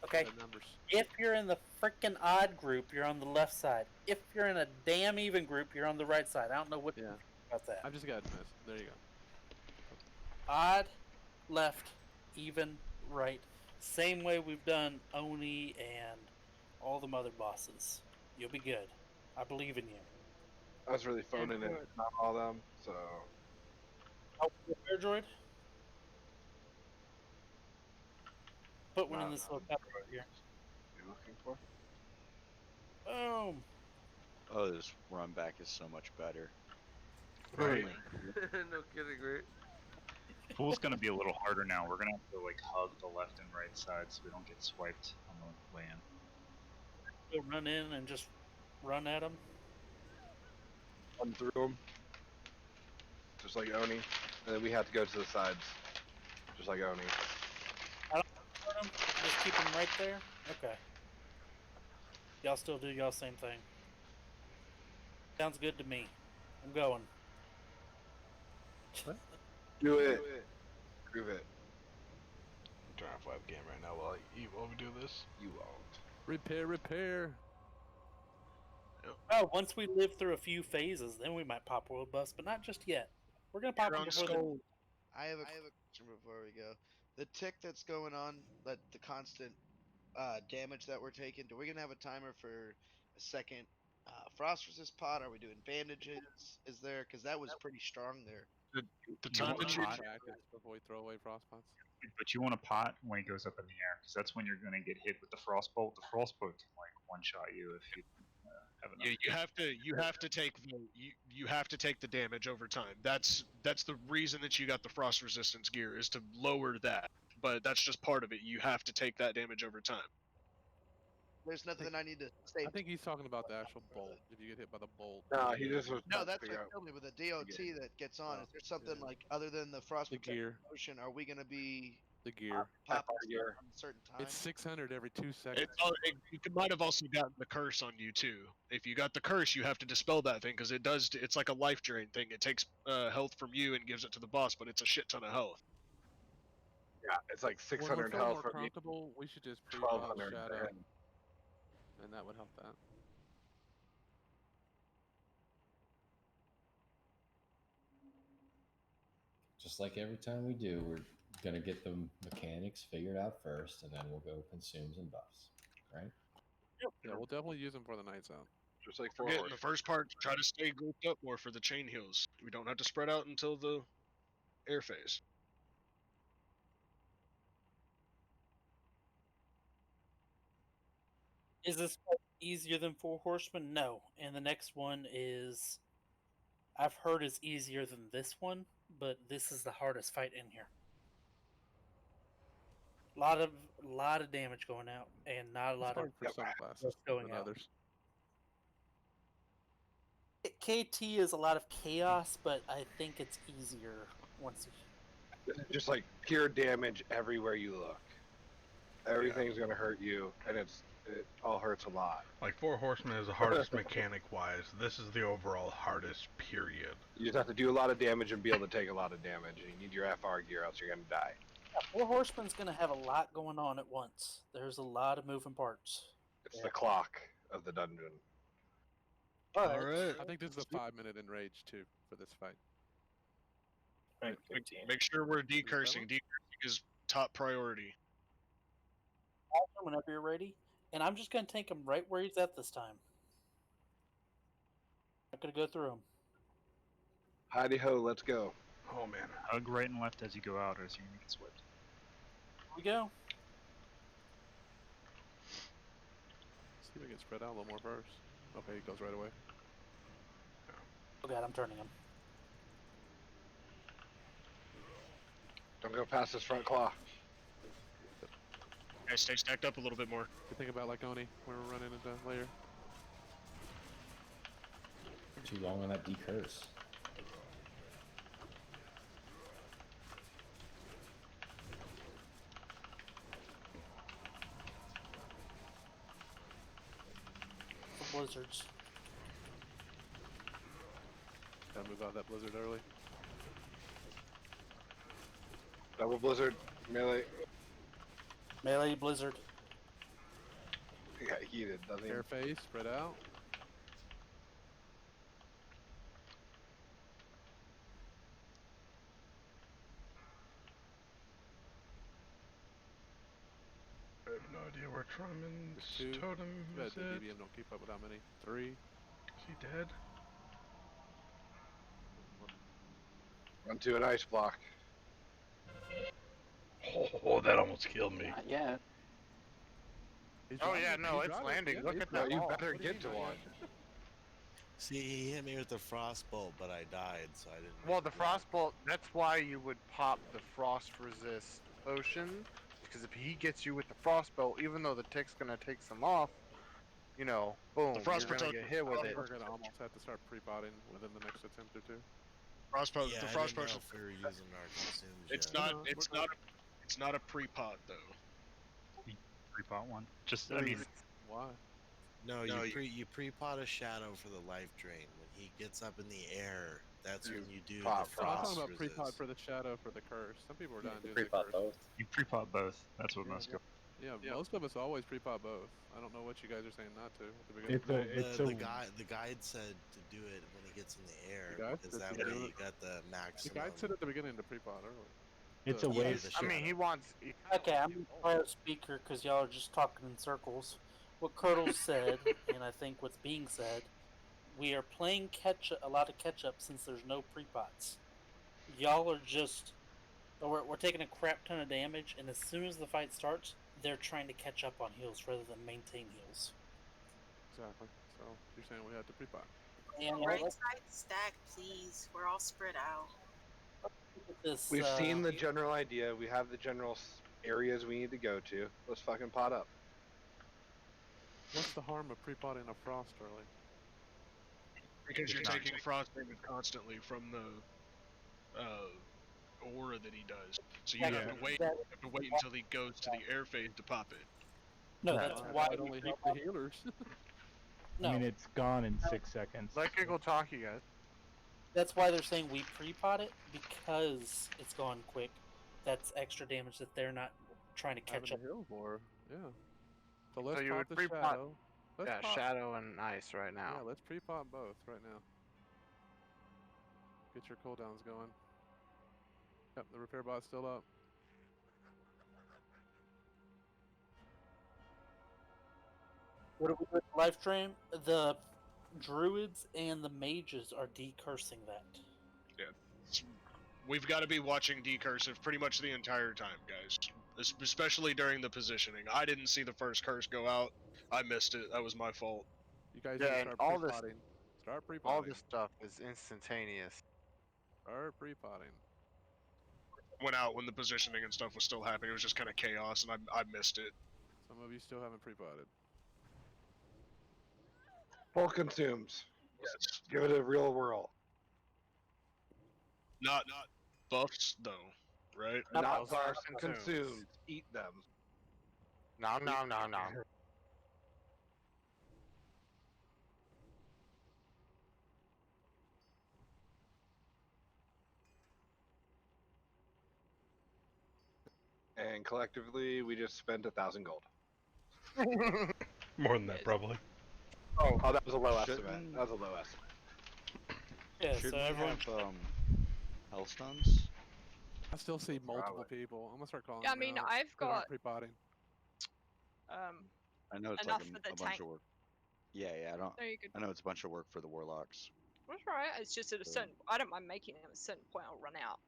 Okay. The numbers. If you're in the frickin' odd group, you're on the left side. If you're in a damn even group, you're on the right side. I don't know what about that. I've just got this. There you go. Odd, left, even, right. Same way we've done Oni and all the mother bosses. You'll be good. I believe in you. I was really phoning it, not all them, so. Oh, Air Droid? Put one in this little cup right here. You looking for? Boom! Oh, this run back is so much better. Right. No kidding, right? Pool's gonna be a little harder now. We're gonna have to like hug the left and right side so we don't get swiped on the way in. We'll run in and just run at them. Run through them. Just like Oni. And then we have to go to the sides. Just like Oni. I don't run them. Just keep them right there. Okay. Y'all still do y'all same thing. Sounds good to me. I'm going. What? Do it. Prove it. I'm trying to webcam right now while we do this. You won't. Repair. Oh, once we live through a few phases, then we might pop world buffs, but not just yet. We're gonna pop them before the... I have a question before we go. The tick that's going on, the constant damage that we're taking, are we gonna have a timer for a second frost resist pot? Are we doing bandages? Is there, because that was pretty strong there. The time that you before we throw away frost pots. But you want a pot when he goes up in the air, because that's when you're gonna get hit with the frostbolt. The frostbolt can like one-shot you if you have enough. Yeah, you have to take the damage over time. That's the reason that you got the frost resistance gear, is to lower that. But that's just part of it. You have to take that damage over time. There's nothing I need to say. I think he's talking about the actual bolt. If you get hit by the bolt. No, he just was. No, that's what killed me with the DOT that gets on. Is there something like other than the frostbite gear motion? Are we gonna be The gear. Pop FR gear. on a certain time. It's 600 every 2 seconds. You might have also gotten the curse on you too. If you got the curse, you have to dispel that thing because it does. It's like a life drain thing. It takes health from you and gives it to the boss, but it's a shit ton of health. Yeah, it's like When we're 600 feeling health more from me. comfortable, we should just pre-pop 1200 Shadow, then. and that would help that. Just like every time we do, we're gonna get the mechanics figured out first, and then we'll go consumes and buffs, right? Yeah, we'll definitely use them for the night zone. Just like Forget in the first part, try to stay grouped up more for the chain heals. We don't have to spread out until the air phase. Is this fight easier than Four Horsemen? No. And the next one is, I've heard is easier than this one, but this is the hardest fight in here. Lot of damage going out, and not a lot of for some classes going than out. others. KT is a lot of chaos, but I think it's easier once you. Just like pure damage everywhere you look. Everything's gonna hurt you, and it all hurts a lot. Like Four Horsemen is the hardest mechanic-wise. This is the overall hardest. Period. You just have to do a lot of damage and be able to take a lot of damage. And you need your FR gear, else you're gonna die. Yeah, Four Horsemen's going to have a lot going on at once. There's a lot of moving parts. It's the clock of the dungeon. But Alright. I think this is a 5-minute enrage too for this fight. Make sure we're decursing. Decursing is top priority. Whenever you're ready. And I'm just going to take him right where he's at this time. I'm going to go through him. Heidi ho, let's go. Oh man. Hug right and left as you go out, or as you get swept. Here we go. See if we can spread out a little more first. Okay, he goes right away. Oh god, I'm turning him. Don't go past this front claw. Guys, stay stacked up a little bit more. Good thing about Lyconi when we're running into layer. Too long on that decurse. The blizzards. Gotta move out of that blizzard early. Double blizzard, melee. Melee blizzard. He got heated, doesn't he? Air phase, spread out. I have no idea where Trumman's totem Yeah, is the at. DBM don't keep up with how many. 3. Is he dead? Run to an ice block. Oh, that almost killed me. Not yet. Oh yeah, no, it's landing. Look at that. You ball. better get to one. See, he hit me with the frostbolt, but I died, so I didn't. Well, the frostbolt. That's why you would pop the frost resist potion, because if he gets you with the frostbolt, even though the tick's gonna take some off, you know, boom, The frost you're gonna get hit with it. We're gonna almost have to start pre-potting within the next attempt or two. Yeah, the I frost didn't know potion. if we were using our consumes It's yet. not. It's not a pre-pot though. Pre-pot one. Just, I mean, Why? No, you pre-pot a shadow for the life drain. When he gets up in the air, that's when you do the I'm frost talking about resist. pre-pot for the shadow for the curse. Some people are dying doing the Pre-pot curse. both. you pre-pot both. That's what most go. Yeah, most of us always pre-pot both. I don't know what you guys are saying not to at the beginning. The guide said to do it when he gets in the air, The guide because said that to way do you it. got the The maximum. guy said at the beginning to pre-pot early. It's a Yeah, waste. the I mean, he wants. Okay, I'm a prior speaker because y'all are just talking in circles. What Curdle said, and I think what's being said, we are playing a lot of catch up since there's no pre-pots. Y'all are just, we're taking a crap ton of damage, and as soon as the fight starts, they're trying to catch up on heals rather than maintain heals. Exactly. So you're saying we have to pre-pot. And Right side stack, please. We're all spread out. this, We've seen the general idea. We have the general areas we need to go to. Let's fucking pot up. What's the harm of pre-potting a frost early? Because you're taking frost damage constantly from the aura that he does. So you Yeah. have to wait. You have to wait until he goes to the air phase to pop it. No, that's why I'd only hit the healers. No. I mean, it's gone in 6 seconds. Let Giggle talk, you guys. That's why they're saying we pre-pot it, because it's gone quick. That's extra damage that they're not trying to catch Having up. to heal more. Yeah. So let's So you pop would the pre-pot. shadow. Let's Yeah, pop. shadow and ice right now. Yeah, let's pre-pot both right now. Get your cooldowns going. Yep, the repair bot's still up. What do we do with the live stream? The druids and the mages are decursing that. Yeah. We've got to be watching decursive pretty much the entire time, guys. Especially during the positioning. I didn't see the first curse go out. I missed it. That was my fault. You guys Yeah, need to and start all this, pre-potting. Start pre-potting. all this stuff is instantaneous. Start pre-potting. Went out when the positioning and stuff was still happening. It was just kind of chaos, and I missed it. Some of you still haven't pre-potted. Full consumes. Yes. Give it a real whirl. Not buffs though, right? Not buffs and consumed. Eat them. Nom nom nom nom. And collectively, we just spent 1,000 gold. More than that, probably. Oh, that was a low estimate. That was a low estimate. Yeah, Should so we everyone. have hellstones? I still see multiple people. I'm gonna start calling. Yeah, I them mean, out I've that aren't got pre-potting. I know it's enough like for the a bunch tank. of work. Yeah, I don't. No, you could. I know it's a bunch of work for the warlocks. That's right. It's just at a certain. I don't mind making it at a certain point. I'll run out.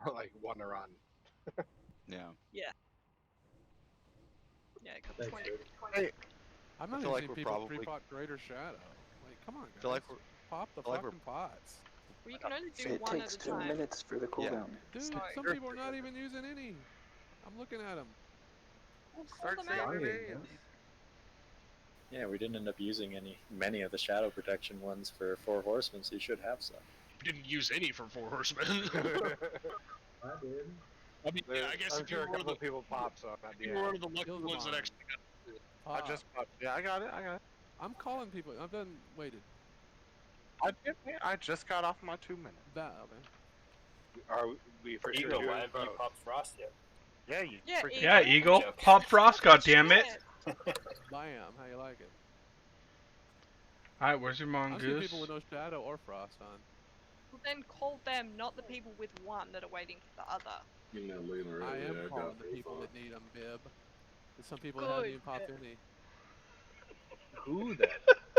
Or like one to run. Yeah. Yeah. Yeah, because 20. Hey, I'm not feel even like seeing we're people probably- pre-pot Greater Shadow. Like, come on, guys. feel like we're- Pop the feel like fucking pots. Well, you can only do It one takes at a 2 time. minutes for the cooldown. Dude, Sorry. some people are not even using any. I'm looking at them. We'll call Start them saying out. their names. Yeah, we didn't end up using many of the shadow protection ones for 4 horsemen, so you should have some. We didn't use any for 4 horsemen. I did. I mean, yeah, I guess I'm if you sure were a one of couple the people pop, so at the you were one end. of the lucky Kill them ones that on. actually got it. I Pop. just popped. Yeah, I got it. I got it. I'm calling people. I've done waited. I just got off my 2 minutes. That okay. Are we for sure Eagle, doing why haven't you both? popped Frost yet? Yeah, you. Yeah, freaking- Yeah, Eagle. Pop Frost, goddammit. Bam. How you like it? Alright, where's your I'm seeing mongoose? people with no shadow or frost on. Well, then call them, not the people with one that are waiting for the other. You know, Lena, really, I am I calling got the both people on. that need them, Bib. There's some people that haven't Good. even popped any. Who then?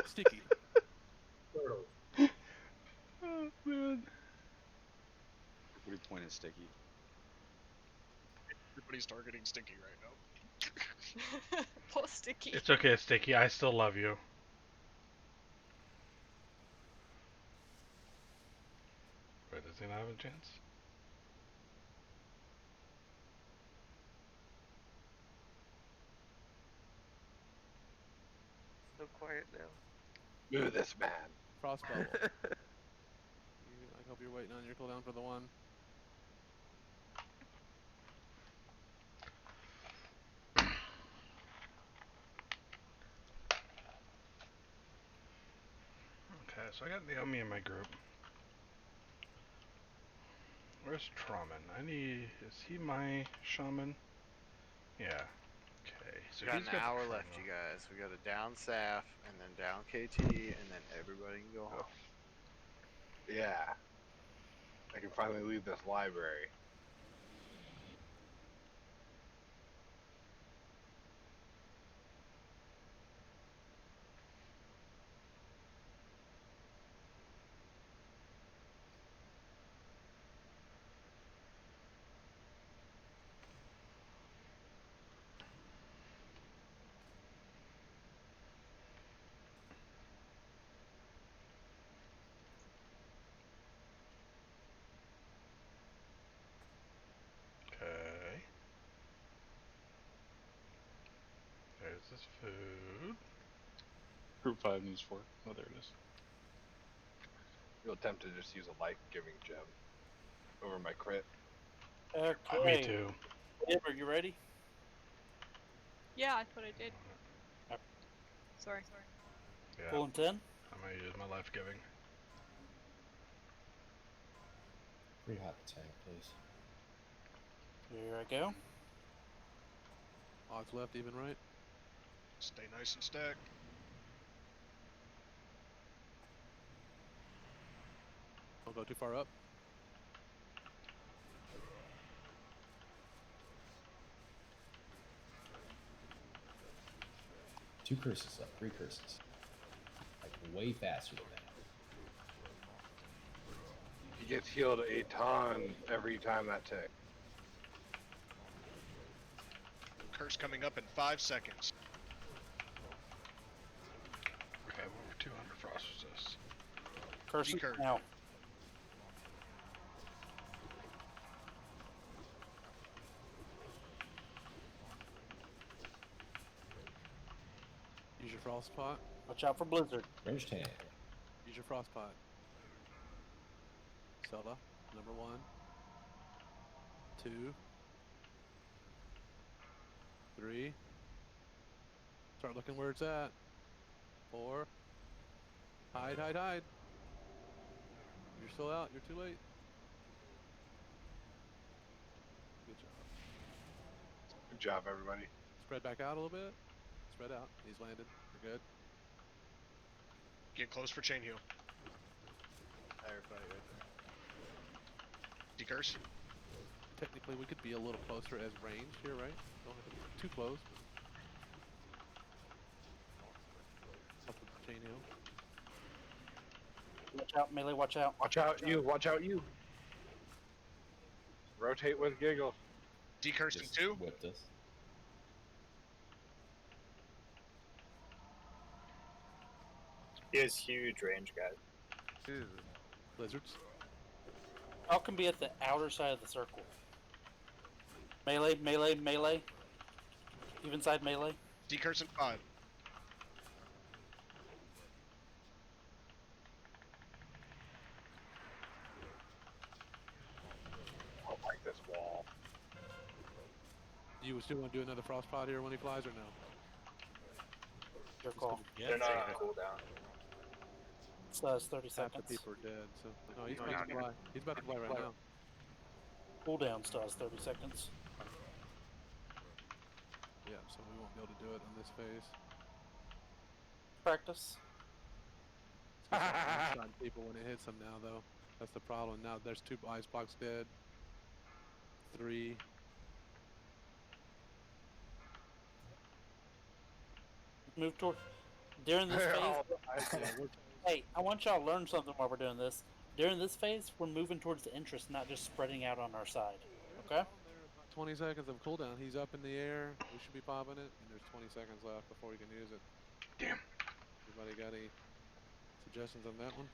Sticky. Oh, man. What do you point at Sticky? Everybody's targeting Stinky right now. Poor Sticky. It's okay, Sticky. I still love you. Wait, does he not have a chance? So quiet now. Move this man. Frost bubble. I hope you're waiting on your cooldown for the one. Okay, so I got Naomi in my group. Where's Trauman? Is he my shaman? Yeah. Okay, so We got he's an got hour Trauma. left, you guys. We got to down Saph, and then down KT, and then everybody can go home. Yeah. I can finally leave this library. Okay. There's this food. Group 5 needs 4. Oh, there it is. Real tempted to just use a life-giving gem. over my crit. Okay. Me too. Are you ready? Yeah, I thought I did. Sorry. Yeah. Full and 10? I'm gonna use my life giving. 3 hot attack, please. Here I go. Odds left, even right. Stay nice and stacked. Don't go too far up. Two curses up, 3 curses. Like way faster than that. He gets healed a ton every time that tick. Curse coming up in 5 seconds. Okay, over 200 frost resist. Curse Curse. now. Use your frost pot. Watch out for blizzard. Ranged hand. Use your frost pot. Zelda, number 1. 2. 3. Start looking where it's at. 4. Hide, hide, hide. You're still out. You're too late. Good job. Good job, everybody. Spread back out a little bit. Spread out. He's landed. We're good. Get close for chain heal. Fire fight right there. Decurse. Technically, we could be a little closer as range here, right? Don't have to be too close. Up with the chain heal. Watch out, melee, watch out. Watch out, you. Watch out, you. Rotate with giggle. Decurse in 2. Whipped us. He has huge range, guys. Jesus. Lizards. Y'all can be at the outer side of the circle. Melee, melee, melee. Even side melee. Decurse in 5. I don't like this wall. You still want to do another frost pot here when he flies or no? Your call. Yeah, they're not on cooldown. So that's 30 Half the seconds. people are dead, so no, he's about to fly. He's about to fly right now. Cooldown still has 30 seconds. Yeah, so we won't be able to do it on this phase. Practice. Shot people when it hits them now, though. That's the problem. Now there's 2 ice blocks dead. 3. Move toward. During this phase. Hey, I want y'all to learn something while we're doing this. During this phase, we're moving towards the interest, not just spreading out on our side. Okay? 20 seconds of cooldown. He's up in the air. We should be popping it, and there's 20 seconds left before we can use it. Damn. Anybody got any suggestions on that one?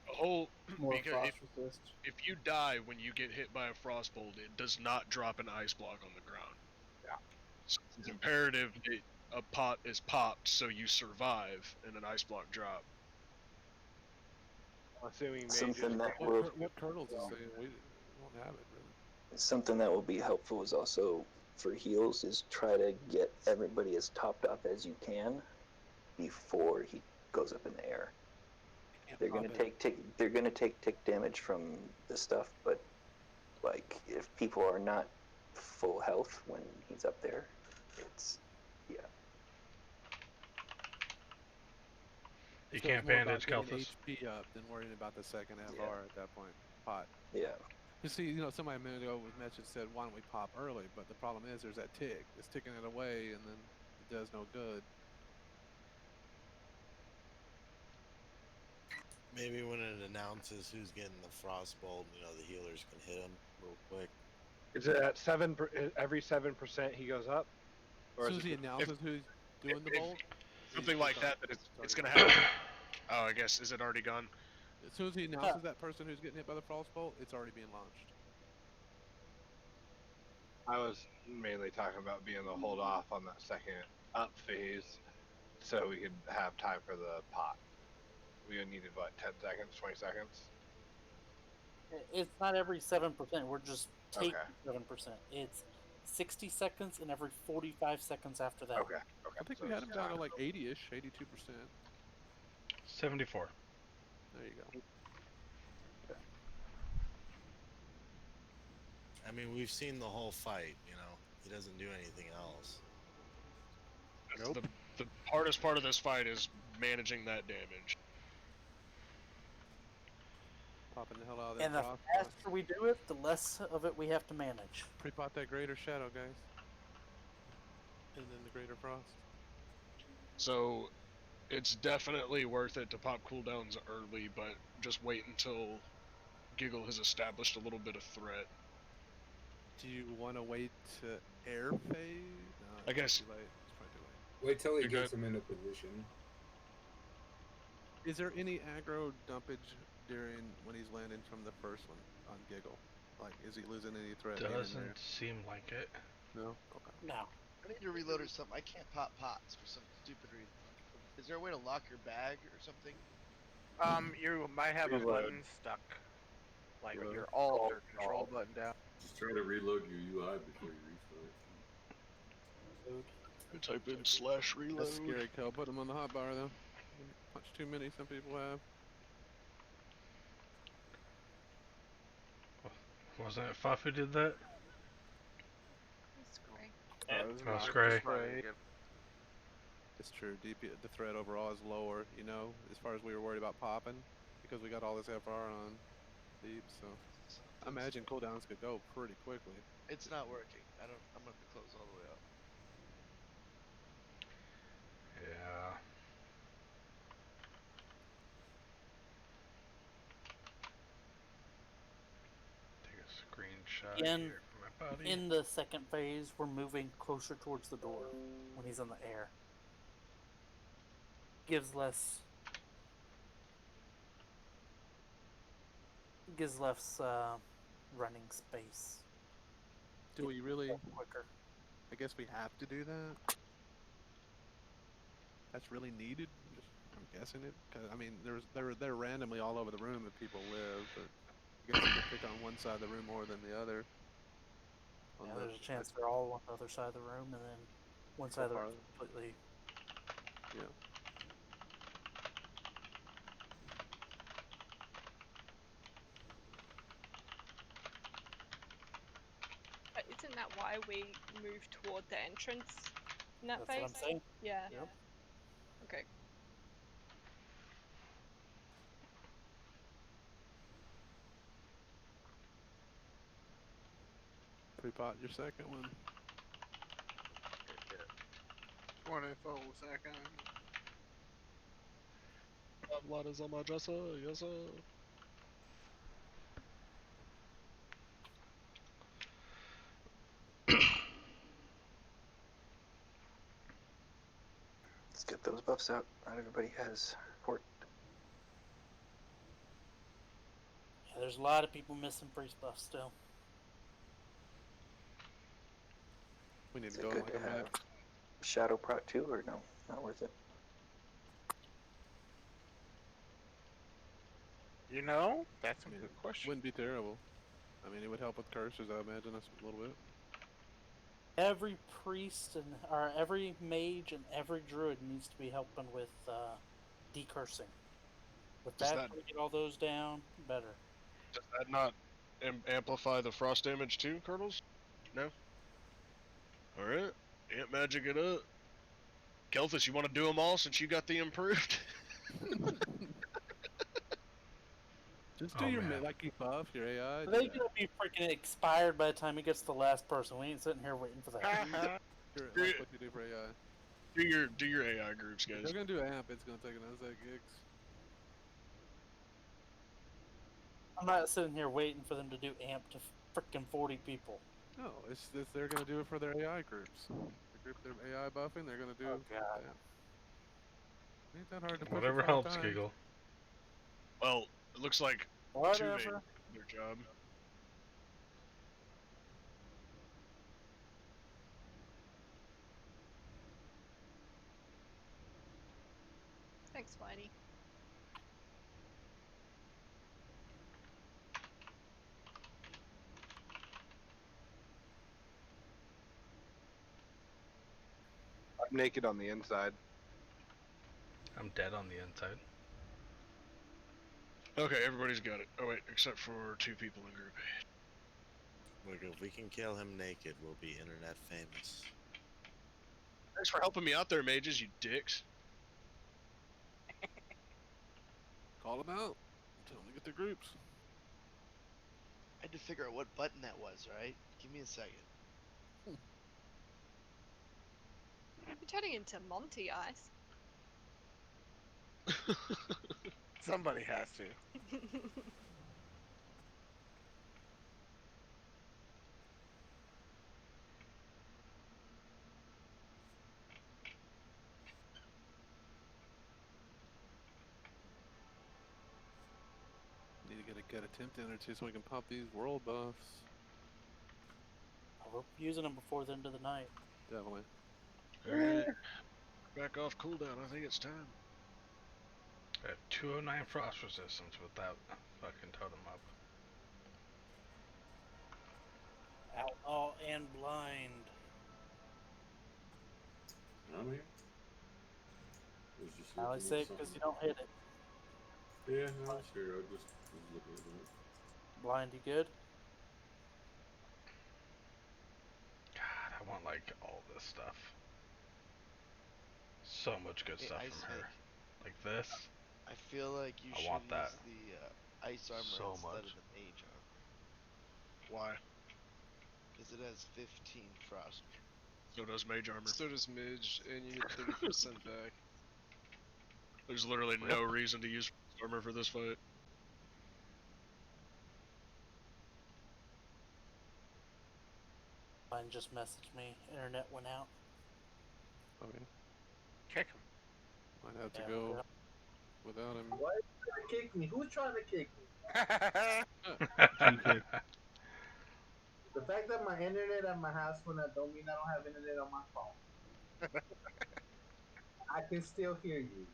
The whole More because frost resist. if you die when you get hit by a frostbolt, it does not drop an ice block on the ground. Yeah. So it's imperative that a pot is popped so you survive and an ice block drop. Assuming Something that What, will what Turtles is saying, we won't have it, really. something that will be helpful is also for heals is try to get everybody as topped up as you can before he goes up in the air. They're gonna take tick damage from the stuff, but like if people are not full health when he's up there, it's yeah. You So it's can't more about bandage getting Kelthus. HP up than worrying about the second FR at that point. Pot. Yeah. You see, you know, somebody a minute ago was mentioned said, why don't we pop early? But the problem is there's that tick. It's ticking it away, and then it does no good. Maybe when it announces who's getting the frostbolt, you know, the healers can hit him real quick. Is it at 7? Every 7% he goes up? As soon as he announces who's doing the bolt, Something like that, it's gonna happen. Oh, I guess, is it already gone? as soon as he announces that person who's getting hit by the frostbolt, it's already being launched. I was mainly talking about being able to hold off on that second up phase so we could have time for the pot. We needed, what, 10 seconds, 20 seconds? It's not every 7%. We're just taking Okay. 7%. It's 60 seconds and every 45 seconds after that. Okay. I think So we had it's him down to time. like 80-ish, 82%. 74. There you go. I mean, we've seen the whole fight. You know, he doesn't do anything else. Nope. The hardest part of this fight is managing that damage. Popping the hell out of that And the frost. faster we do it, the less of it we have to manage. Pre-pot that greater shadow, guys. And then the greater frost. So, it's definitely worth it to pop cooldowns early, but just wait until Giggle has established a little bit of threat. Do you want to wait to air phase? No, I guess. Too late. It's probably too late. Wait till he You're gets good. him into position. Is there any aggro dumpage during when he's landing from the first one on Giggle? Like, is he losing any threat being in there? Doesn't seem like it. No? Okay. No. I need to reload or something. I can't pop pots for some stupid reason. Is there a way to lock your bag or something? You might have a Reload. button stuck, like Reload. your Alt or Control button down. Just try to reload your UI before you restart. Type in /reload. That's scary, Kel. Put him on the hotbar, though. Much too many, some people have. Wasn't it Fuff who did that? It's great. Oh, it's Gray. It's true. The threat overall is lower, you know, as far as we were worried about popping, because we got all this FR on deep, so I imagine cooldowns could go pretty quickly. It's not working. I'm gonna have to close all the way up. Yeah. Take a screenshot Again, here for my buddy. in the second phase, we're moving closer towards the door when he's in the air. Gives less running space. Do we really? Quicker. I guess we have to do that. That's really needed. I'm guessing it, cause I mean, they're randomly all over the room that people live, but I guess you could pick on one side of the room more than the other. Yeah, there's a chance they're all on the other side of the room, and then one side of the room completely. Yeah. But isn't that why we moved toward the entrance in that phase? That's what I'm saying. Yeah. Yep. Okay. Pre-pot your second one. 24 seconds. Blood is on my dresser, yes sir. Let's get those buffs out. Not everybody has port. Yeah, there's a lot of people missing priest buffs still. We need Is to it go good like to a have minute. Shadow Prot 2 or no? Not worth it. You know, that's a good question. Wouldn't be terrible. I mean, it would help with cursors, I imagine, us a little bit. Every priest or every mage and every druid needs to be helping with decursing. The faster we get all those down, better. Does that not amplify the frost damage too, Colonels? No? Alright. Amp magic it up. Kelthus, you want to do them all since you got the improved? Just do your lucky buff, your AI. They're gonna be freaking expired by the time he gets to the last person. We ain't sitting here waiting for that. Like what you do for AI. Do your AI groups, guys. If they're gonna do amp, it's gonna take another set gigs. I'm not sitting here waiting for them to do amp to freaking 40 people. No, it's they're gonna do it for their AI groups. The group they're AI buffing, they're gonna do. Oh god. Amp. Ain't that hard to push Whatever it 5 helps, times. Giggle. Well, it looks like Whatever. 2 made their job. Thanks, Whitey. naked on the inside. I'm dead on the inside. Okay, everybody's got it. Oh wait, except for 2 people in group. Look, if we can kill him naked, we'll be internet famous. Thanks for helping me out there, mages, you dicks. Call them out. Tell them to get their groups. I had to figure out what button that was, right? Give me a second. You're turning into Monty Ice. Somebody has to. Need to get a good attempt in or two so we can pop these world buffs. We're using them before the end of the night. Definitely. Alright. Back off cooldown, I think it's time. I have 209 frost resistance with that fucking totem up. Outlaw and blind. I'm here. Was just I only looking say at it because something. you don't hit it. Yeah, I was here. I just was looking at that. Blind, you good? God, I want like all this stuff. So much good Hey, stuff Ice from her. Snake. Like this. I feel like you I should want that. use the ice armor So instead much. of the mage armor. Why? Because it has 15 frost. So does mage armor. So does mage, and you get 30% back. There's literally no reason to use armor for this fight. Blind just messaged me. Internet went out. Okay. Kick him. Might have to Yeah, go yeah. without him. Why are you trying to kick me? Who's trying to kick me? The fact that my internet at my house went out don't mean I don't have internet on my phone. I can still hear you.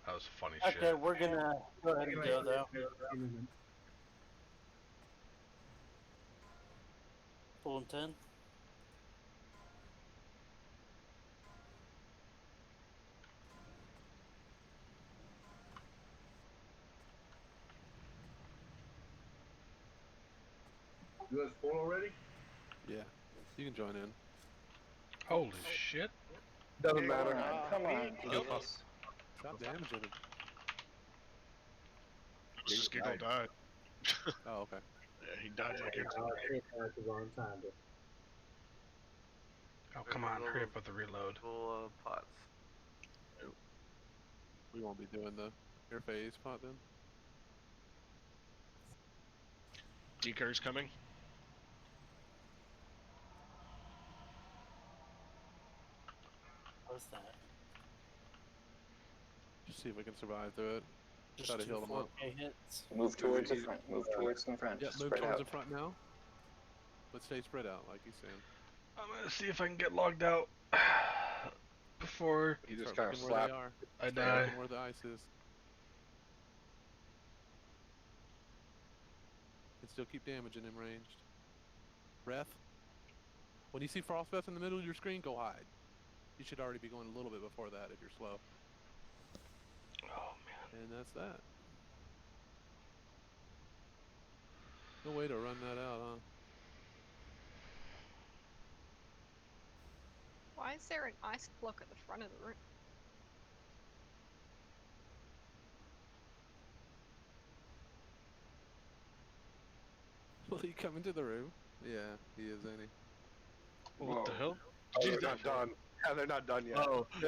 That was funny Okay, shit. we're gonna go ahead and go though. Full 10. You guys full already? Yeah, you can join in. Holy shit. Doesn't matter. Come on, Yep. Jesus. Stop damaging him. This giggle died. Oh, okay. Yeah, he died like it's Oh, come on, hurry up with the reload. Full pots. We won't be doing the your phase pot then. Deker's coming. What's that? Just see if we can survive through it. Just Try to two heal them up. 4K hits. Move towards the front. Move towards the front. Yeah, Just move spread towards out. the front now. But stay spread out, like he's saying. I'm gonna see if I can get logged out before You just Start kind of looking where slap. they are. I Start die. looking where the ice is. And still keep damaging him ranged. Breath. When you see frost breath in the middle of your screen, go hide. You should already be going a little bit before that if you're slow. Oh man. And that's that. No way to run that out, huh? Why is there an ice block at the front of the room? Will he come into the room? Yeah, he is, ain't he? What the hell? Oh, they're not done. Yeah, they're not done yet. Oh. I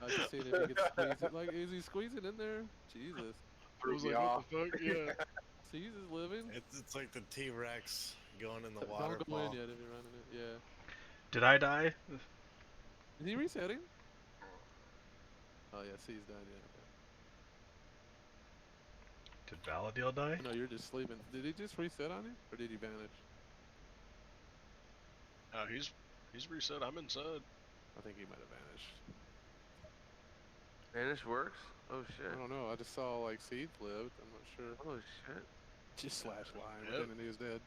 just seen if he could squeeze it. Like, is he squeezing in there? Jesus. I was like, what the fuck? Yeah. Caesar's living. It's like the T-Rex going in the Don't go waterfall. in yet if you're running it. Yeah. Did I die? Is he resetting? Oh yeah, C's done. Yeah. Did Valadil die? No, you're just sleeping. Did he just reset on you, or did he vanish? He's reset. I'm inside. I think he might have vanished. Vanish works? Oh shit. I don't know. I just saw like Seed lived. I'm not sure. Oh shit. Just slash line, Yep. but then he was dead.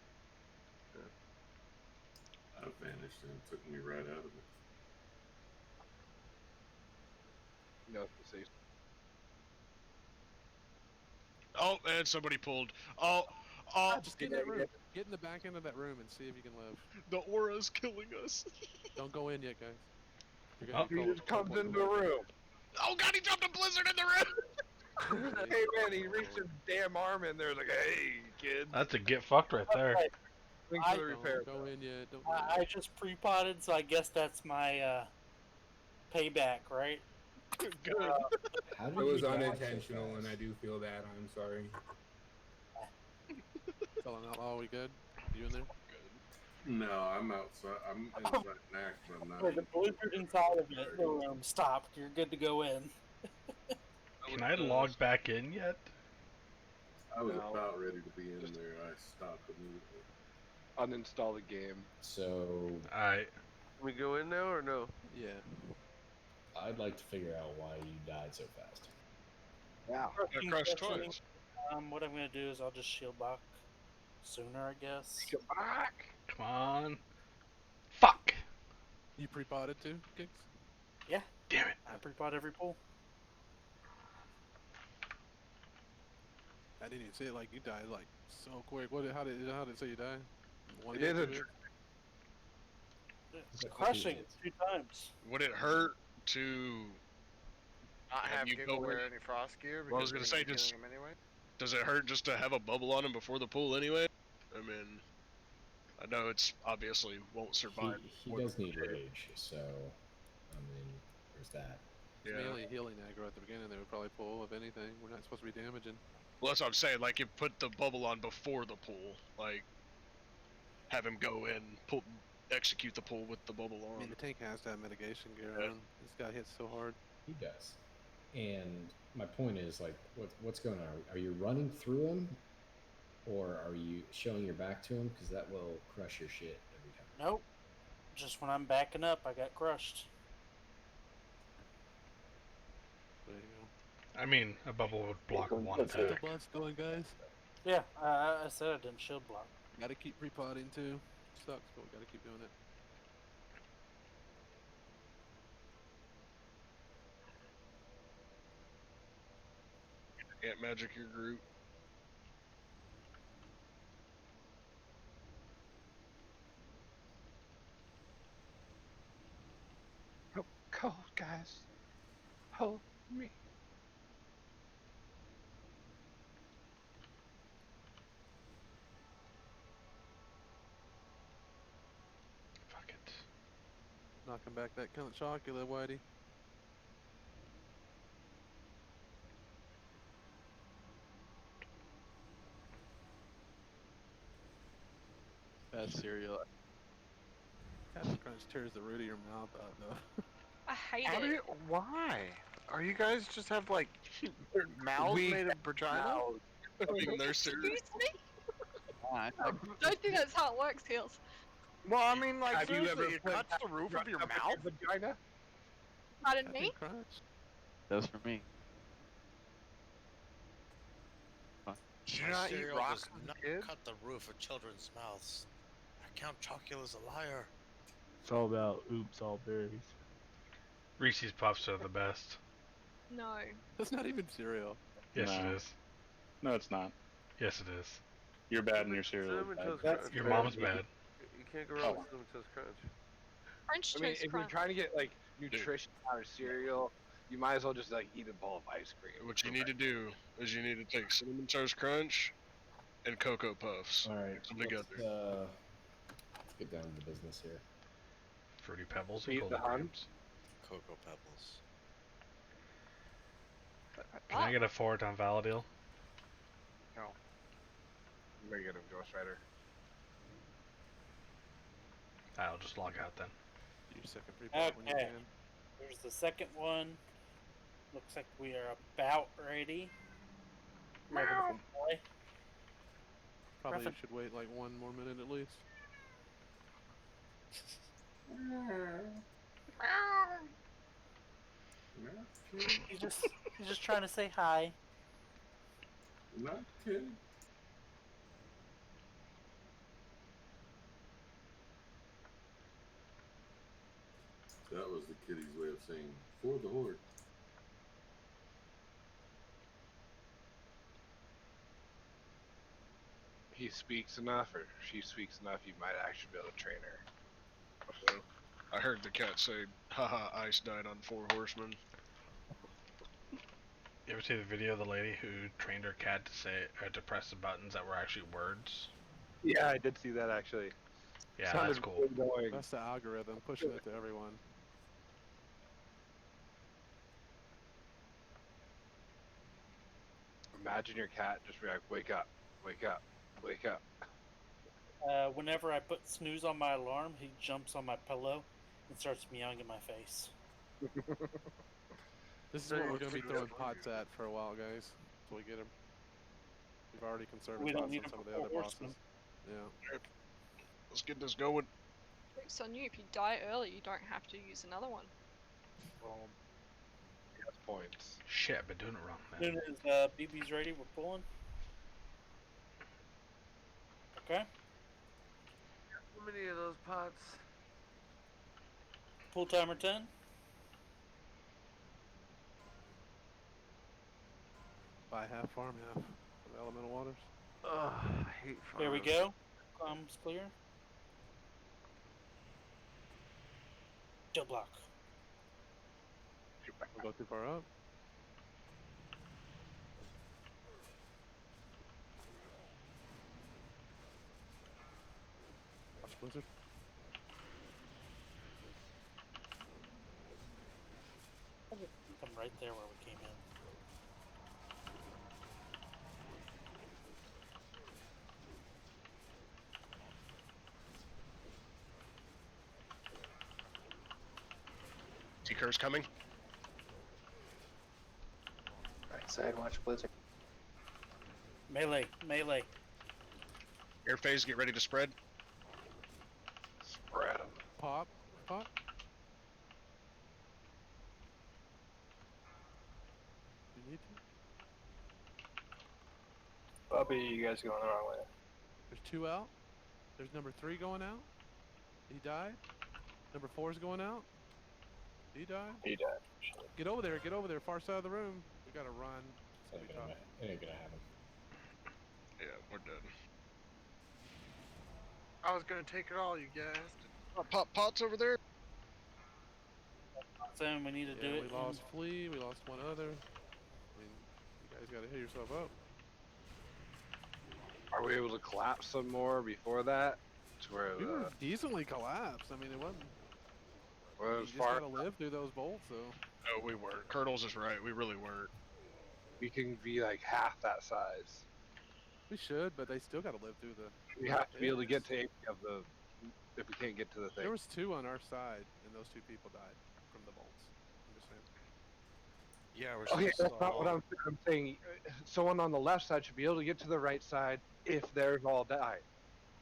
I vanished and it took me right out of it. No, see. Oh, and somebody pulled. Oh, Just get in that room. Get in the back end of that room and see if you can live. the aura's killing us. Don't go in yet, guys. You're Oh, he just comes into a room. Oh god, he dropped a blizzard in the room! Hey man, he reached his damn arm in there like, hey kid. That's a get fucked right there. Thanks for the repair. Don't go in yet. Don't. I just pre-potted, so I guess that's my payback, right? Good. How did It was you die so unintentional, and fast? I do feel bad. I'm sorry. Felon outlaw, we good? You in there? No, I'm outside. I'm inside Nax, but I'm not. Wait, the blizzard inside of the room stopped. You're good to go in. Can I log back in yet? I was about ready to be in there. I stopped immediately. Uninstall the game. So We go in now or no? Yeah. I'd like to figure out why you died so fast. Yeah. Crushed twice. What I'm gonna do is I'll just shield block sooner, I guess. Come back. Come on. Fuck. You pre-potted too, Kicks? Yeah. Damn it. I pre-pot every pool. I didn't even see it. Like you died like so quick. How did it say you died? One It hit, is a two hits? It's crushing 2 times. Would it hurt to Not have you to go wear in? any frost gear. Well, I was because gonna you're say, killing him anyway. does it hurt just to have a bubble on him before the pool anyway? I mean, I know it's obviously won't survive. He does need rage, so I mean, there's that. It's mainly healing aggro at the beginning. They would probably pull, if anything. We're not supposed to be damaging. Well, that's what I'm saying. Like, you put the bubble on before the pool. Like, have him go in, execute the pool with the bubble on. I mean, the tank has to have mitigation gear on. This guy hits so hard. He does. And my point is, like, what's going on? Are you running through him, or are you showing your back to him? Because that will crush your shit every time. Nope. Just when I'm backing up, I got crushed. There you go. I mean, a bubble would block one Let's get attack. the bus going, guys. Yeah, I said I didn't shield block. Gotta keep pre-potting too. Sucks, but we gotta keep doing it. Can't magic your group. Oh, cold, guys. Hold me. Fuck it. Knocking back that cunt chocula, Whitey. Bad cereal. Captain Crunch tears the root of your mouth out, though. I hate How do it. you, why? Are you guys just have like mouths made of vagina? Their cereal. Excuse me? Don't think that's how it works, Heels. Well, I mean, like Have you seriously, ever it put cuts the roof of your up mouth. your vagina? Pardon me? Crunch. That's for me. Do you My not eat cereal rocks does as a not kid? cut the roof of children's mouths. Count Chocula is a liar. It's all about oops, all berries. Reese's Puffs are the best. No. That's not even cereal. Yes, No. it is. No, it's not. Yes, it is. You're bad and your cereal is Cinnamon bad. Toast That's Crunch. Your man. mom's bad. You can't go wrong with Cinnamon Toast Crunch. French I mean, toast if you're crunch. trying to get like nutrition out of cereal, you might as well just like eat a bowl of ice cream. What you need to do is you need to take Cinnamon Toast Crunch and Cocoa Puffs. All right, Mix them let's together. get down to business here. Fruity Pebbles and Eat Golden the Hun. Grapes. Cocoa Pebbles. Can I get a fort on Valadil? No. You better get a Ghost Rider. I'll just log out then. You second pre-pot when you Okay. can. There's the second one. Looks like we are about ready. Ready to play. Probably Perfect. should wait like 1 more minute at least. He's just trying to say hi. Not kidding. That was the kiddie's way of saying for the horde. He speaks enough, or she speaks enough, you might actually be able to train her. I heard the cat say, haha, Ice died on 4 horsemen. You ever see the video of the lady who trained her cat to say to press the buttons that were actually words? Yeah, I did see that actually. Yeah, Sounded that's cool. really annoying. That's the algorithm pushing it to everyone. Imagine your cat just be like, wake up, wake up, wake up. Whenever I put snooze on my alarm, he jumps on my pillow and starts meowing in my face. This is what we're going to be throwing pots at for a while, guys, until we get him. We've already conserved We don't pots need on some him of the for other horsemen. bosses. Yeah. Let's get this going. Joke's on you. If you die early, you don't have to use another one. Yes, points. Shit, I've been doing it wrong, As man. soon as BB's ready, we're pulling. Okay. How many of those pots? Pull timer 10. Buy half, farm half of elemental waters. Ugh, I hate farms. Here we go. Comms clear. Still block. Don't go too far up. Watch Blizzard. Come right there where we came in. T-Cur's coming. Right side, watch Blizzard. Melee, melee. Air phase, get ready to spread. Spread them. Pop, pop. You need to. Bobby, you guys going the wrong way. There's 2 out. There's number 3 going out. He died. Number 4 is going out. He died. He died. Get over there. Get over there. Far side of the room. We gotta run. It's gonna be tough. It ain't gonna happen. Yeah, we're dead. I was gonna take it all, you guys. Pop pots over there. Then we need to do it. We lost Flea. We lost one other. I mean, you guys gotta hit yourself up. Are we able to collapse some more before that? To where We were decently collapsed. I mean, it wasn't. well, You as just far gotta live through those bolts, though. No, we weren't. Colonel's is right. We really weren't. we can be like half that size. We should, but they still gotta live through the. We have to be able to get to 80 of the. If we can't get to the thing. There was 2 on our side, and those 2 people died from the bolts. I'm just saying. Yeah, we're Okay, supposed that's not what I'm saying. Someone on the left side should be able to get to the right side if theirs all died.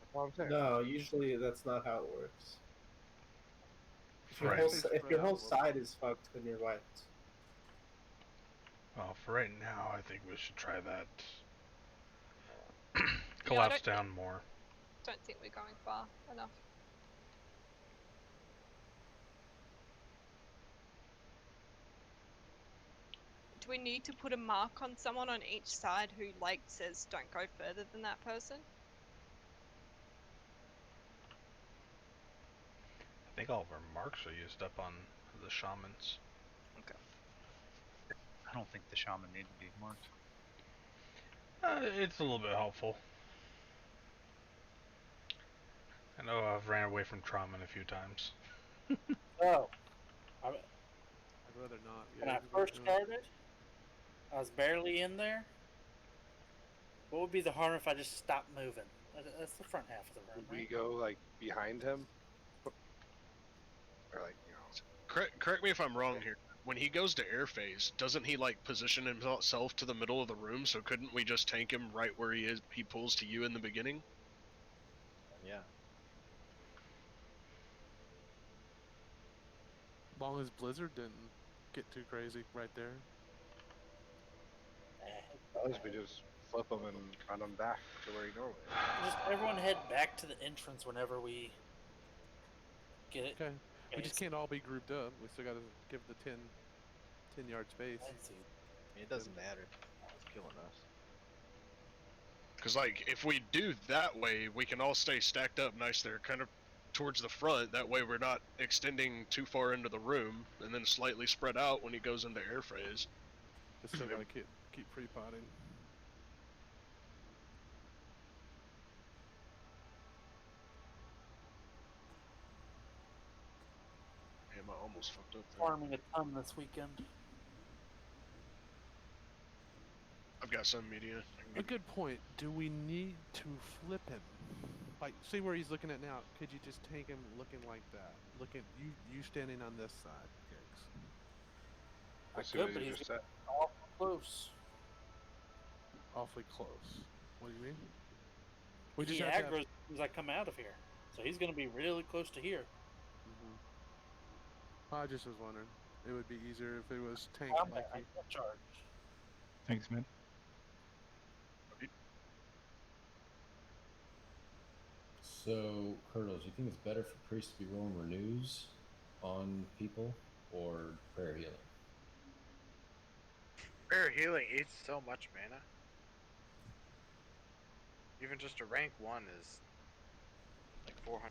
That's what I'm saying. No, usually that's not how it works. If your Right. whole, if your whole side is fucked, then you're wiped. Well, for right now, I think we should try that. Collapse down more. Don't think we're going far enough. Do we need to put a mark on someone on each side who, like, says don't go further than that person? I think all of our marks are used up on the shamans. Okay. I don't think the shaman need to be marked. It's a little bit helpful. I know I've ran away from Trauma a few times. Oh. I'd rather not. When I first started, I was barely in there. What would be the harm if I just stopped moving? That's the front half of the room, We right? go like behind him. Or like, Correct me if I'm wrong here. When he goes to air phase, doesn't he like position himself to the middle of the room? So couldn't we just tank him right where he is? He pulls to you in the beginning. Yeah. As long as Blizzard didn't get too crazy right there. Unless we just flip him and run him back to where he normally is. Just everyone head back to the entrance whenever we get it. Okay. We just can't all be grouped up. We still gotta give the 10-yard space. It doesn't matter. It's killing us. Because, like, if we do that way, we can all stay stacked up nice there, kind of towards the front. That way we're not extending too far into the room, and then slightly spread out when he goes into air phase. Just still gotta keep pre-potting. Damn, I almost fucked up there. Farming a ton this weekend. I've got some media. A good point. Do we need to flip him? Like, see where he's looking at now. Could you just take him looking like that? Looking, you standing on this side, Gigs. I see what you just said. Awful close. Awfully close. What do you mean? We He just have to aggroes as soon as I come out of here, so he's going to be really close to here. I just was wondering. It would be easier if it was tank like I you. can't charge. Thanks, man. So, Hurdles, you think it's better for priests to be rolling renews on people or prayer healing? Prayer healing eats so much mana. Even just a rank 1 is like 400.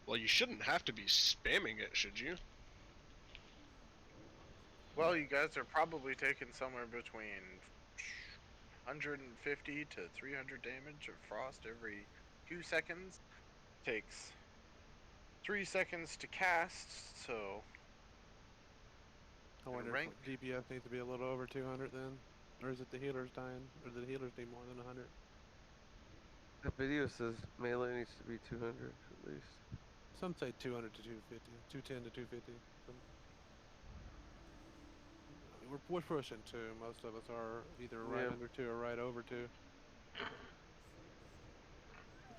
Well, you shouldn't have to be spamming it, should you? Well, you guys are probably taking somewhere between 150 to 300 damage of frost every 2 seconds. Takes 3 seconds to cast, so I wonder rank. if DPS needs to be a little over 200 then? Or is it the healers dying? Or do the healers need more than 100? The video says melee needs to be 200 at least. Some say 200 to 250, 210 to 250. We're pushing 2. Most of us are either right under 2 or right over 2.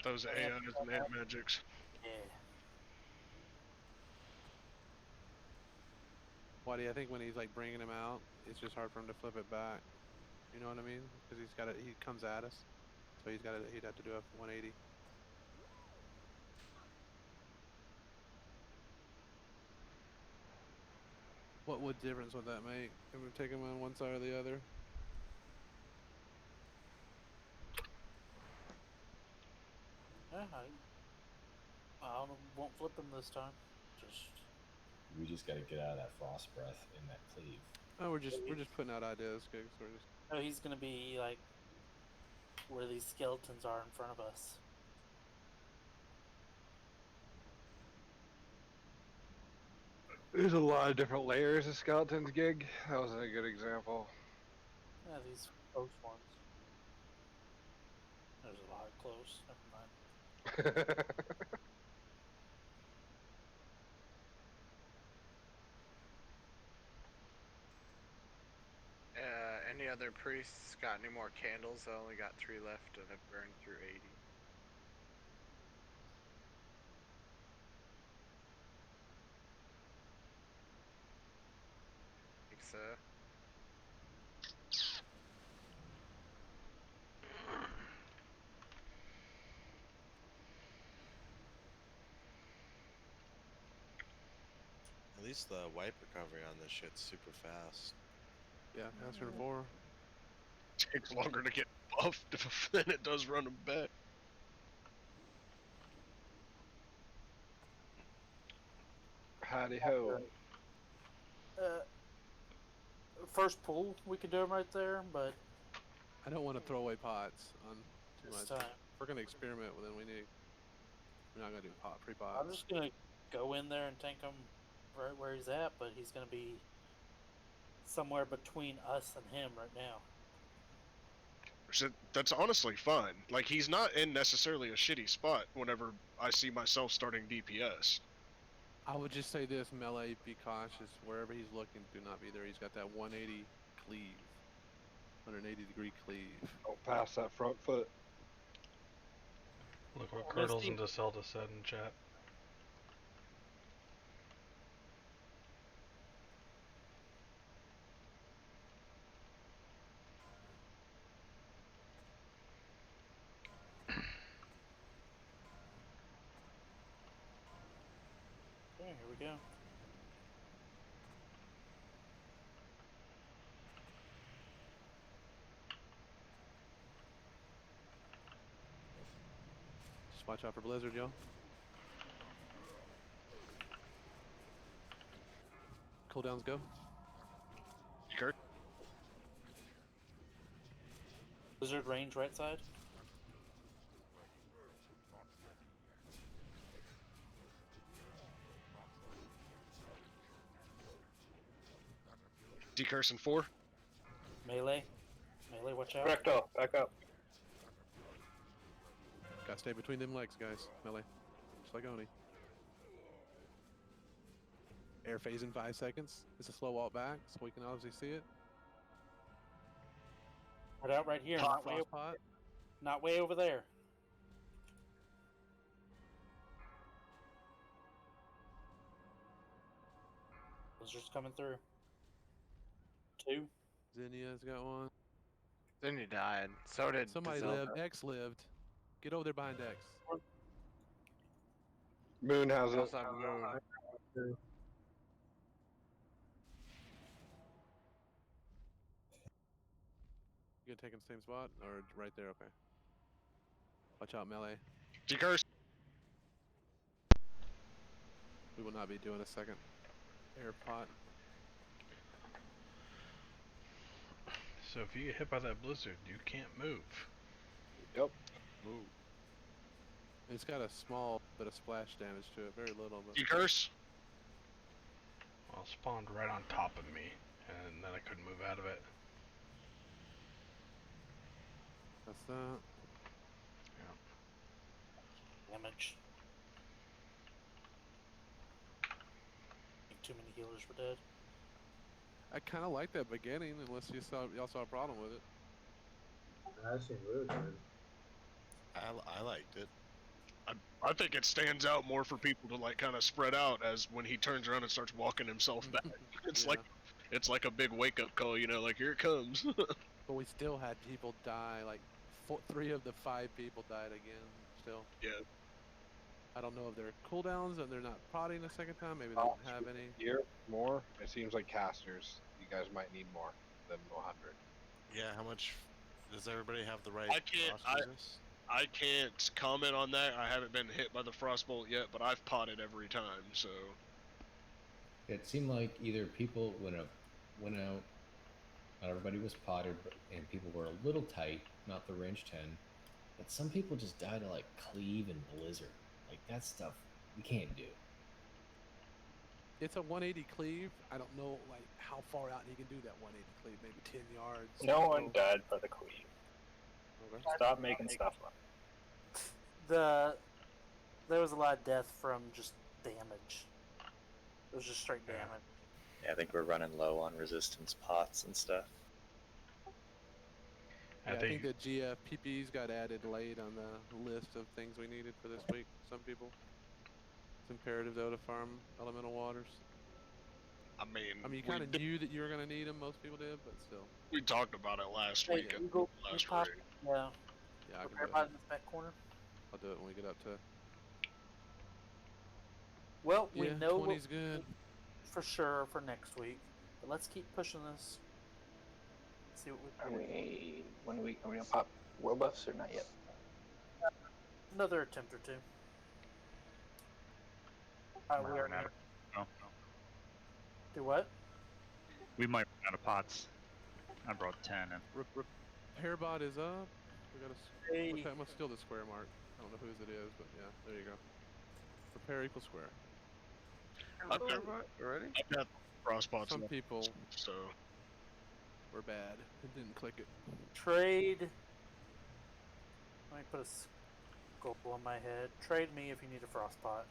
Those AIs and ant magics. Yeah. Why I think when he's like bringing him out, it's just hard for him to flip it back. You know what I mean? Because he comes at us, so he'd have to do a 180. What difference would that make? Can we take him on one side or the other? Yeah, I won't flip him this time. We just got to get out of that frost breath in that cleave. Oh, we're just putting out ideas, Gigs. We're just. No, he's gonna be like where these skeletons are in front of us. There's a lot of different layers of skeletons, Gig. That was a good example. Yeah, these close ones. There's a lot of close. Never mind. Any other priests got any more candles? I only got 3 left and I've burned through 80. Thanks, At least the wipe recovery on this shit's super fast. Yeah, faster than 4. Takes longer to get buffed than it does run them back. Howdy ho. First pull, we could do them right there, but I don't want to throw away pots on too This much. time. If we're gonna experiment, well, then we're not gonna do pre-pots. I'm just gonna go in there and tank him right where he's at, but he's gonna be somewhere between us and him right now. So that's honestly fine. Like, he's not in necessarily a shitty spot whenever I see myself starting DPS. I would just say this, melee, be cautious. Wherever he's looking, do not be there. He's got that 180 cleave. 180 degree cleave. Don't pass that front foot. Look what Curdles and DeSelta said in chat. Okay, here we go. Just watch out for Blizzard, y'all. Cooldowns go. Kurt. Blizzard range right side. Decurse in 4. Melee. Melee, watch out. Back up, back up. Gotta stay between them legs, guys. Melee. Just like Oni. Air phase in 5 seconds. It's a slow walk back, so we can obviously see it. Put out right here, Pot, not way, pot. not way over there. Blizzard's coming through. 2. Zinnia's got one. Zinnia died. So did Somebody Zelda. lived. X lived. Get over there behind X. Moon has We it. also have Moon. You gonna take him same spot or right there? Okay. Watch out, Melee. Decurse. We will not be doing a second air pot. So if you get hit by that blizzard, you can't move. Yep. Move. It's got a small bit of splash damage to it, very little. But Decurse. Well, it spawned right on top of me, and then I couldn't move out of it. that's that. Damage. I think too many healers were dead. I kind of like that beginning, unless y'all saw a problem with it. That seemed really good. I liked it. I think it stands out more for people to like kind of spread out as when he turns around and starts walking himself back. It's like a big wake up call, you know, like here it comes. But we still had people die. Like 3 of the 5 people died again. Still. Yeah. I don't know if they're cooldowns and they're not prodding a second time. Maybe they don't have any. Here, more. It seems like casters. You guys might need more than 100. Yeah, how much does everybody have the right I can't comment on that. I haven't been hit by the frostbolt yet, but I've potted every time, so. It seemed like either people went out, not everybody was potted, and people were a little tight, not the range 10, but some people just died to like cleave and blizzard. Like that stuff we can't do. It's a 180 cleave. I don't know like how far out he can do that 180 cleave. Maybe 10 yards. No one died by the cleave. Okay. Stop making stuff up. There was a lot of death from just damage. It was just straight damage. Yeah, I think we're running low on resistance pots and stuff. Yeah, I think the GF PPs got added late on the list of things we needed for this week. Some people. It's imperative though to farm elemental waters. I mean, you kind of knew that you were going to need them. Most people did, but still. We talked about it last week. Yeah, Yeah, I can do it. In the back corner. I'll do it when we get up to. Well, we Yeah, know 20's good for sure for next week, but let's keep pushing this. See what we. Are we gonna pop world buffs or not yet? Another attempt or 2. Might run out of, no. Do what? We might run out of pots. I brought 10 and Repair bot is up. We got Hey. That must still the square mark. I don't know whose it is, but yeah, there you go. Repair equals square. Already? I've got frostbots. Some people so were bad. It didn't click it. Trade. Let me put a skull on my head. Trade me if you need a frost pot.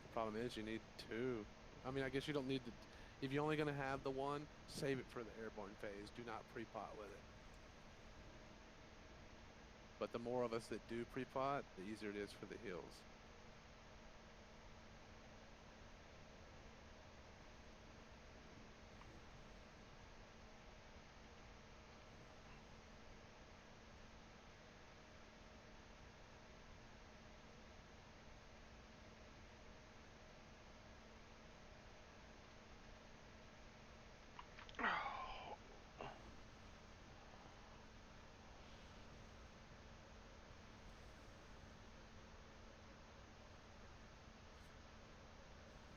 The problem is you need 2. I mean, I guess you don't need the. If you're only going to have the 1, save it for the airborne phase. Do not pre-pot with it. But the more of us that do pre-pot, the easier it is for the heals.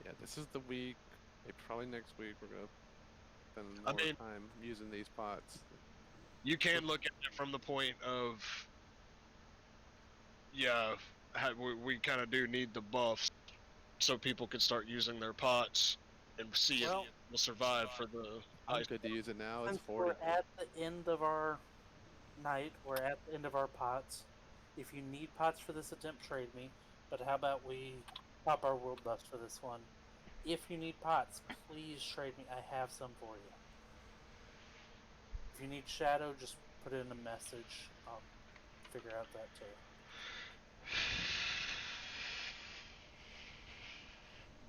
Yeah, this is the week. Probably next week we're gonna spend I more mean- time using these pots. You can look at it from the point of, yeah, we kind of do need the buffs so people can start using their pots and see if Well- it will survive for the I'm ice. good to use it now. It's Since 40. we're at the end of our night, we're at the end of our pots. If you need pots for this attempt, trade me. But how about we pop our world buffs for this one? If you need pots, please trade me. I have some for you. If you need shadow, just put it in a message. I'll figure out that too.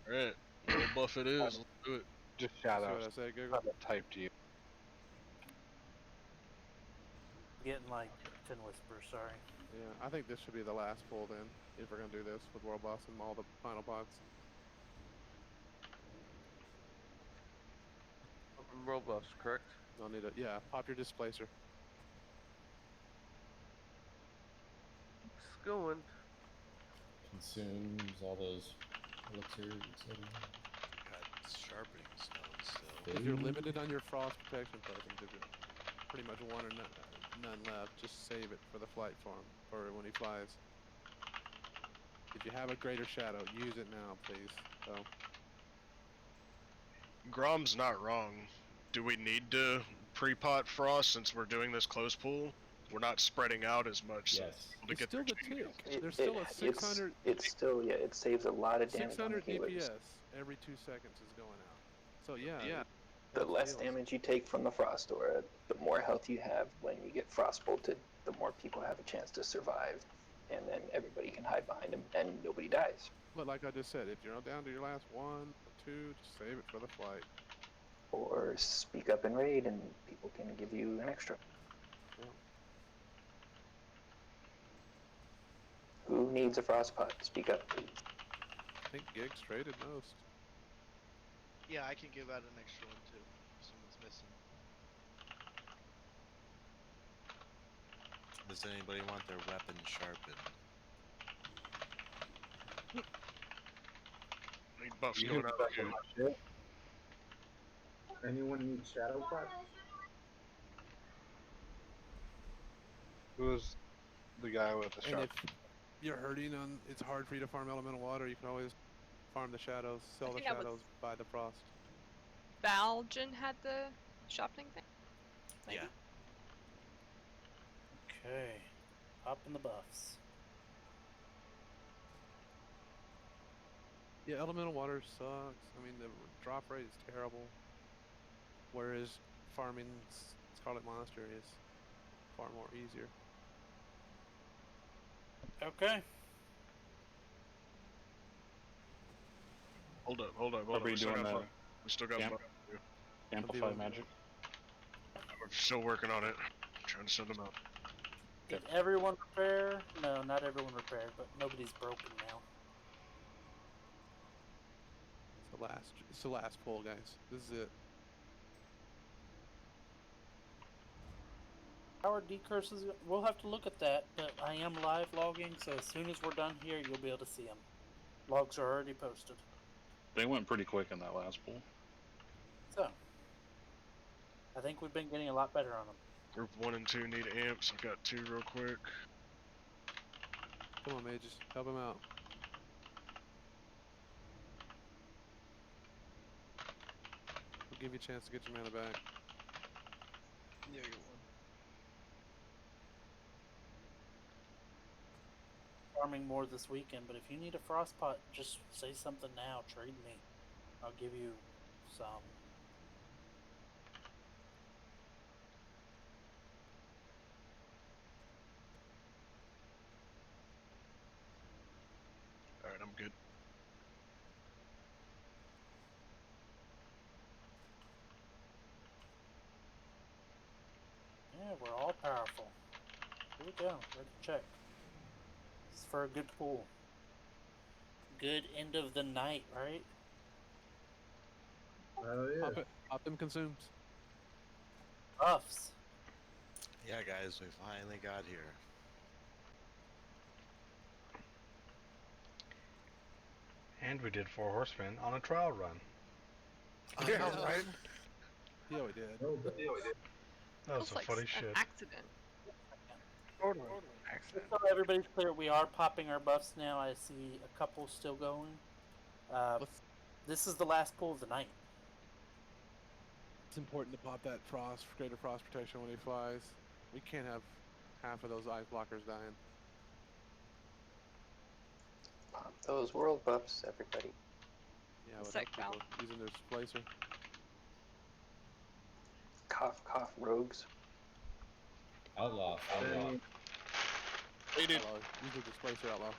Alright, world buff it is. Let's do it. Just See shadow. what I say, Google? Type to you. Getting like 10 whispers, sorry. Yeah, I think this should be the last pull then, if we're gonna do this with World Boss and all the final pots. Open world buffs, correct? I'll need yeah, pop your displacer. It's going. Consumes all those elixirs, etc. Got sharpening stones still. If you're limited on your frost protection potions, if you're pretty much one or none left, just save it for the flight form, or when he flies. If you have a greater shadow, use it now, please. So, Grom's not wrong. Do we need to pre-pot frost since we're doing this close pool? We're not spreading out as much. Yes. So it's still the tick. There's It- still a 600, It's still, yeah, it saves a lot of damage on the 600 healers. DPS every 2 seconds is going out. So yeah. The less damage you take from the frost aura, the more health you have when you get frost bolted, the more people have a chance to survive, and then everybody can hide behind them and nobody dies. But like I just said, if you're down to your last 1 or 2, just save it for the flight. Or speak up and raid and people can give you an extra. Yeah. Who needs a frost pot? Speak up, please. I think Gig's traded most. Yeah, I can give out an extra one too. If someone's missing. Does anybody want their weapon sharpened? Need buffs You going can out back here. on my shit. Anyone need shadow pot? Who's the guy with the And sharp? if you're hurting on, it's hard for you to farm elemental water, you can always farm the shadows, sell the think that was- shadows, buy the frost. Valgen had the sharpening thing. Maybe? Yeah. Okay. Popping the buffs. Yeah, elemental water sucks. I mean, the drop rate is terrible. Whereas farming Scarlet Monastery is far more easier. Okay. Hold up. Are we We still doing got the buff. We still got amp- buff. amplify magic? We're still working on it. Trying to send them out. Did everyone repair? No, not everyone repaired, but nobody's broken now. It's the last pull, guys. This is it. Power decurses, we'll have to look at that, but I am live logging, so as soon as we're done here, you'll be able to see them. Logs are already posted. They went pretty quick in that last pool. So, I think we've been getting a lot better on them. Group 1 and 2 need amps. I've got 2 real quick. Come on, mages. Help him out. We'll give you a chance to get your mana back. Yeah, you one. Farming more this weekend, but if you need a frost pot, just say something now. Trade me. I'll give you some. Alright, I'm good. Yeah, we're all powerful. Here we go. Ready to check. This is for a good pool. Good end of the night, right? Oh yeah. Pop them consumes. Buffs. Yeah, guys, we finally got here. And we did 4 horsemen on a trial run. Yeah, right. Yeah, we did. That was That's a like funny an shit. accident. Totally. Just so everybody's clear, we are popping our buffs now. I see a couple still going. This is the last pull of the night. It's important to pop that greater frost protection when he flies. We can't have half of those ice blockers dying. Pop those world buffs, everybody. Yeah, without people using their displacer. Cough, cough, rogues. Outlaw. Faded. Use the displacer, outlaw.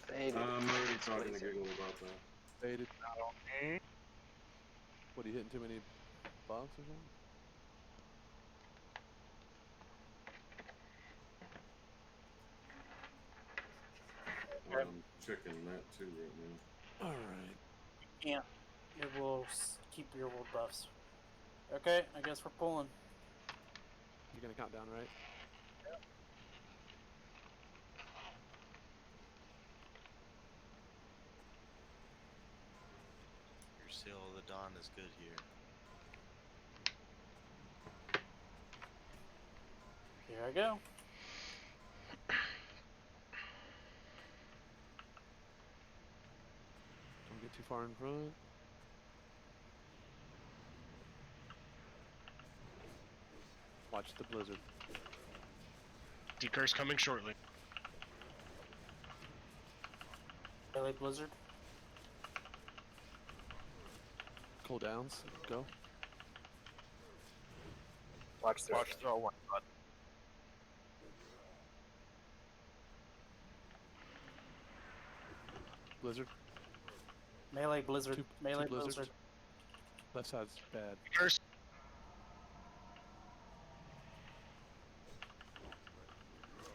Faded. I'm already talking to Giggle about that. Faded. What, are you hitting too many buffs or something? I'm checking that too right now. Alright. Yeah, it will keep your world buffs. Okay, I guess we're pulling. You're gonna count down, right? Your Seal of the Dawn is good here. Here I go. Don't get too far in front. Watch the blizzard. Decurse coming shortly. Melee blizzard. Cooldowns. Go. Watch throw one. Blizzard. Melee blizzard. Two Melee blizzards. blizzard. Left side's bad. Decurse.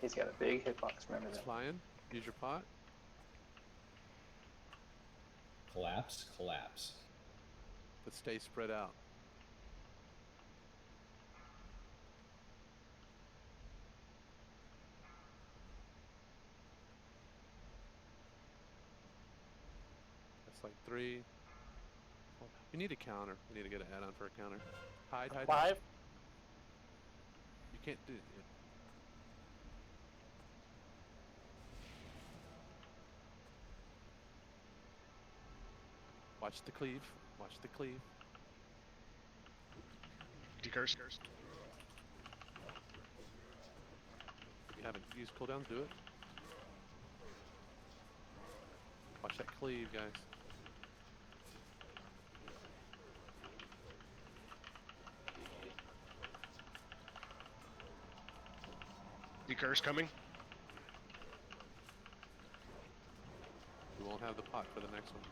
He's got a big hitbox, remember It's that. flying. Use your pot. Collapse. Collapse. But stay spread out. That's like 3. We need a counter. We need to get an add-on for a counter. Hide. 5. You can't do it. Watch the cleave. Watch the cleave. Decurse. If you haven't used cooldowns, do it. Watch that cleave, guys. Decurse coming. We won't have the pot for the next one.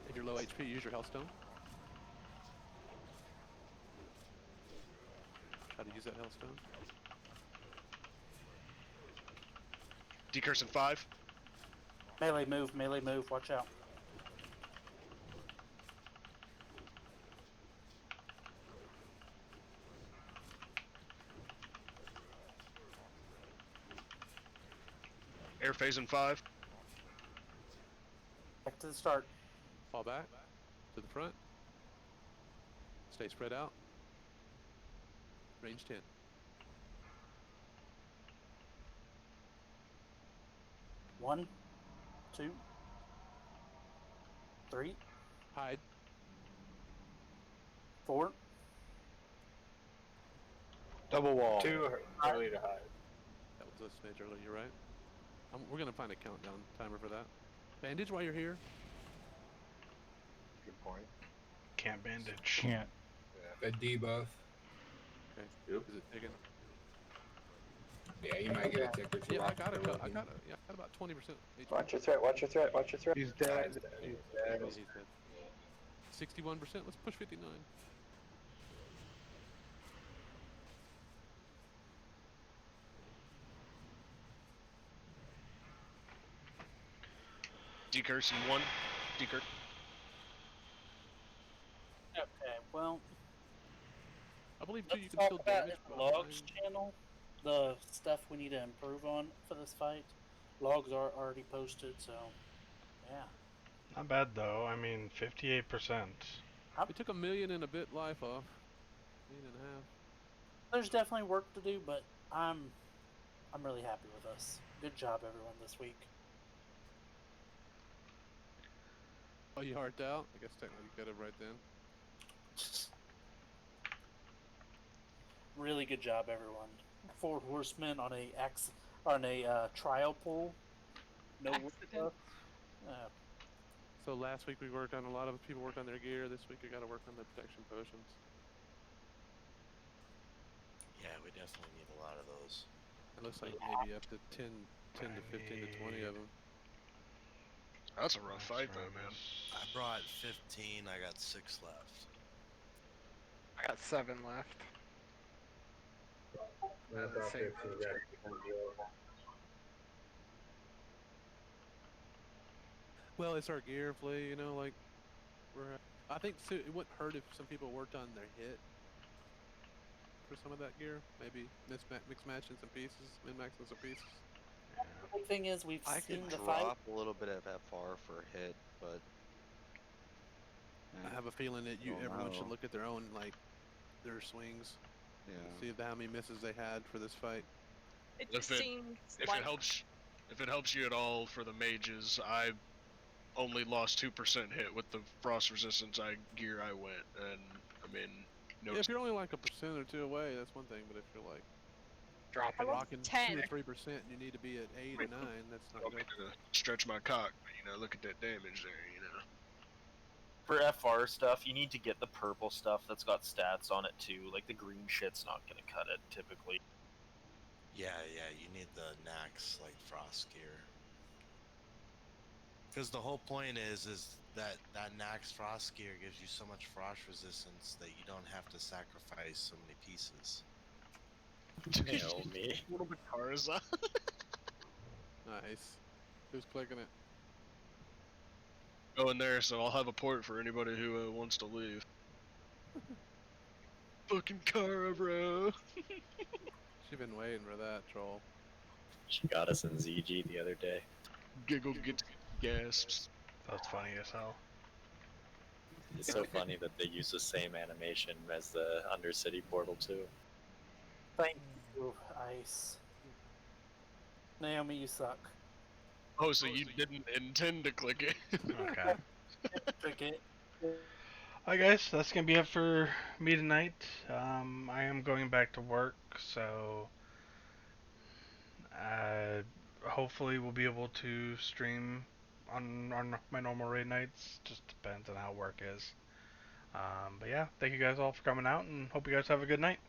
If you're low HP, use your Hellstone. Try to use that Hellstone. Decurse in 5. Melee move, watch out. Air phase in 5. Back to the start. Fall back to the front. Stay spread out. Range 10. One, 2, 3. Hide. 4. Double wall. 2. Early to hide. That was a smidge earlier, you're right. We're gonna find a countdown timer for that. Bandage while you're here. Good point. Can't bandage. Can't. A debuff. Okay. Yep. Is it taken? Yeah, you might get a tick or two. Yeah, I off got if it. you're I lucky. got about 20%. HP. Watch your threat, watch your threat, watch your threat. He's dead. He's dead. 61%. Let's push 59. Decurse in 1. Decurse. Okay, well. I believe too, you Let's can talk still about damage. his logs channel. the stuff we need to improve on for this fight. Logs are already posted, so yeah. Not bad though. I mean, 58%. It took 1 million and a bit life off. 1.5 million. There's definitely work to do, but I'm really happy with us. Good job, everyone, this week. Oh, you hard out? I guess technically you got it right then. Really good job, everyone. 4 horsemen on a trial pool. No Accident. So last week we worked on a lot of people worked on their gear. This week we got to work on the protection potions. Yeah, we definitely need a lot of those. It looks like maybe up to 10 to 15 to 20 of them. That's a rough fight, though, man. I brought 15. I got 6 left. I got 7 left. I brought 15 back. Well, it's our gear, Flea. You know, like I think it wouldn't hurt if some people worked on their hit for some of that gear. Maybe mix matching some pieces, min maxing some pieces. The big thing is I seen could the fight. drop a little bit of FR for hit, but I have a feeling that everyone should look at their own their swings. Yeah. See how many misses they had for this fight. It If just seems if like it helps you at all for the mages, I only lost 2% hit with the frost resistance gear I went, and I mean, no. Yeah, if you're only like 1% or 2 away, that's one thing. But if you're like rocking 10. 2 or 3%, and you need to be at 8 or 9. That's not good. To stretch my cock, but look at that damage there, For FR stuff, you need to get the purple stuff that's got stats on it too. Like the green shit's not gonna cut it typically. Yeah, you need the Nax frost gear. Because the whole point is that Nax frost gear gives you so much frost resistance that you don't have to sacrifice so many pieces. Nail me. Little bit Karza. Nice. Who's clicking it? Go in there, so I'll have a port for anybody who wants to leave. Fucking Kara, bro. She's been waiting for that, troll. She got us in ZG the other day. Giggle gets gasps. That's funny as hell. It's so funny that they use the same animation as the Undercity portal too. Thank you, Ice. Naomi, you suck. Oh, so you didn't intend to click it? Okay. Click it. Alright guys, that's gonna be it for me tonight. I am going back to work, so hopefully we'll be able to stream on my normal raid nights. Just depends on how work is. But yeah, thank you guys all for coming out, and hope you guys have a good night.